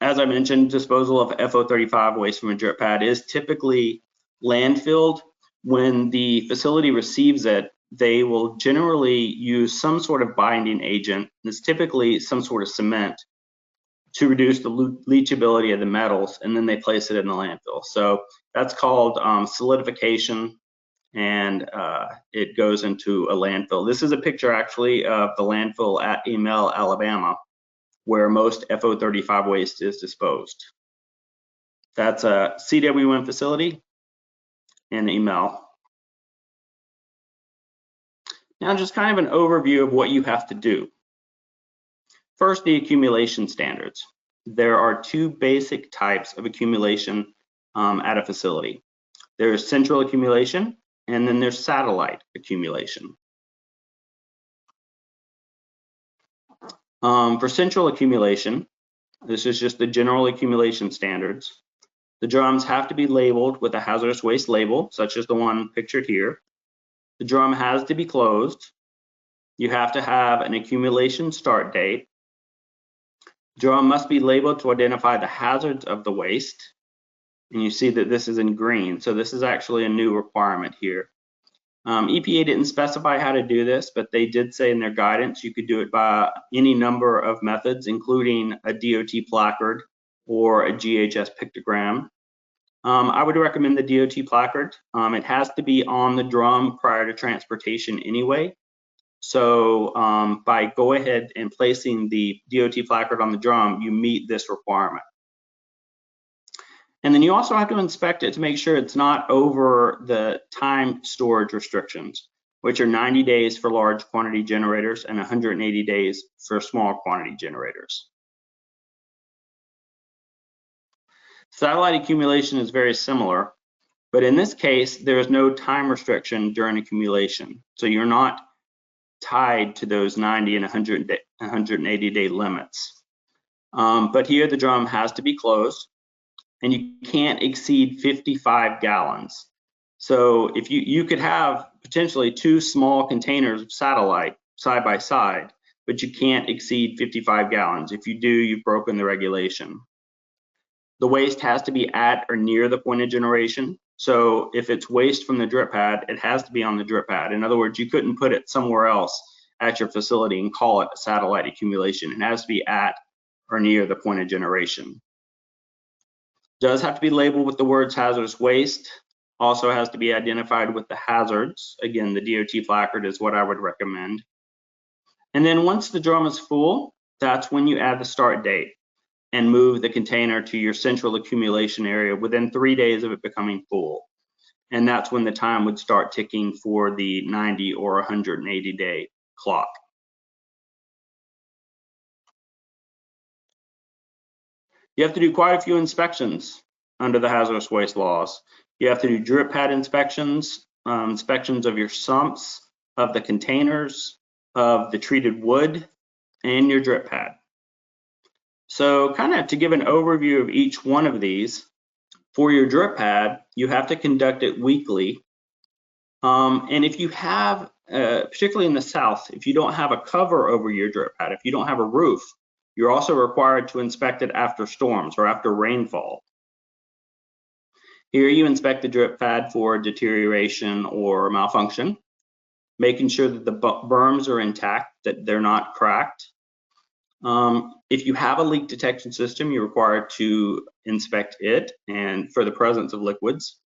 As I mentioned, disposal of F035 waste from a drip pad is typically landfilled. When the facility receives it, they will generally use some sort of binding agent. It's typically some sort of cement to reduce the leachability of the metals, and then they place it in the landfill. So that's called solidification, and it goes into a landfill. This is a picture actually of the landfill at Emell, Alabama, where most F035 waste is disposed. That's a CWM facility in Emell. Now just kind of an overview of what you have to do. First, the accumulation standards. There are two basic types of accumulation at a facility. There's central accumulation, and then there's satellite accumulation. For central accumulation, this is just the general accumulation standards. The drums have to be labeled with a hazardous waste label, such as the one pictured here. The drum has to be closed. You have to have an accumulation start date. Drum must be labeled to identify the hazards of the waste. And you see that this is in green. So this is actually a new requirement here. EPA didn't specify how to do this, but they did say in their guidance you could do it by any number of methods, including a DOT placard or a GHS pictogram. I would recommend the DOT placard. It has to be on the drum prior to transportation anyway. So by go ahead and placing the DOT placard on the drum, you meet this requirement. And then you also have to inspect it to make sure it's not over the time storage restrictions, which are 90 days for large quantity generators and 180 days for small quantity generators. Satellite accumulation is very similar, but in this case, there is no time restriction during accumulation. So you're not tied to those 90 and 180 day limits. But here the drum has to be closed, and you can't exceed 55 gallons. So if you could have potentially 2 small containers of satellite side by side, but you can't exceed 55 gallons. If you do, you've broken the regulation. The waste has to be at or near the point of generation. So if it's waste from the drip pad, it has to be on the drip pad. In other words, you couldn't put it somewhere else at your facility and call it a satellite accumulation. It has to be at or near the point of generation. Does have to be labeled with the words hazardous waste. Also has to be identified with the hazards. Again, the DOT placard is what I would recommend. And then once the drum is full, that's when you add the start date and move the container to your central accumulation area within 3 days of it becoming full. And that's when the time would start ticking for the 90 or 180 day clock. You have to do quite a few inspections under the hazardous waste laws. You have to do drip pad inspections, inspections of your sumps, of the containers, of the treated wood, and your drip pad. So kind of to give an overview of each one of these, for your drip pad, you have to conduct it weekly. And if you have, particularly in the South, if you don't have a cover over your drip pad, if you don't have a roof, you're also required to inspect it after storms or after rainfall. Here you inspect the drip pad for deterioration or malfunction, making sure that the berms are intact, that they're not cracked. If you have a leak detection system, you're required to inspect it and for the presence of liquids.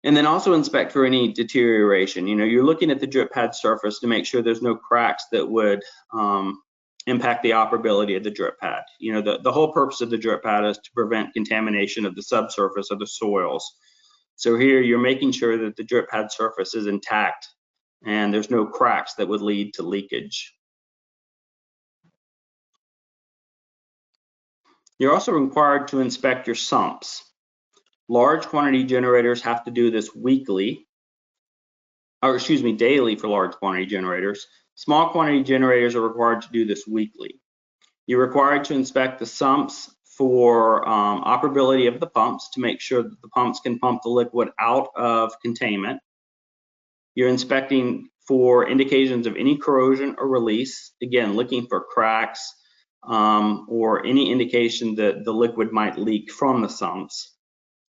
And then also inspect for any deterioration. You know, you're looking at the drip pad surface to make sure there's no cracks that would impact the operability of the drip pad. You know, the whole purpose of the drip pad is to prevent contamination of the subsurface of the soils. So here you're making sure that the drip pad surface is intact and there's no cracks that would lead to leakage. You're also required to inspect your sumps. Large quantity generators have to do this weekly, or excuse me, daily for large quantity generators. Small quantity generators are required to do this weekly. You're required to inspect the sumps for operability of the pumps to make sure that the pumps can pump the liquid out of containment. You're inspecting for indications of any corrosion or release, again, looking for cracks or any indication that the liquid might leak from the sumps.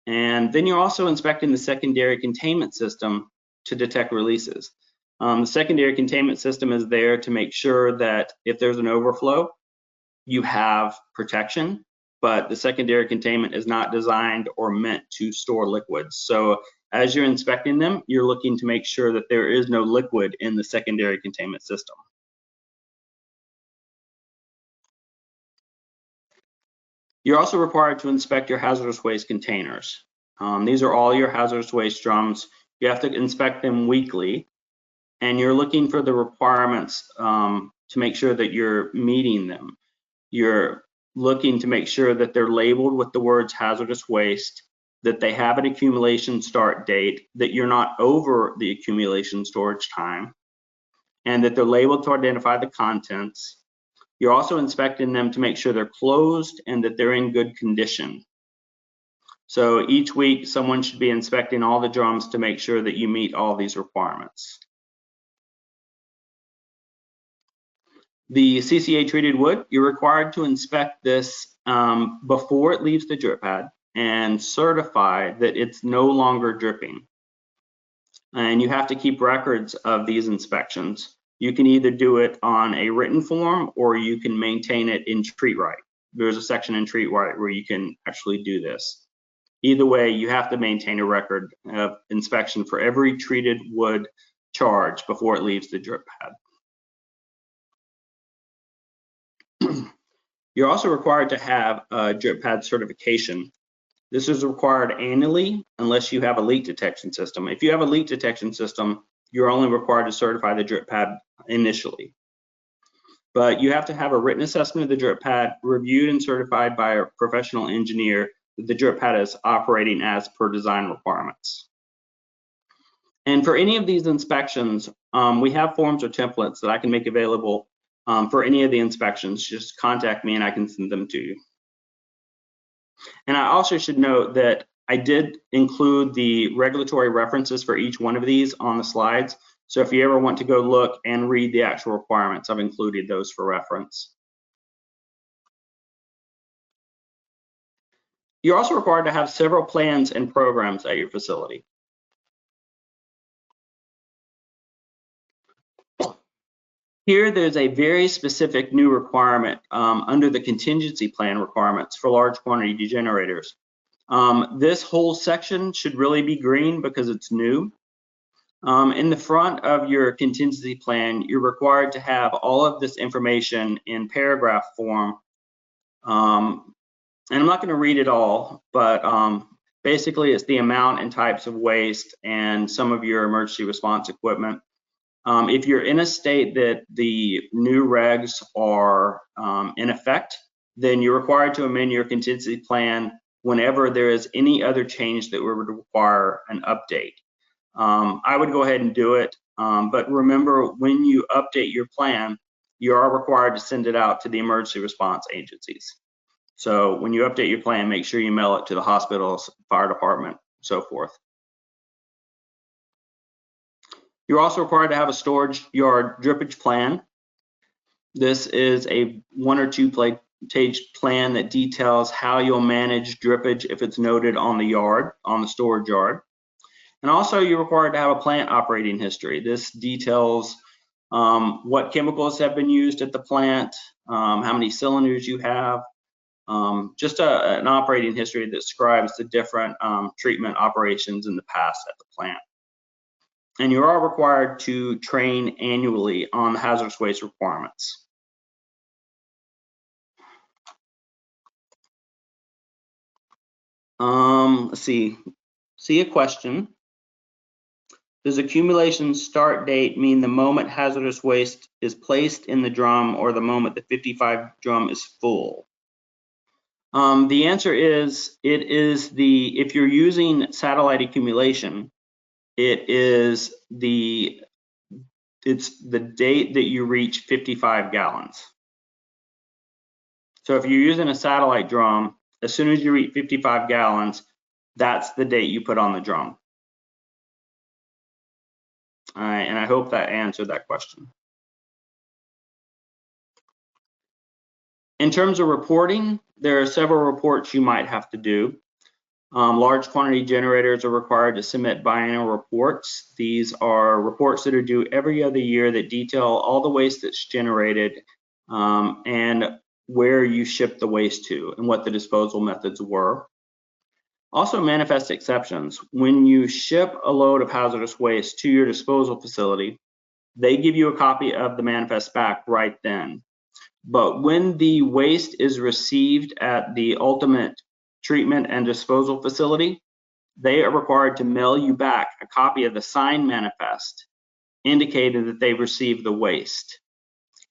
And then you're also inspecting the secondary containment system to detect releases. The secondary containment system is there to make sure that if there's an overflow, you have protection, but the secondary containment is not designed or meant to store liquids. So as you're inspecting them, you're looking to make sure that there is no liquid in the secondary containment system. You're also required to inspect your hazardous waste containers. These are all your hazardous waste drums. You have to inspect them weekly, and you're looking for the requirements to make sure that you're meeting them. You're looking to make sure that they're labeled with the words hazardous waste, that they have an accumulation start date, that you're not over the accumulation storage time, and that they're labeled to identify the contents. You're also inspecting them to make sure they're closed and that they're in good condition. So each week, someone should be inspecting all the drums to make sure that you meet all these requirements. The CCA treated wood, you're required to inspect this before it leaves the drip pad and certify that it's no longer dripping. And you have to keep records of these inspections. You can either do it on a written form or you can maintain it in TreatRight. There's a section in TreatRight where you can actually do this. Either way, you have to maintain a record of inspection for every treated wood charge before it leaves the drip pad. You're also required to have a drip pad certification. This is required annually unless you have a leak detection system. If you have a leak detection system, you're only required to certify the drip pad initially. But you have to have a written assessment of the drip pad reviewed and certified by a professional engineer that the drip pad is operating as per design requirements. And for any of these inspections, we have forms or templates that I can make available for any of the inspections. Just contact me and I can send them to you. And I also should note that I did include the regulatory references for each one of these on the slides. So if you ever want to go look and read the actual requirements, I've included those for reference. You're also required to have several plans and programs at your facility. Here, there's a very specific new requirement under the contingency plan requirements for large quantity generators. This whole section should really be green because it's new. In the front of your contingency plan, you're required to have all of this information in paragraph form. And I'm not going to read it all, but basically it's the amount and types of waste and some of your emergency response equipment. If you're in a state that the new regs are in effect, then you're required to amend your contingency plan whenever there is any other change that would require an update. I would go ahead and do it, but remember, when you update your plan, you are required to send it out to the emergency response agencies. So when you update your plan, make sure you mail it to the hospitals, fire department, so forth. You're also required to have a storage yard drippage plan. This is a 1 or 2 page plan that details how you'll manage drippage if it's noted on the yard, on the storage yard. And also you're required to have a plant operating history. This details what chemicals have been used at the plant, how many cylinders you have, just an operating history that describes the different treatment operations in the past at the plant. And you are required to train annually on the hazardous waste requirements. Let's see a question. Does accumulation start date mean the moment hazardous waste is placed in the drum or the moment the 55 drum is full? The answer is, if you're using satellite accumulation, it's the date that you reach 55 gallons. So if you're using a satellite drum, as soon as you reach 55 gallons, that's the date you put on the drum. All right, and I hope that answered that question. In terms of reporting, there are several reports you might have to do. Large quantity generators are required to submit biannual reports. These are reports that are due every other year that detail all the waste that's generated and where you ship the waste to and what the disposal methods were. Also, manifest exceptions. When you ship a load of hazardous waste to your disposal facility, they give you a copy of the manifest back right then. But when the waste is received at the ultimate treatment and disposal facility, they are required to mail you back a copy of the signed manifest indicating that they received the waste.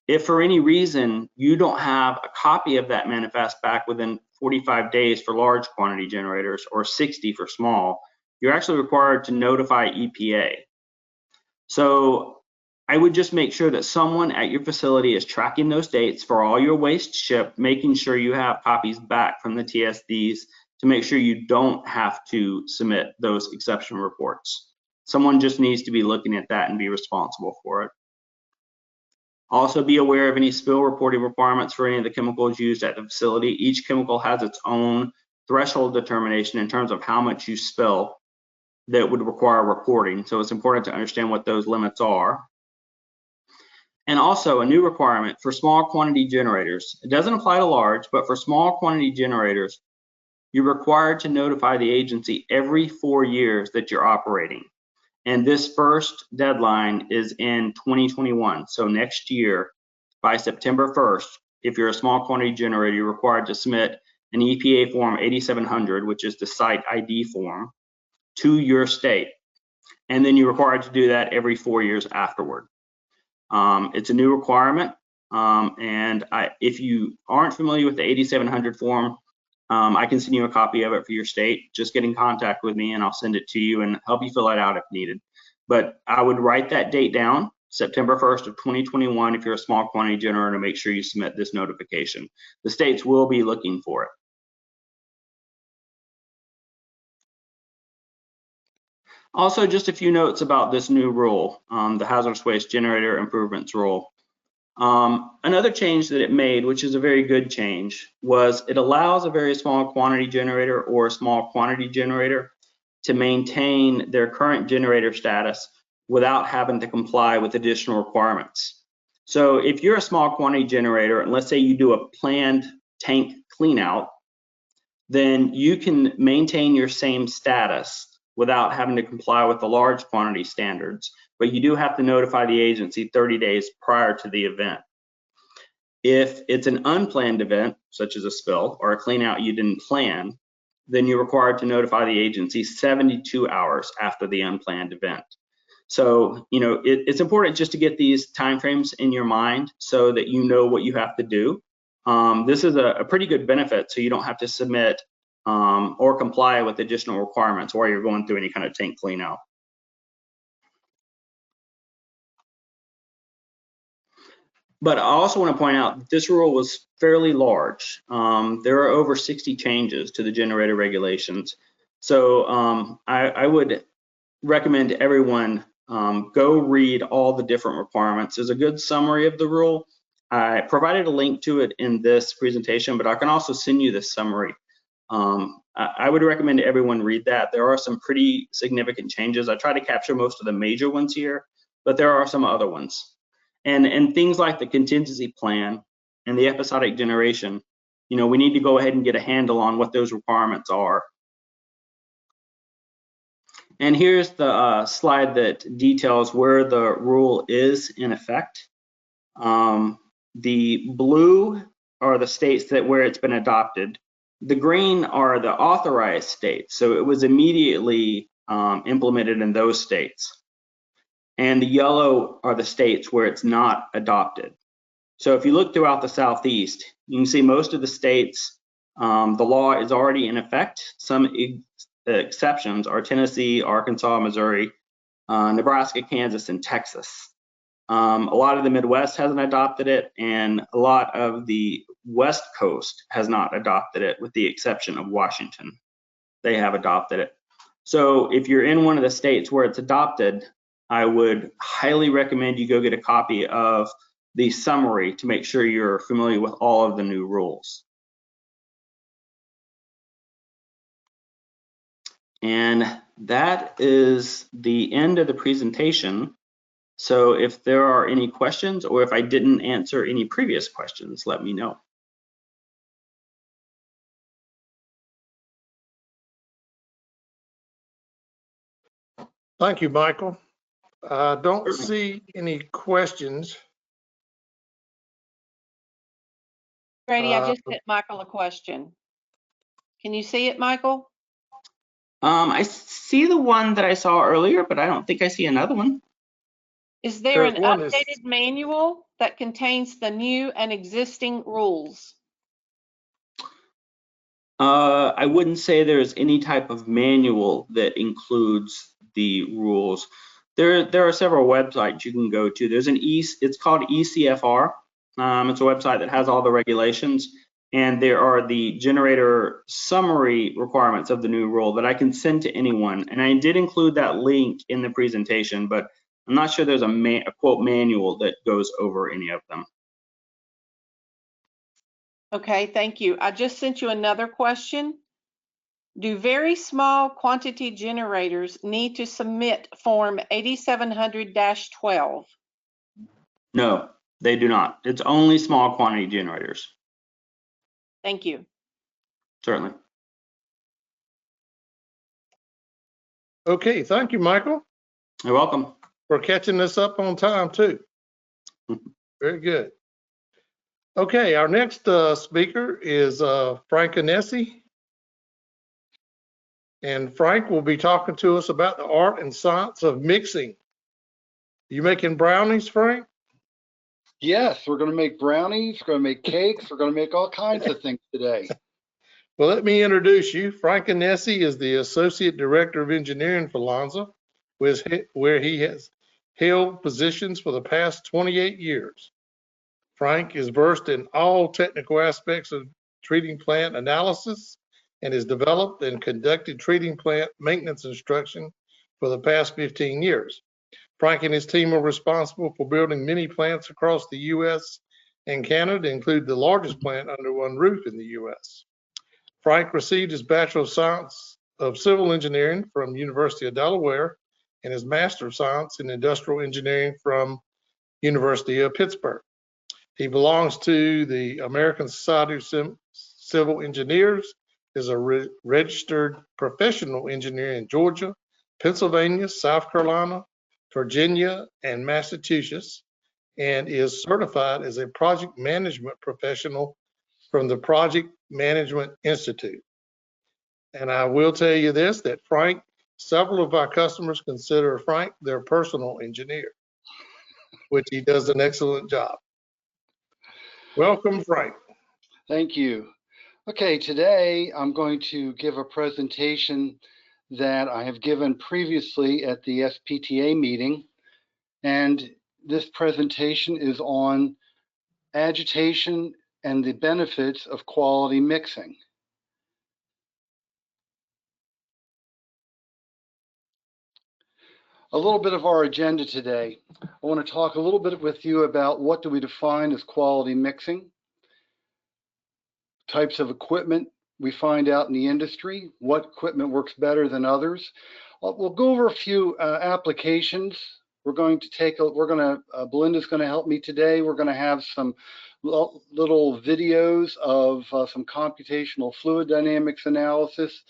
If for any reason you don't have a copy of that manifest back within 45 days for large quantity generators or 60 for small, you're actually required to notify EPA. So I would just make sure that someone at your facility is tracking those dates for all your waste shipped, making sure you have copies back from the TSDs to make sure you don't have to submit those exception reports. Someone just needs to be looking at that and be responsible for it. Also be aware of any spill reporting requirements for any of the chemicals used at the facility. Each chemical has its own threshold determination in terms of how much you spill that would require reporting. So it's important to understand what those limits are. And also a new requirement for small quantity generators. It doesn't apply to large, but for small quantity generators, you're required to notify the agency every 4 years that you're operating. And this first deadline is in 2021. So next year, by September 1st, if you're a small quantity generator, you're required to submit an EPA form 8700, which is the site ID form, to your state. And then you're required to do that every 4 years afterward. It's a new requirement. If you aren't familiar with the 8700 form, I can send you a copy of it for your state. Just get in contact with me and I'll send it to you and help you fill it out if needed. But I would write that date down, September 1st of 2021, if you're a small quantity generator, to make sure you submit this notification. The states will be looking for it. Also, just a few notes about this new rule, the hazardous waste generator improvements rule. Another change that it made, which is a very good change, was it allows a very small quantity generator or a small quantity generator to maintain their current generator status without having to comply with additional requirements. So if you're a small quantity generator, and let's say you do a planned tank clean out, then you can maintain your same status without having to comply with the large quantity standards, but you do have to notify the agency 30 days prior to the event. If it's an unplanned event, such as a spill or a clean out you didn't plan, then you're required to notify the agency 72 hours after the unplanned event. So, you know, it's important just to get these timeframes in your mind so that you know what you have to do. This is a pretty good benefit, so you don't have to submit or comply with additional requirements while you're going through any kind of tank clean out. But I also want to point out that this rule was fairly large. There are over 60 changes to the generator regulations. So I would recommend everyone go read all the different requirements. There's a good summary of the rule. I provided a link to it in this presentation, but I can also send you the summary. I would recommend everyone read that. There are some pretty significant changes. I try to capture most of the major ones here, but there are some other ones. And things like the contingency plan and the episodic generation, you know, we need to go ahead and get a handle on what those requirements are. And here's the slide that details where the rule is in effect. The blue are the states that where it's been adopted. The green are the authorized states. So it was immediately implemented in those states. And the yellow are the states where it's not adopted. So if you look throughout the Southeast, you can see most of the states, the law is already in effect. Some exceptions are Tennessee, Arkansas, Missouri, Nebraska, Kansas, and Texas. A lot of the Midwest hasn't adopted it, and a lot of the West Coast has not adopted it, with the exception of Washington. They have adopted it. So if you're in one of the states where it's adopted, I would highly recommend you go get a copy of the summary to make sure you're familiar with all of the new rules. And that is the end of the presentation. So if there are any questions, or if I didn't answer any previous questions, let me know. Thank you, Michael. I don't see any questions. Grady, I just sent Michael a question. Can you see it, Michael? I see the one that I saw earlier, but I don't think I see another one. Is there an There's one updated manual that contains the new and existing rules? I wouldn't say there's any type of manual that includes the rules. There are several websites you can go to. There's it's called ECFR. It's a website that has all the regulations, and there are the generator summary requirements of the new rule that I can send to anyone. And I did include that link in the presentation, but I'm not sure there's a quote manual that goes over any of them. Okay, thank you. I just sent you another question. Do very small quantity generators need to submit Form 8700-12? No, they do not. It's only small quantity generators, Thank you. certainly. Okay, thank you, Michael, You're welcome. for catching us up on time too. Very good. Okay, our next speaker is Frank Anesi. And Frank will be talking to us about the art and science of mixing. You making brownies, Frank? Yes, we're going to make brownies, we're going to make cakes, we're going to make all kinds of things today. Well, let me introduce you. Frank Anesi is the Associate Director of Engineering for Lonza, where he has held positions for the past 28 years. Frank is versed in all technical aspects of treating plant analysis and has developed and conducted treating plant maintenance instruction for the past 15 years. Frank and his team are responsible for building many plants across the U.S. and Canada, include the largest plant under one roof in the U.S. Frank received his Bachelor of Science of Civil Engineering from University of Delaware and his Master of Science in Industrial Engineering from University of Pittsburgh. He belongs to the American Society of Civil Engineers, is a registered professional engineer in Georgia, Pennsylvania, South Carolina, Virginia, and Massachusetts, and is certified as a project management professional from the Project Management Institute. And I will tell you this, that Frank, several of our customers consider Frank their personal engineer, which he does an excellent job. Welcome, Frank. Thank you. Okay, today I'm going to give a presentation that I have given previously at the SPTA meeting. And this presentation is on agitation and the benefits of quality mixing. A little bit of our agenda today. I want to talk a little bit with you about what do we define as quality mixing, types of equipment we find out in the industry, what equipment works better than others. We'll go over a few applications. Belinda's going to help me today. We're going to have some little videos of some computational fluid dynamics analysis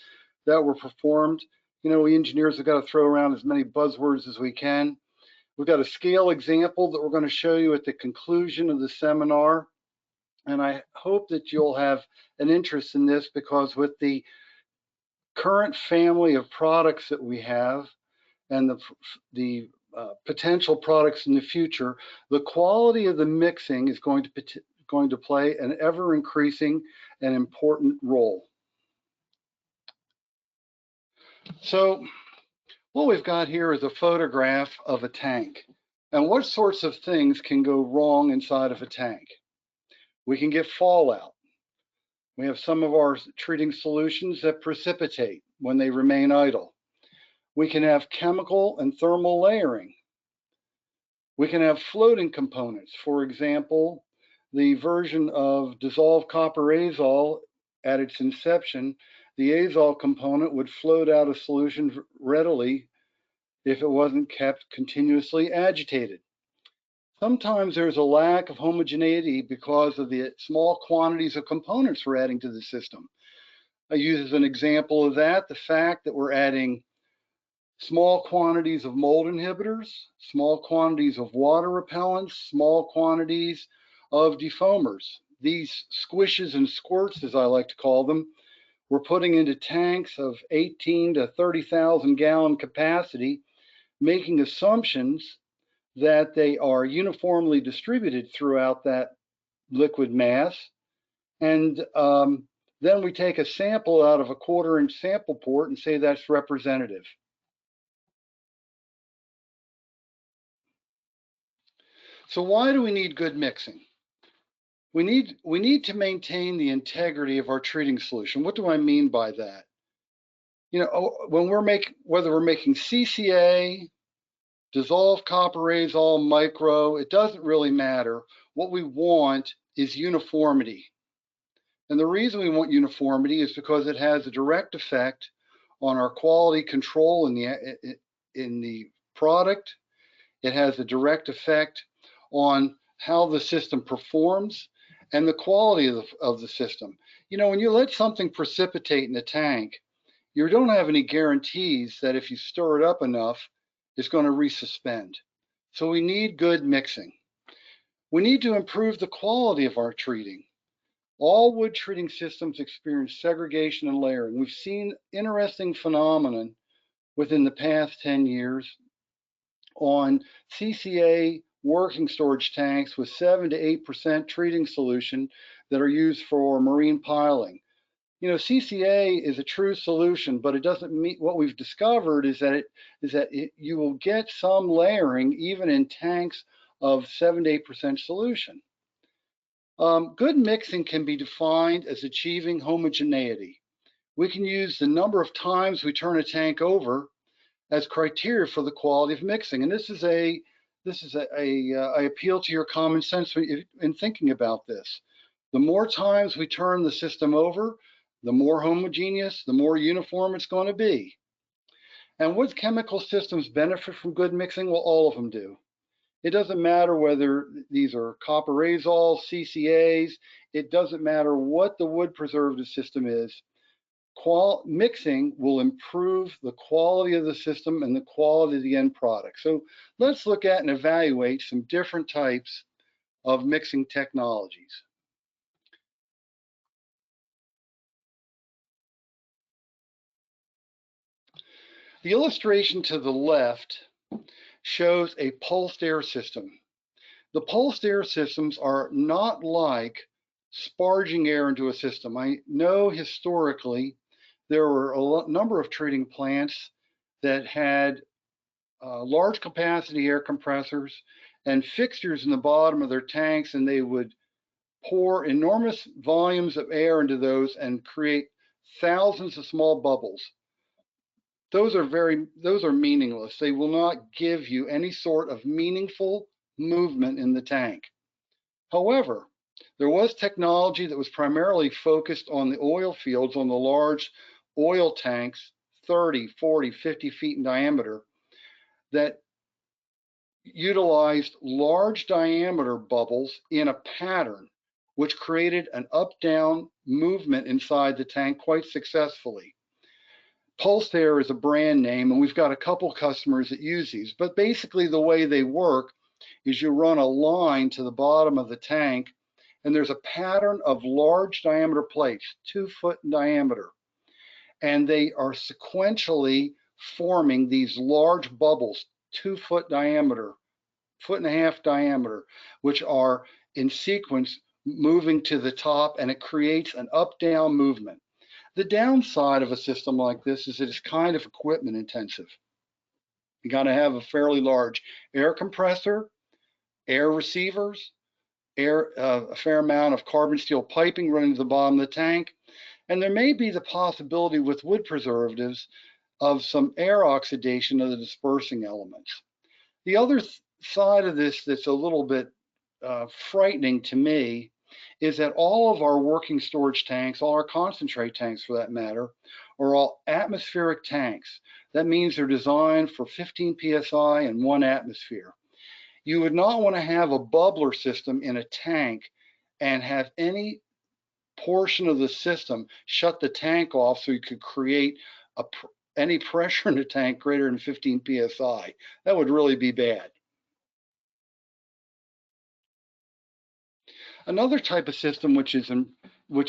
that were performed. You know, we engineers have got to throw around as many buzzwords as we can. We've got a scale example that we're going to show you at the conclusion of the seminar. And I hope that you'll have an interest in this, because with the current family of products that we have and the potential products in the future, the quality of the mixing is going to play an ever increasing and important role. So what we've got here is a photograph of a tank. And what sorts of things can go wrong inside of a tank? We can get fallout. We have some of our treating solutions that precipitate when they remain idle. We can have chemical and thermal layering. We can have floating components. For example, the version of dissolved copper azole at its inception, the azole component would float out of solution readily if it wasn't kept continuously agitated. Sometimes there's a lack of homogeneity because of the small quantities of components we're adding to the system. I use as an example of that the fact that we're adding small quantities of mold inhibitors, small quantities of water repellents, small quantities of defoamers. These squishes and squirts, as I like to call them, we're putting into tanks of 18 to 30,000 gallon capacity, making assumptions that they are uniformly distributed throughout that liquid mass. And then we take a sample out of a 1/4-inch sample port and say that's representative. So why do we need good mixing? We need to maintain the integrity of our treating solution. What do I mean by that? You know, when whether we're making CCA, dissolved copper azole, micro, it doesn't really matter. What we want is uniformity. And the reason we want uniformity is because it has a direct effect on our quality control in the product. It has a direct effect on how the system performs and the quality of the system. You know, when you let something precipitate in a tank, you don't have any guarantees that if you stir it up enough, it's going to resuspend. So we need good mixing. We need to improve the quality of our treating. All wood treating systems experience segregation and layering. We've seen interesting phenomenon within the past 10 years on CCA working storage tanks with 7 to 8% treating solution that are used for marine piling. You know, CCA is a true solution, but it doesn't mean, what we've discovered is that you will get some layering even in tanks of 7 to 8% solution. Good mixing can be defined as achieving homogeneity. We can use the number of times we turn a tank over as criteria for the quality of mixing. And I appeal to your common sense in thinking about this. The more times we turn the system over, the more homogeneous, the more uniform it's going to be. And wood chemical systems benefit from good mixing? Well, all of them do. It doesn't matter whether these are copper azoles, CCAs, it doesn't matter what the wood preservative system is. Mixing will improve the quality of the system and the quality of the end product. So let's look at and evaluate some different types of mixing technologies. The illustration to the left shows a pulsed air system. The pulsed air systems are not like sparging air into a system. I know historically there were a number of treating plants that had large capacity air compressors and fixtures in the bottom of their tanks, and they would pour enormous volumes of air into those and create thousands of small bubbles. Those are meaningless. They will not give you any sort of meaningful movement in the tank. However, there was technology that was primarily focused on the oil fields, on the large oil tanks, 30, 40, 50 feet in diameter, that utilized large diameter bubbles in a pattern, which created an up-down movement inside the tank quite successfully. Pulsed Air is a brand name, and we've got a couple customers that use these, but basically the way they work is you run a line to the bottom of the tank, and there's a pattern of large diameter plates, 2 foot in diameter, and they are sequentially forming these large bubbles, 2 foot diameter, 1.5 foot diameter, which are in sequence moving to the top, and it creates an up-down movement. The downside of a system like this is that it's kind of equipment intensive. You got to have a fairly large air compressor, air receivers, a fair amount of carbon steel piping running to the bottom of the tank, and there may be the possibility with wood preservatives of some air oxidation of the dispersing elements. The other side of this that's a little bit frightening to me is that all of our working storage tanks, all our concentrate tanks for that matter, are all atmospheric tanks. That means they're designed for 15 psi and 1 atmosphere. You would not want to have a bubbler system in a tank and have any portion of the system shut the tank off so you could create any pressure in the tank greater than 15 psi. That would really be bad. Another type of system which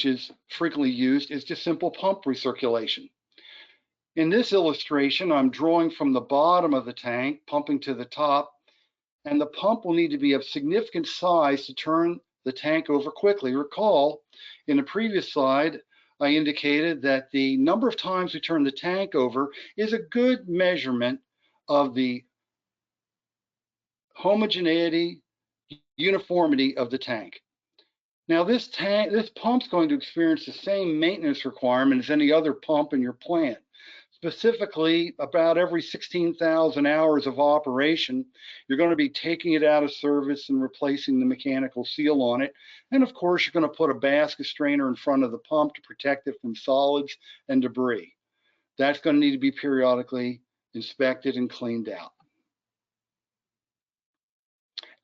is frequently used is just simple pump recirculation. In this illustration, I'm drawing from the bottom of the tank, pumping to the top, and the pump will need to be of significant size to turn the tank over quickly. Recall, in a previous slide, I indicated that the number of times we turn the tank over is a good measurement of the homogeneity, uniformity of the tank. Now this pump's going to experience the same maintenance requirement as any other pump in your plant. Specifically, about every 16,000 hours of operation, you're going to be taking it out of service and replacing the mechanical seal on it. And of course, you're going to put a basket strainer in front of the pump to protect it from solids and debris. That's going to need to be periodically inspected and cleaned out.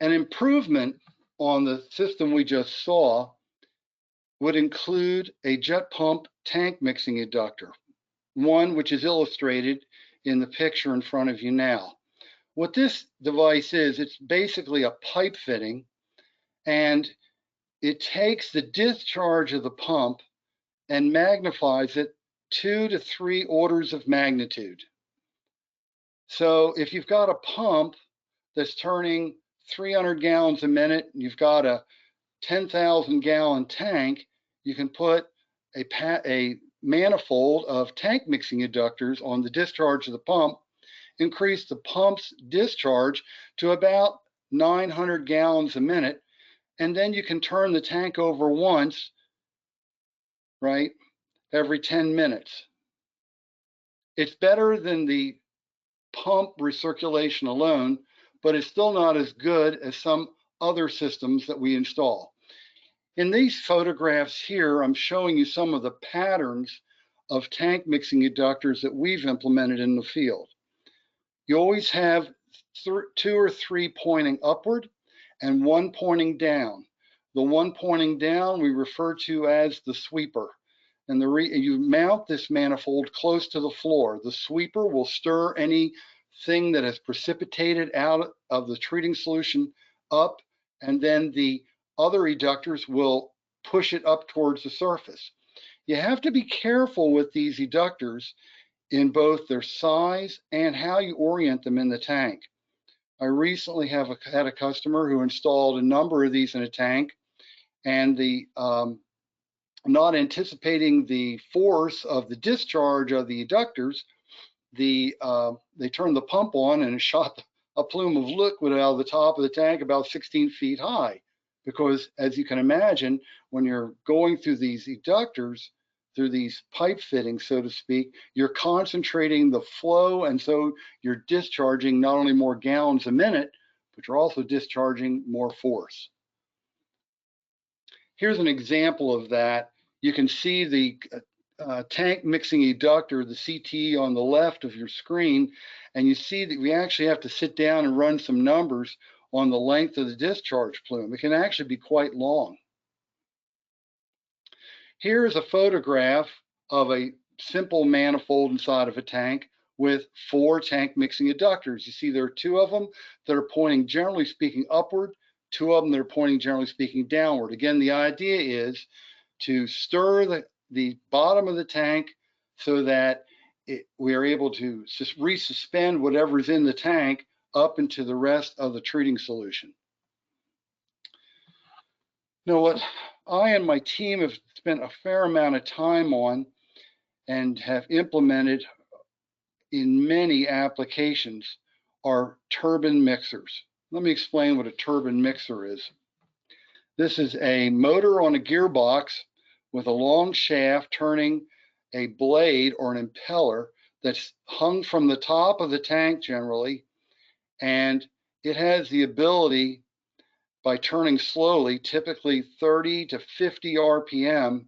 An improvement on the system we just saw would include a jet pump tank mixing eductor, one which is illustrated in the picture in front of you now. What this device is, it's basically a pipe fitting, and it takes the discharge of the pump and magnifies it 2 to 3 orders of magnitude. So if you've got a pump that's turning 300 gallons a minute, and you've got a 10,000 gallon tank, you can put a manifold of tank mixing eductors on the discharge of the pump, increase the pump's discharge to about 900 gallons a minute, and then you can turn the tank over once, right, every 10 minutes. It's better than the pump recirculation alone, but it's still not as good as some other systems that we install. In these photographs here, I'm showing you some of the patterns of tank mixing eductors that we've implemented in the field. You always have 2 or 3 pointing upward and 1 pointing down. The one pointing down we refer to as the sweeper. And you mount this manifold close to the floor. The sweeper will stir anything that has precipitated out of the treating solution up, and then the other eductors will push it up towards the surface. You have to be careful with these eductors in both their size and how you orient them in the tank. I recently had a customer who installed a number of these in a tank, and not anticipating the force of the discharge of the eductors, they turned the pump on and it shot a plume of liquid out of the top of the tank about 16 feet high. Because as you can imagine, when you're going through these eductors, through these pipe fittings, so to speak, you're concentrating the flow, and so you're discharging not only more gallons a minute, but you're also discharging more force. Here's an example of that. You can see the tank mixing eductor, the CTE, on the left of your screen, and you see that we actually have to sit down and run some numbers on the length of the discharge plume. It can actually be quite long. Here's a photograph of a simple manifold inside of a tank with 4 tank mixing eductors. You see there are 2 of them that are pointing, generally speaking, upward, 2 of them that are pointing, generally speaking, downward. Again, the idea is to stir the bottom of the tank so that we are able to just resuspend whatever's in the tank up into the rest of the treating solution. Now, what I and my team have spent a fair amount of time on and have implemented in many applications are turbine mixers. Let me explain what a turbine mixer is. This is a motor on a gearbox with a long shaft turning a blade or an impeller that's hung from the top of the tank generally, and it has the ability, by turning slowly, typically 30 to 50 RPM,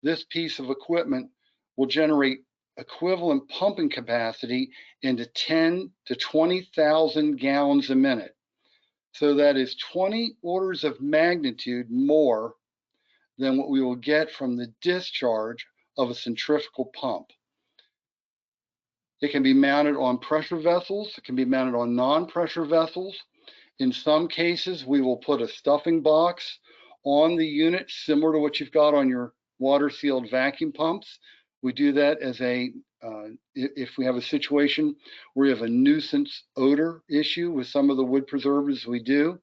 this piece of equipment will generate equivalent pumping capacity into 10 to 20,000 gallons a minute. So that is 20 orders of magnitude more than what we will get from the discharge of a centrifugal pump. It can be mounted on pressure vessels. It can be mounted on non-pressure vessels. In some cases, we will put a stuffing box on the unit, similar to what you've got on your water-sealed vacuum pumps. We do that as if we have a situation where we have a nuisance odor issue with some of the wood preservatives we do.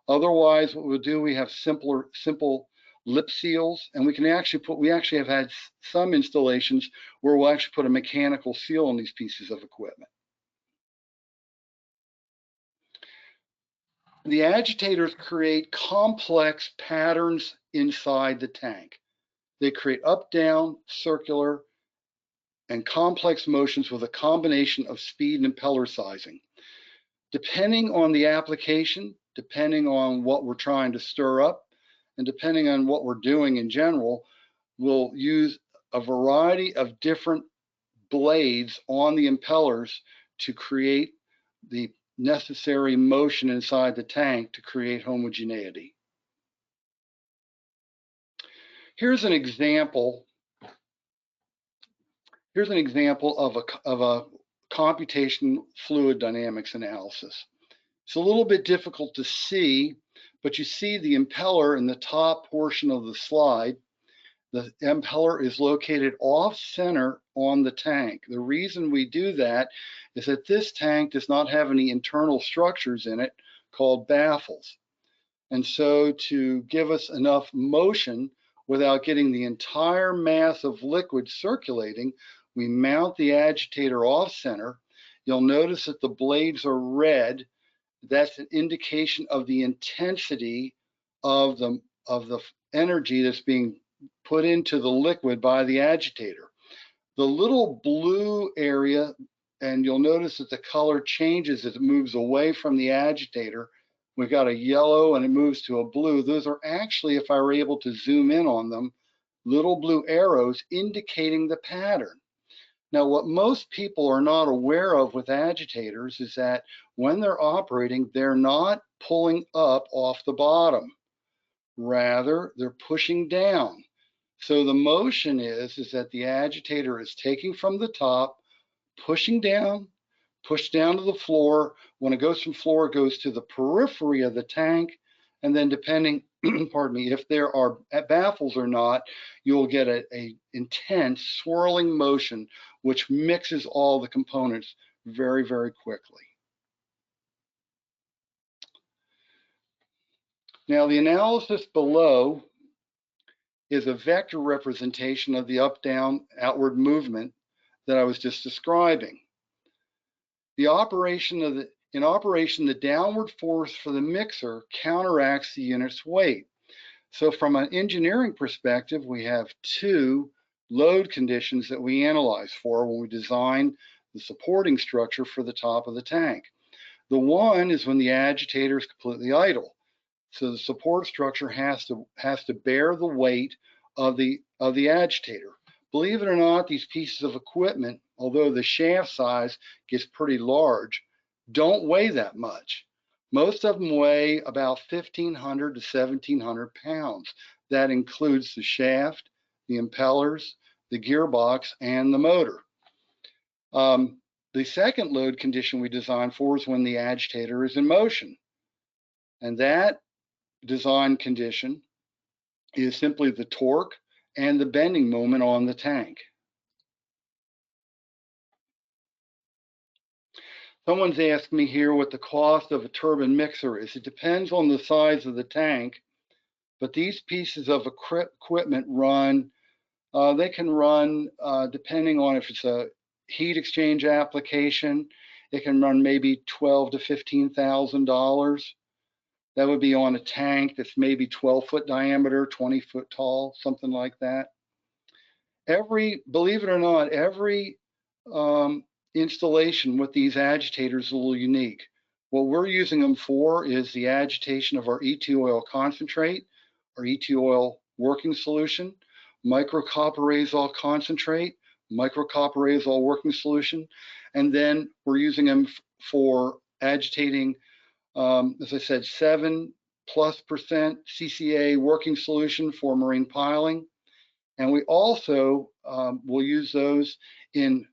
Otherwise, what we'll do, we have simple lip seals, and we actually have had some installations where we'll actually put a mechanical seal on these pieces of equipment. The agitators create complex patterns inside the tank. They create up, down, circular, and complex motions with a combination of speed and impeller sizing. Depending on the application, depending on what we're trying to stir up, and depending on what we're doing in general, we'll use a variety of different blades on the impellers to create the necessary motion inside the tank to create homogeneity. Here's an example. Here's an example of a computation fluid dynamics analysis. It's a little bit difficult to see, but you see the impeller in the top portion of the slide. The impeller is located off center on the tank. The reason we do that is that this tank does not have any internal structures in it called baffles. And so to give us enough motion without getting the entire mass of liquid circulating, we mount the agitator off center. You'll notice that the blades are red. That's an indication of the intensity of the energy that's being put into the liquid by the agitator. The little blue area, and you'll notice that the color changes as it moves away from the agitator. We've got a yellow and it moves to a blue. Those are actually, if I were able to zoom in on them, little blue arrows indicating the pattern. Now, what most people are not aware of with agitators is that when they're operating, they're not pulling up off the bottom. Rather, they're pushing down. So the motion is that the agitator is taking from the top, pushing down, push down to the floor. When it goes from floor, it goes to the periphery of the tank. And then depending, pardon me, if there are baffles or not, you'll get a intense swirling motion, which mixes all the components very, very quickly. Now, the analysis below is a vector representation of the up, down, outward movement that I was just describing. In operation, the downward force for the mixer counteracts the unit's weight. So from an engineering perspective, we have two load conditions that we analyze for when we design the supporting structure for the top of the tank. The one is when the agitator is completely idle. So the support structure has to bear the weight of the agitator. Believe it or not, these pieces of equipment, although the shaft size gets pretty large, don't weigh that much. Most of them weigh about 1,500 to 1,700 pounds. That includes the shaft, the impellers, the gearbox, and the motor. The second load condition we design for is when the agitator is in motion. And that design condition is simply the torque and the bending moment on the tank. Someone's asked me here what the cost of a turbine mixer is. It depends on the size of the tank, but these pieces of equipment run, they can run, depending on if it's a heat exchange application, it can run maybe $12,000 to $15,000. That would be on a tank that's maybe 12-foot diameter, 20-foot tall, something like that. Believe it or not, every installation with these agitators is a little unique. What we're using them for is the agitation of our E2 oil concentrate, our E2 oil working solution, microcopper concentrate, microcopper working solution, and then we're using them for agitating, as I said, 7+% CCA working solution for marine piling. And we also will use those in,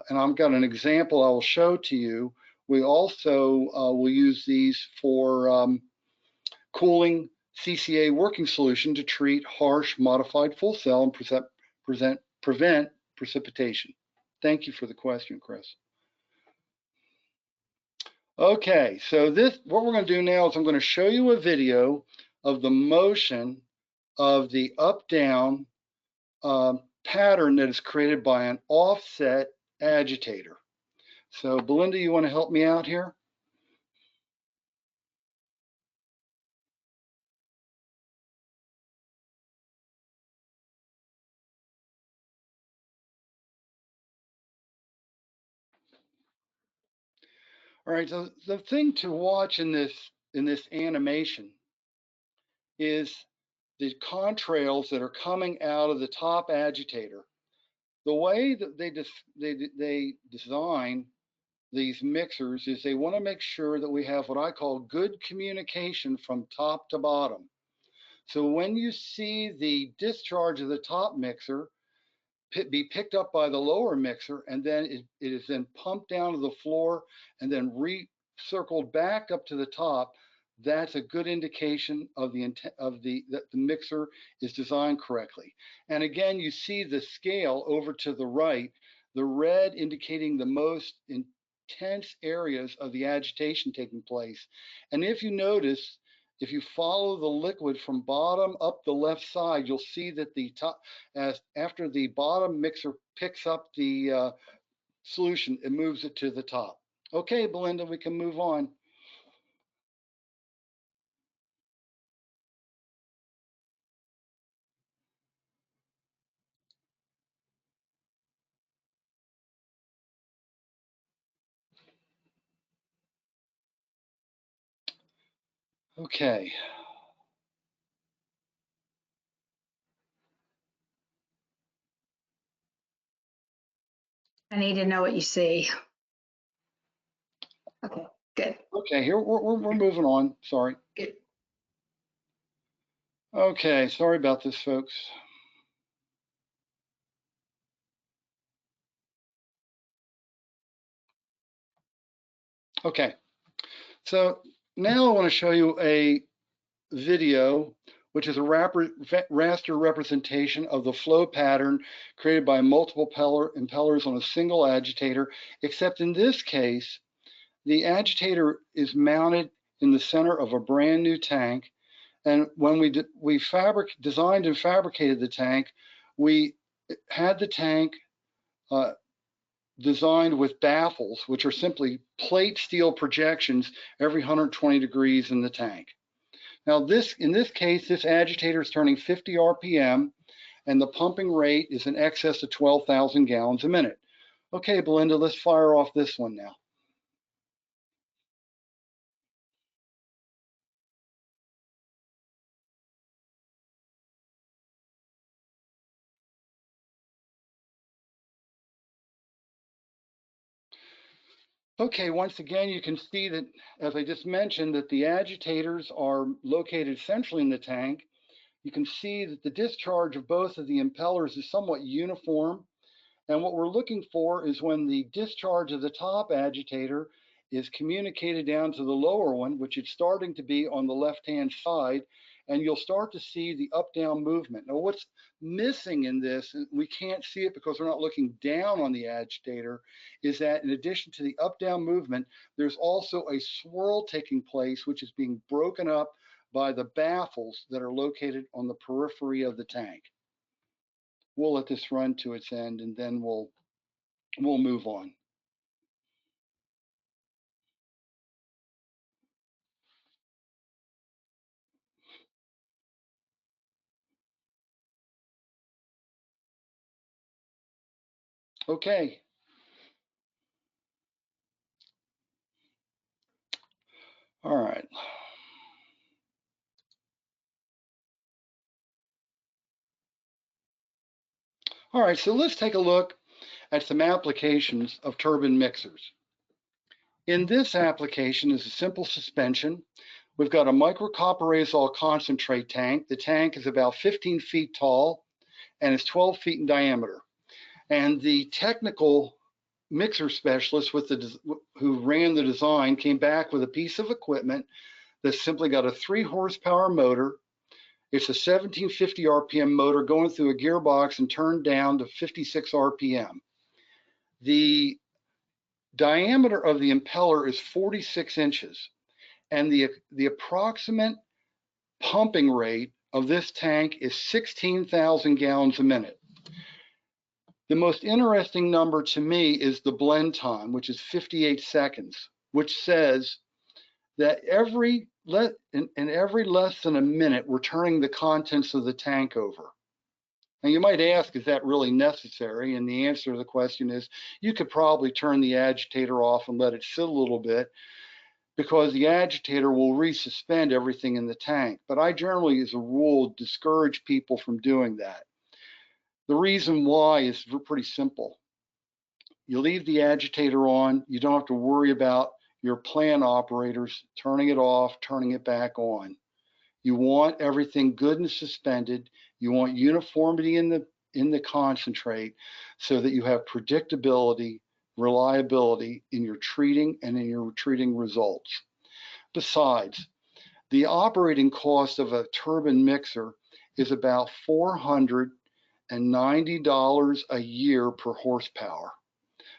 and I've got an example I will show to you. We also will use these for cooling CCA working solution to treat harsh modified full cell and prevent precipitation. Thank you for the question, Chris. Okay, so what we're going to do now is I'm going to show you a video of the motion of the up-down pattern that is created by an offset agitator. So Belinda, you want to help me out here? All right, so the thing to watch in this animation is the contrails that are coming out of the top agitator. The way that they design these mixers is they want to make sure that we have what I call good communication from top to bottom. So when you see the discharge of the top mixer be picked up by the lower mixer, and then it is then pumped down to the floor and then recircled back up to the top, that's a good indication of that the mixer is designed correctly. And again, you see the scale over to the right, the red indicating the most intense areas of the agitation taking place. And if you notice, if you follow the liquid from bottom up the left side, you'll see that the top, after the bottom mixer picks up the solution, it moves it to the top. Okay, Belinda, we can move on. Okay. I need to know what you see. Okay, good. Okay, here we're moving on. Sorry. Good. Okay, sorry about this, folks. Okay, so now I want to show you a video, which is a raster representation of the flow pattern created by multiple impellers on a single agitator, except in this case, the agitator is mounted in the center of a brand new tank. And when we designed and fabricated the tank, we had the tank designed with baffles, which are simply plate steel projections every 120 degrees in the tank. Now in this case, this agitator is turning 50 RPM and the pumping rate is in excess of 12,000 gallons a minute. Okay, Belinda, let's fire off this one now. Okay, once again, you can see that, as I just mentioned, that the agitators are located centrally in the tank. You can see that the discharge of both of the impellers is somewhat uniform. And what we're looking for is when the discharge of the top agitator is communicated down to the lower one, which it's starting to be on the left-hand side, and you'll start to see the up-down movement. Now, what's missing in this, and we can't see it because we're not looking down on the agitator, is that in addition to the up-down movement, there's also a swirl taking place, which is being broken up by the baffles that are located on the periphery of the tank. We'll let this run to its end, and then we'll move on. Okay. All right. All right, so let's take a look at some applications of turbine mixers. In this application is a simple suspension. We've got a microcopperazole concentrate tank. The tank is about 15 feet tall and is 12 feet in diameter. And the technical mixer specialist who ran the design came back with a piece of equipment that's simply got a 3 horsepower motor. It's a 1750 RPM motor going through a gearbox and turned down to 56 RPM. The diameter of the impeller is 46 inches, and the approximate pumping rate of this tank is 16,000 gallons a minute. The most interesting number to me is the blend time, which is 58 seconds, which says that every less than a minute, we're turning the contents of the tank over. And you might ask, is that really necessary? And the answer to the question is, you could probably turn the agitator off and let it sit a little bit, because the agitator will resuspend everything in the tank. But I generally, as a rule, discourage people from doing that. The reason why is pretty simple. You leave the agitator on, you don't have to worry about your plant operators turning it off, turning it back on. You want everything good and suspended. You want uniformity in the concentrate so that you have predictability, reliability in your treating and in your treating results. Besides, the operating cost of a turbine mixer is about $490 a year per horsepower.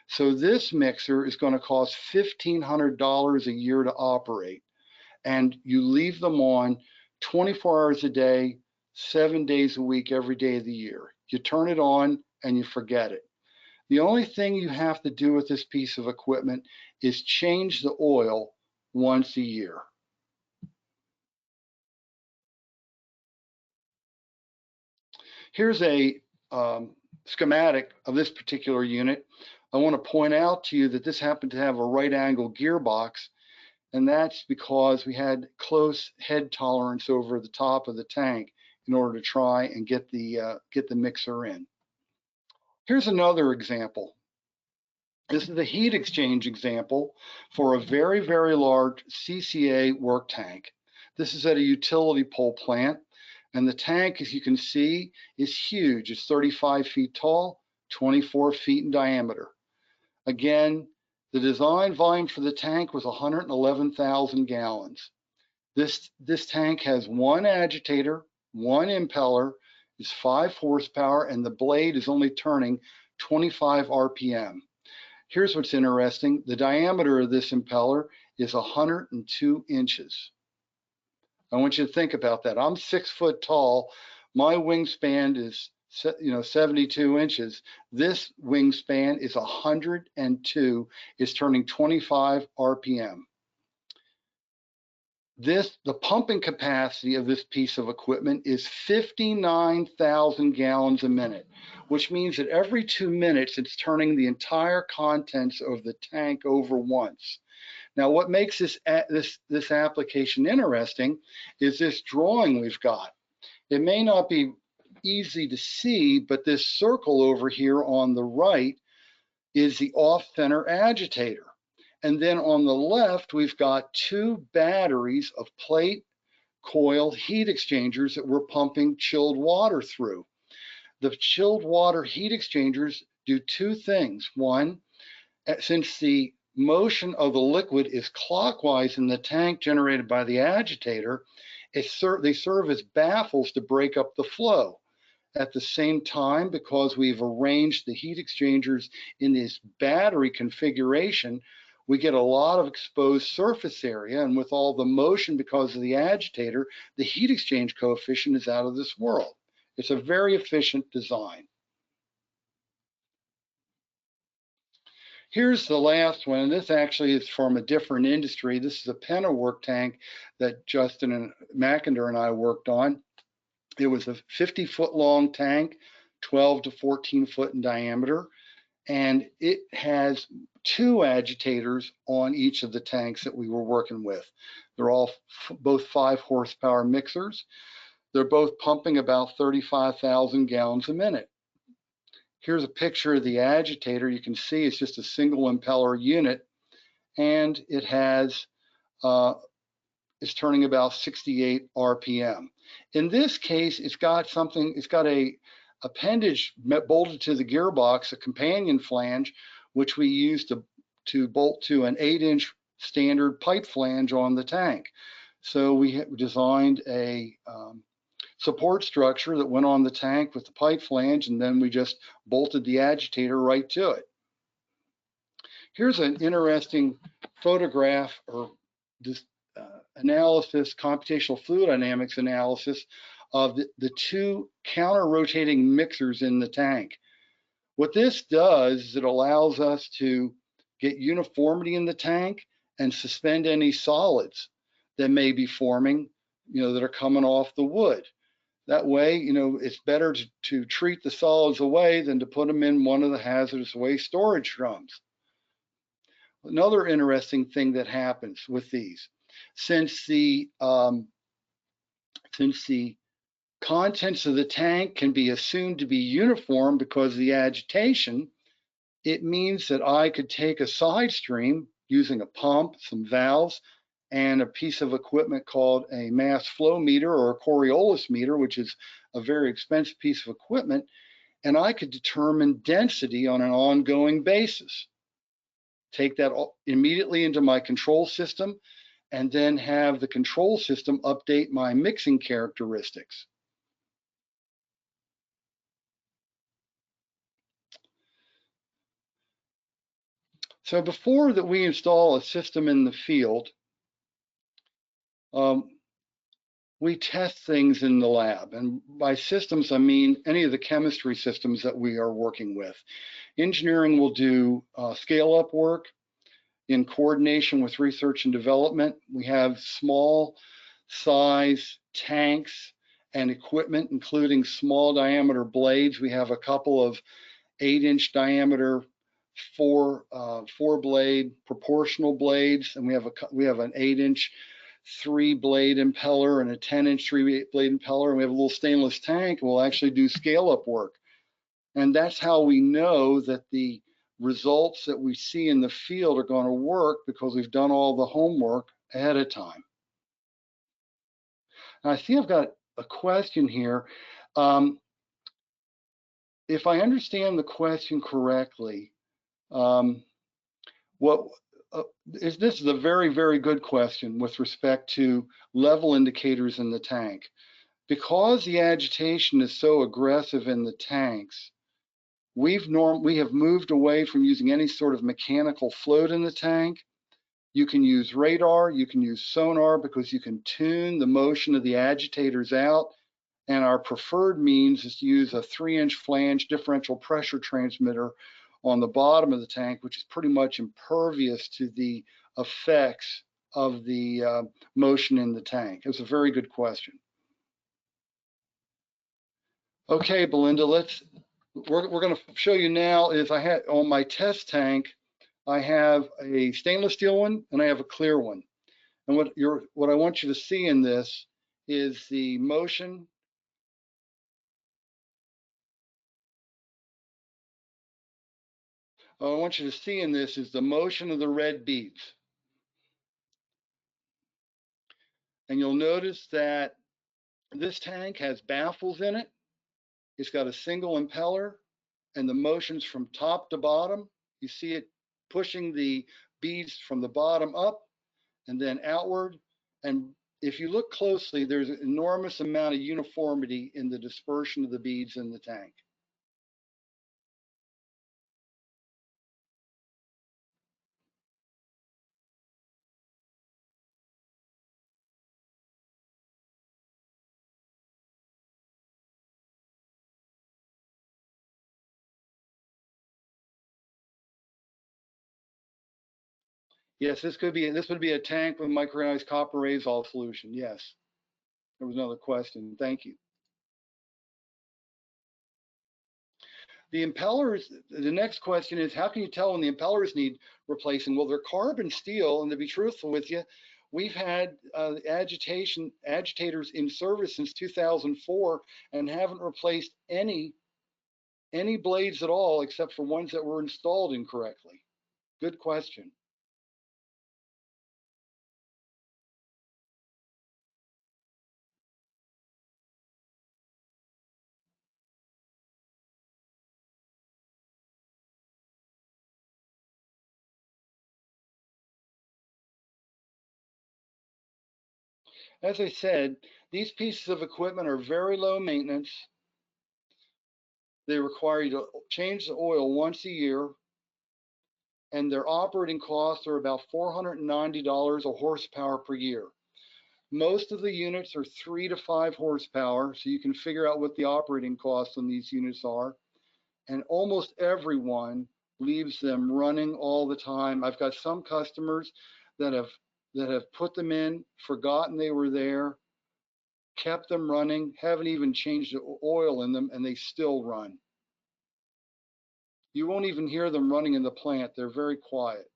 So this mixer is going to cost $1,500 a year to operate, and you leave them on 24 hours a day, 7 days a week, every day of the year. You turn it on and you forget it. The only thing you have to do with this piece of equipment is change the oil once a year. Here's a schematic of this particular unit. I want to point out to you that this happened to have a right angle gearbox, and that's because we had close head tolerance over the top of the tank in order to try and get the mixer in. Here's another example. This is the heat exchange example for a very, very large CCA work tank. This is at a utility pole plant, and the tank, as you can see, is huge. It's 35 feet tall, 24 feet in diameter. Again, the design volume for the tank was 111,000 gallons. This tank has one agitator, one impeller, is 5 horsepower, and the blade is only turning 25 RPM. Here's what's interesting. The diameter of this impeller is 102 inches. I want you to think about that. I'm 6 foot tall. My wingspan is 72 inches. This wingspan is 102. It's turning 25 RPM. The pumping capacity of this piece of equipment is 59,000 gallons a minute, which means that every 2 minutes it's turning the entire contents of the tank over once. Now, what makes this application interesting is this drawing we've got. It may not be easy to see, but this circle over here on the right is the off-center agitator. And then on the left, we've got 2 batteries of plate coil heat exchangers that we're pumping chilled water through. The chilled water heat exchangers do 2 things. One, since the motion of the liquid is clockwise in the tank generated by the agitator, they serve as baffles to break up the flow. At the same time, because we've arranged the heat exchangers in this battery configuration, we get a lot of exposed surface area, and with all the motion because of the agitator, the heat exchange coefficient is out of this world. It's a very efficient design. Here's the last one, and this actually is from a different industry. This is a Penna work tank that Justin and Mackinder and I worked on. It was a 50-foot long tank, 12 to 14 foot in diameter, and it has 2 agitators on each of the tanks that we were working with. They're all both 5 horsepower mixers. They're both pumping about 35,000 gallons a minute. Here's a picture of the agitator. You can see it's just a single impeller unit, and it has it's turning about 68 RPM. In this case, it's got a appendage bolted to the gearbox, a companion flange, which we use to bolt to an 8-inch standard pipe flange on the tank. So we designed a support structure that went on the tank with the pipe flange, and then we just bolted the agitator right to it. Here's an interesting photograph or this analysis, computational fluid dynamics analysis of the 2 counter-rotating mixers in the tank. What this does is it allows us to get uniformity in the tank and suspend any solids that may be forming, that are coming off the wood. That way, it's better to treat the solids away than to put them in one of the hazardous waste storage drums. Another interesting thing that happens with these, since the contents of the tank can be assumed to be uniform because of the agitation, it means that I could take a side stream using a pump, some valves, and a piece of equipment called a mass flow meter or a Coriolis meter, which is a very expensive piece of equipment, and I could determine density on an ongoing basis. Take that immediately into my control system, and then have the control system update my mixing characteristics. So before that we install a system in the field, we test things in the lab. And by systems, I mean any of the chemistry systems that we are working with. Engineering will do scale-up work in coordination with research and development. We have small size tanks and equipment, including small diameter blades. We have a couple of 8-inch diameter four blade proportional blades, and we have an 8-inch 3-blade impeller and a 10-inch 3-blade impeller, and we have a little stainless tank, and we'll actually do scale-up work. And that's how we know that the results that we see in the field are going to work, because we've done all the homework ahead of time. And I see I've got a question here. If I understand the question correctly, this is a very, very good question with respect to level indicators in the tank. Because the agitation is so aggressive in the tanks, we have moved away from using any sort of mechanical float in the tank. You can use radar, you can use sonar, because you can tune the motion of the agitators out. And our preferred means is to use a 3-inch flange differential pressure transmitter on the bottom of the tank, which is pretty much impervious to the effects of the motion in the tank. It's a very good question. Okay, Belinda, we're going to show you now is I had on my test tank, I have a stainless steel one and I have a clear one. And what I want you to see in this is the motion. What I want you to see in this is the motion of the red beads. And you'll notice that this tank has baffles in it. It's got a single impeller, and the motion's from top to bottom. You see it pushing the beads from the bottom up and then outward. And if you look closely, there's an enormous amount of uniformity in the dispersion of the beads in the tank. Yes, this would be a tank with micronized copper azole solution. Yes. There was another question. Thank you. The impellers, the next question is, how can you tell when the impellers need replacing? Well, they're carbon steel, and to be truthful with you, we've had agitators in service since 2004 and haven't replaced any blades at all, except for ones that were installed incorrectly. Good question. As I said, these pieces of equipment are very low maintenance. They require you to change the oil once a year, and their operating costs are about $490 a horsepower per year. Most of the units are 3 to 5 horsepower, so you can figure out what the operating costs on these units are. And almost everyone leaves them running all the time. I've got some customers that have put them in, forgotten they were there, kept them running, haven't even changed the oil in them, and they still run. You won't even hear them running in the plant. They're very quiet.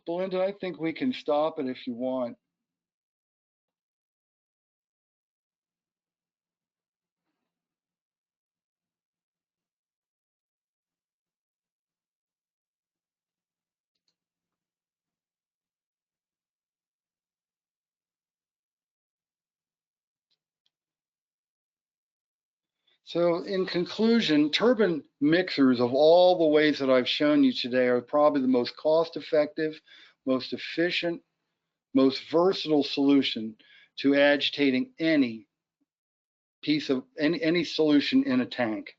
Belinda, I think we can stop it if you want. So in conclusion, turbine mixers of all the ways that I've shown you today are probably the most cost-effective, most efficient, most versatile solution to agitating any piece of any solution in a tank.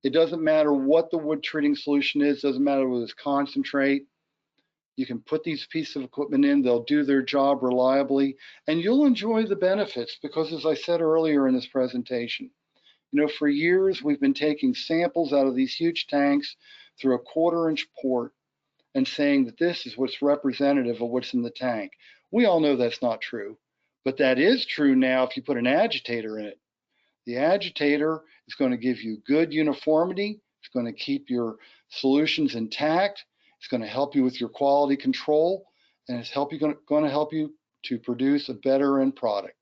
It doesn't matter what the wood treating solution is, doesn't matter whether it's concentrate. You can put these pieces of equipment in, they'll do their job reliably, and you'll enjoy the benefits because, as I said earlier in this presentation, you know, for years we've been taking samples out of these huge tanks through a 1/4-inch port and saying that this is what's representative of what's in the tank. We all know that's not true, but that is true now if you put an agitator in it. The agitator is going to give you good uniformity. It's going to keep your solutions intact. It's going to help you with your quality control, and it's going to help you to produce a better end product.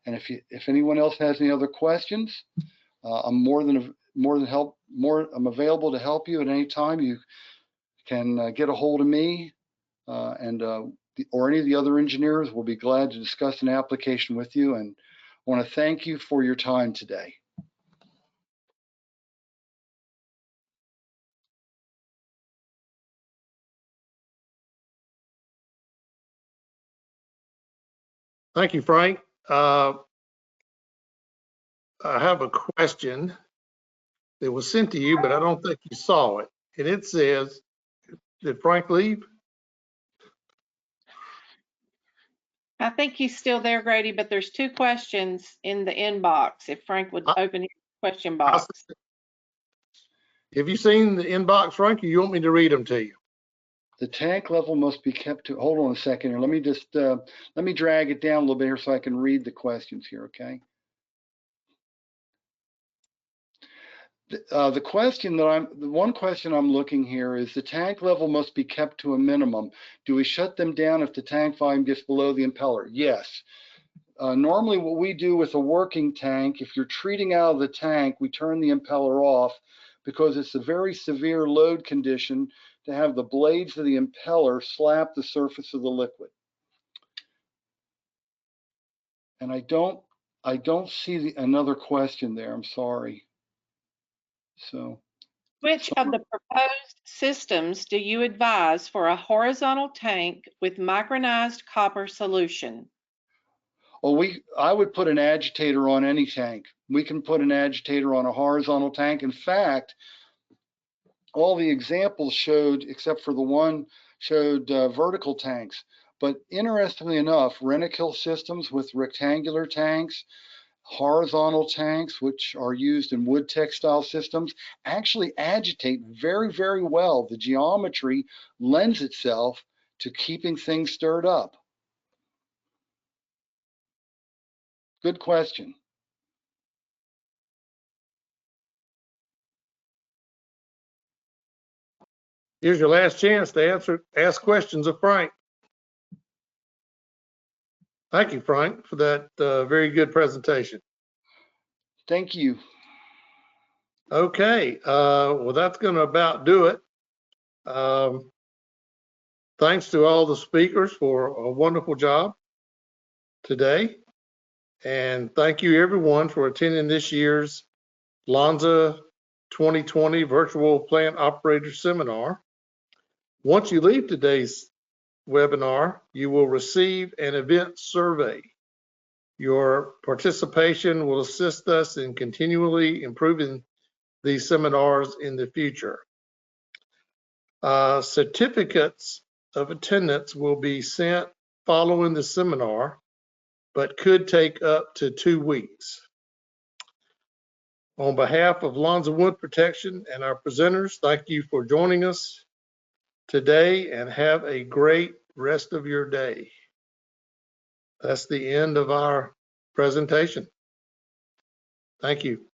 And if anyone else has any other questions, I'm I'm available to help you at any time. You can get a hold of me or any of the other engineers. We'll be glad to discuss an application with you. And I want to thank you for your time today. Thank you, Frank. I have a question that was sent to you, but I don't think you saw it. And it says, did Frank leave? I think he's still there, Grady, but there's 2 questions in the inbox. If Frank would open his question box. Have you seen the inbox, Frank, or you want me to read them to you? The tank level must be kept to, hold on a second here. Let me just, let me drag it down a little bit here so I can read the questions here, okay? The one question I'm looking here is the tank level must be kept to a minimum. Do we shut them down if the tank volume gets below the impeller? Yes. Normally what we do with a working tank, if you're treating out of the tank, we turn the impeller off because it's a very severe load condition to have the blades of the impeller slap the surface of the liquid. And I don't see another question there, I'm sorry. So. Which of the proposed systems do you advise for a horizontal tank with micronized copper solution? Well, I would put an agitator on any tank. We can put an agitator on a horizontal tank. In fact, all the examples showed, except for the one, showed vertical tanks. But interestingly enough, Rentokil systems with rectangular tanks, horizontal tanks, which are used in wood textile systems, actually agitate very, very well. The geometry lends itself to keeping things stirred up. Good question. Here's your last chance to ask questions of Frank. Thank you, Frank, for that very good presentation. Thank you. Okay, well, that's going to about do it. Thanks to all the speakers for a wonderful job today. And thank you everyone for attending this year's Lonza 2020 Virtual Plant Operator Seminar. Once you leave today's webinar, you will receive an event survey. Your participation will assist us in continually improving these seminars in the future. Certificates of attendance will be sent following the seminar, but could take up to 2 weeks. On behalf of Lonza Wood Protection and our presenters, thank you for joining us today and have a great rest of your day. That's the end of our presentation. Thank you.